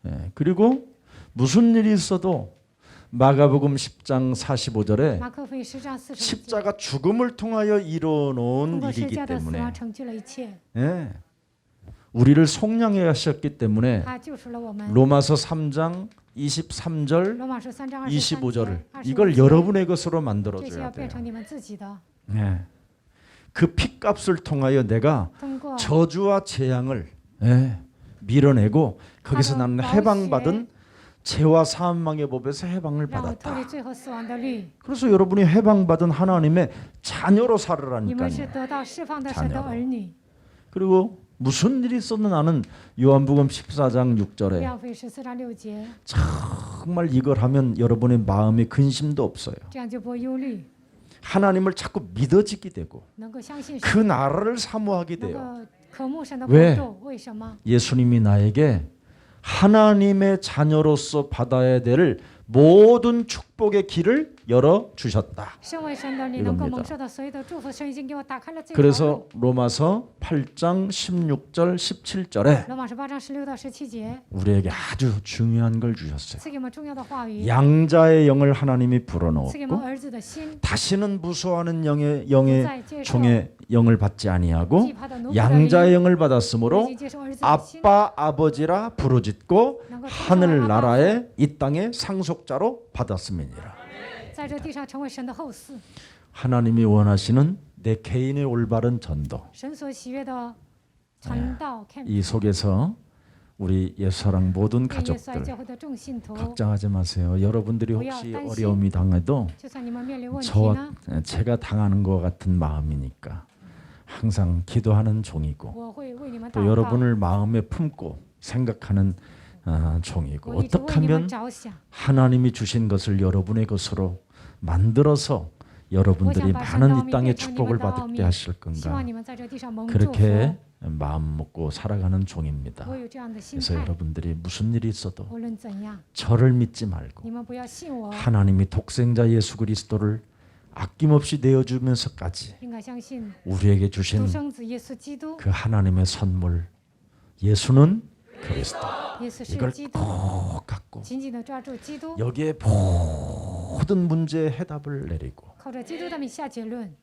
예, 그리고 무슨 일이 있어도 마가복음 10장 45절에 马可福音10章40节， 십자가 죽음을 통하여 通 이뤄놓은 过十 일이기 架的死 때문에 亡成就了一切， 예, 우리를 속량해 하셨기 때문에 他救赎了我们。 로마서 3장 23절 罗马书3章23 25절을 节、 이걸 25节， 여러분의 것으로 这些 만들어줘야 要变 돼요. 成你们自己的。 예. 그 피값을 통하여 내가 通过 저주와 재앙을 예, 밀어내고 거기서 바로 나는 마우스에 해방받은 죄와 사망의 법에서 해방을 让我脱离 받았다. 最后死亡的律。 그래서 여러분이 해방받은 하나님의 자녀로 你们是 살으라니까요. 得到释放的神的 자녀로 儿女。 그리고 무슨 일이 있어도 나는 요한복음 14장 6절에 约翰福音14章6节， 정말 이걸 하면 여러분의 마음에 근심도 없어요. 这样就不会忧虑， 하나님을 자꾸 믿어지게 되고 能够相信 그 神， 나라를 사모하게 能 돼요. 够渴慕神的 왜 国度。为什么？ 예수님이 나에게 하나님의 자녀로서 받아야 될 모든 축복의 길을 열어 주셨다. 身为神的你能够 이겁니다 蒙受到所有的祝福，神已经给我打开了这条路。 그래서 로마서 8장 16절 17절에 罗马书8章16到17节， 우리에게 아주 중요한 걸 주셨어요. 赐给我们重要的话语， 양자의 영을 하나님이 赐给我们 불어넣었고 儿子的心， 다시는 무서워하는 영의 不 영의 再接受 종의 영을 받지 아니하고 惧怕的奴仆的灵， 양자의 영을 我已 받았으므로 经接受儿子的心， 아빠 아버지라 부르짖고 能够称作 하늘 阿爸父， 나라의 이 땅의 상속자로 받았음이니라. 在这地上成为神的后嗣。 하나님이 원하시는 내 개인의 올바른 전도 神所喜悦的传道，看 이 속에서 우리 예수사랑 모든 愿耶稣爱 가족들 教会的众信徒， 걱정하지 마세요. 여러분들이 혹시 어려움이 당해도 就算你们面临问题 저와 呢， 제가 당하는 것 같은 마음이니까 항상 기도하는 종이고 我会为你们 또 祷告， 여러분을 마음에 품고 생각하는 종이고 我一直 어떻게 为你们 하면 着想。 하나님이 주신 것을 여러분의 것으로 만들어서 여러분들이 오장 많은 이 발전하오미 땅의 배천님은 축복을 받게 나오미. 하실 希 건가 望你们在这地上蒙祝福。 그렇게 마음 먹고 살아가는 종입니다. 我有这样的心 그래서 态， 여러분들이 무슨 일이 있어도 无论怎样， 저를 믿지 말고 你们不要信我， 하나님이 독생자 예수 그리스도를 아낌없이 내어주면서까지 应该相信 우리에게 주신 独生子耶稣基督。 그 하나님의 선물 예수는 그리스도 耶稣是 이걸 基督， 꼭 갖고 紧紧地抓住基督， 여기에 모든 문제의 해답을 내리고 靠着基督的名下结论，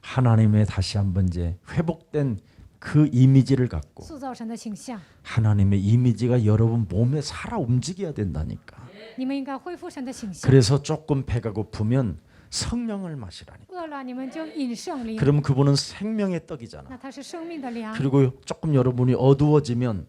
하나님의 다시 한번 이제 회복된 그 이미지를 갖고 塑造神的形象。 하나님의 이미지가 여러분 몸에 살아 움직여야 된다니까. 你们应该恢复神的形象。 그래서 조금 배가 고프면 성령을 마시라니. 饿了，你们就饮圣灵， 그러면 그분은 생명의 떡이잖아. 那它是生命的粮。 그리고 조금 여러분이 어두워지면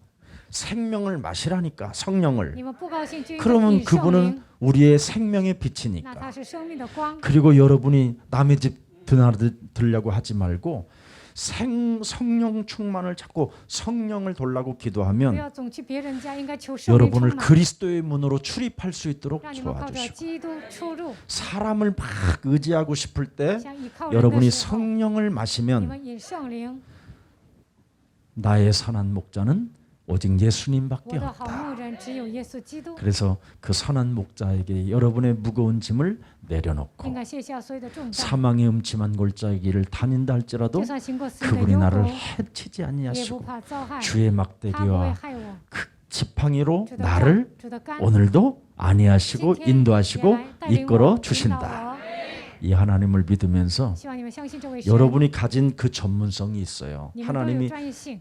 생명을 마시라니까 성령을. 你们不高兴就应该 그러면 饮圣灵 그분은 ， 우리의 생명의 那 빛이니까. 它是生命的光。 그리고 여러분이 남의 집 드나들려고 하지 말고 성령 충만을 찾고 성령을 달라고 不 기도하면 要总去别人家，应该求圣灵充 여러분을 满， 그리스도의 문으로 출입할 수 있도록 让你们靠着 도와주시고 基督出入。 사람을 막 의지하고 싶을 때 像依靠人的 여러분이 时候， 성령을 你 마시면 们饮圣灵。 나의 선한 목자는 오직 예수님밖에 我的好 없다. 牧人只有耶稣基督， 그래서 그 선한 목자에게 여러분의 무거운 짐을 应 내려놓고 该卸下所有的重担。 사망의 음침한 골짜기를 다닌다 할지라도 就算行过死荫的 그분이 幽 나를 谷， 해치지 也不 아니하시고 怕遭害。 주의 他不会 막대기와 害我。 그 지팡이로 主的 나를 主的竿， 오늘도 안위하시고 今天也 인도하시고 来带领 이끌어 我引导 주신다. 我。 이 하나님을 믿으면서 希望你们相信这位神， 여러분이 가진 그 전문성이 있어요. 你们都有 하나님이 专业性。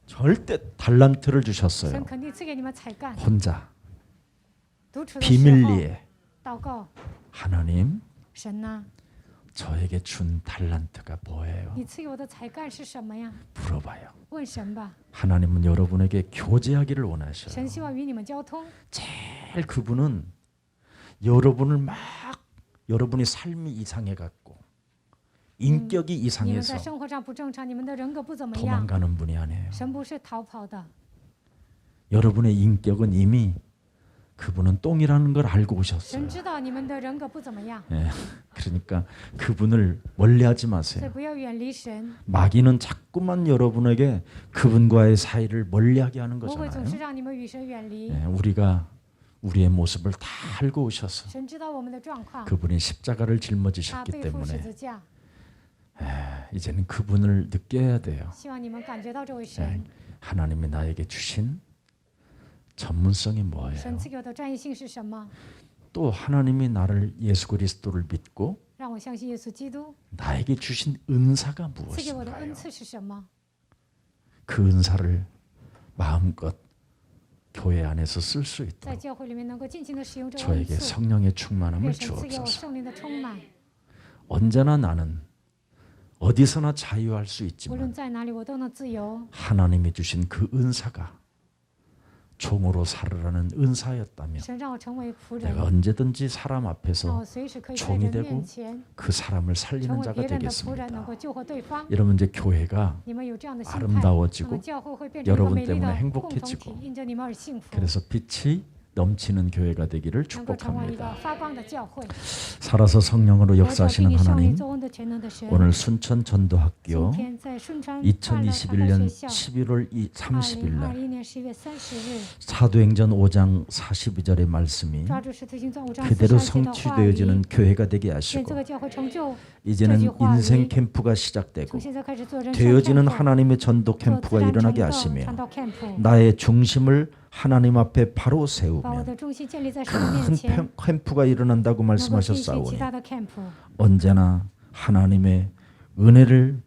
절대 달란트를 神 주셨어요. 肯定赐给你们才干。 혼자 独处的时候 비밀리에 祷告， 하나님 神呐、 저에게 준 달란트가 뭐예요? 你赐给我的才干是什么呀？ 물어봐요. 问神吧。 하나님은 여러분에게 교제하기를 원하셔요. 神希望与你们交通， 제일 그분은 여러분을 막 여러분이 삶이 이상해 갖고 인격이 你们 이상해서 在生活上不正常，你们的人格不怎么样。 도망가는 분이 아니에요. 神不是逃跑的， 여러분의 인격은 이미 그분은 똥이라는 걸 알고 神 오셨어요. 知道你们的人格不怎么样， 예, 그러니까 그분을 멀리하지 所以 마세요. 不要远离神。 마귀는 자꾸만 여러분에게 그분과의 사이를 멀리하게 하는 魔鬼总是 거잖아요. 让你们与神远离。 예, 우리가 우리의 모습을 다 알고 오셔서 神知道我们的状况， 그분이 십자가를 他 짊어지셨기 背负十 때문에 字架。 이제는 그분을 느껴야 돼요. 希望你们感觉到这位 예, 神， 하나님이 나에게 주신 전문성이 神 뭐예요? 赐给我的专业性是什么？ 또 하나님이 나를 예수 그리스도를 믿고 让我相信耶稣基督 나에게 주신 은사가 赐给我的恩 무엇인가요? 赐是什么？ 그 은사를 마음껏 교회 안에서 쓸 수 在 있도록 教会里面能够尽情的使用这个恩 저에게 赐， 성령의 충만함을 愿神赐给我 주옵소서. 圣灵的充满。 언제나 나는 어디서나 자유할 수 无 있지만 论在哪里，我都能自由。 하나님이 주신 그 은사가 종으로 살으라는 은사였다면 神让我成为仆 내가 人， 언제든지 사람 让 앞에서 我随时可以在 종이 人 되고 面前 그 사람을 成 살리는 为 자가 别人的仆人，能 되겠습니다. 够救活对方。 여러분 이제 교회가 你们有这样的心态，那么 아름다워지고 教会会变成一个 여러분 美丽 때문에 的共 행복해지고 同体，因着你们而幸福， 그래서 빛이 넘치는 교회가 되기를 能够成为一个 축복합니다. 发光的教会。 살아서 성령으로 活着并 역사하시는 以圣灵 하나님, 作恩的全能的神， 오늘 순천 今 전도학교 天在顺川办了传道学 2021년 校， 11월 30일 날 2021年11月30日， 사도행전 5장 42절의 말씀이 抓住使徒行传5章 그대로 42节的话语， 성취되어지는 교회가 되게 愿这 하시고 个教会成就， 이제는 저기 화합이 인생 캠프가 从 시작되고 现在开始做人生 되어지는 캠프， 하나님의 전도 做 캠프가 自然 일어나게 传 하시며 道 캠프， 나의 중심을 하나님 앞에 바로 把我 세우면 的中心建立在神的面 큰 前， 캠프가 일어난다고 能够进行其 말씀하셨사오니 他的 camp， 언제나 하나님의 은혜를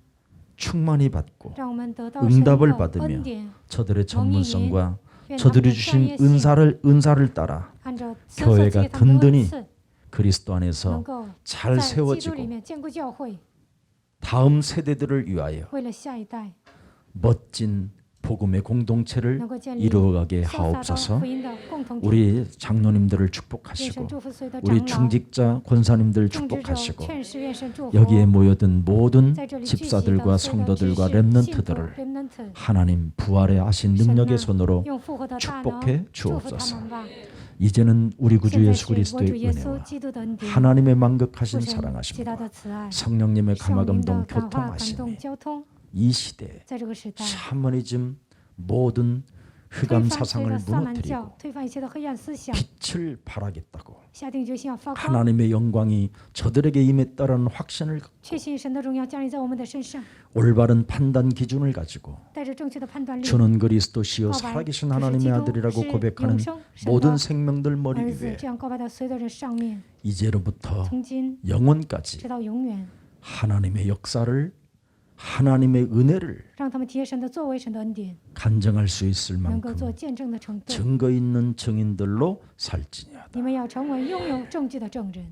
충만히 받고 让我们得到 응답을 神的 받으며 恩典， 저들의 전문성과 愿他们 저들이 的专 주신 业性 은사를 따라 按照神所赐 교회가 给他们的恩 든든히 赐， 그리스도 能 안에서 够 잘 在基督里 세워지고 面兼顾教会， 다음 세대들을 위하여 为了下一代 멋진 복음의 공동체를 能够建立 이루어가게 潇洒的 하옵소서. 福音的共同体。 우리 장로님들을 愿神 축복하시고 祝福所有的 우리 长老、 중직자 권사님들 众职者、 축복하시고 劝士，愿神祝福 여기에 모여든 모든 在这里聚集的 집사들과 所有的执 성도들과 事、信徒 렘넌트들을 remnant， 하나님 부활의 하신 능력의 손으로 用复活的大能 축복해 祝福他 주옵소서. 们吧。 이제는 우리 구주 现在 예수 是我 그리스도의 主耶稣 은혜와 基督的恩典， 하나님의 父 만극하신 神极大 사랑하심과 的慈爱， 성령님의 圣灵的 감화감동 感化感动 교통하심이 交通， 이 시대에 在这个时代 샤머니즘 모든 推 흑암 翻所有的 사상을 萨满教 무너뜨리고 ，推翻一切的黑暗思想， 빛을 발하겠다고 下定决心要发光， 하나님의 영광이 저들에게 임했다라는 확신을 갖고 确信神的荣耀降临在我们的身上， 올바른 판단 기준을 가지고 带着正确的判断力， 주는 그리스도시요 告白 살아계신 这是 하나님의 基督 아들이라고 是 고백하는 永生神 모든 的 생명들 머리 儿子， 위에 这样告白到所有的人上面， 이제로부터 从今 영원까지 直到永远， 하나님의 역사를 하나님의 은혜를 让他们体验神的作为，神的恩典， 간증할 수 있을 能够做 만큼 见证的程度。 증거 있는 증인들로 살지니하다. 你们要成为拥有证据的证人。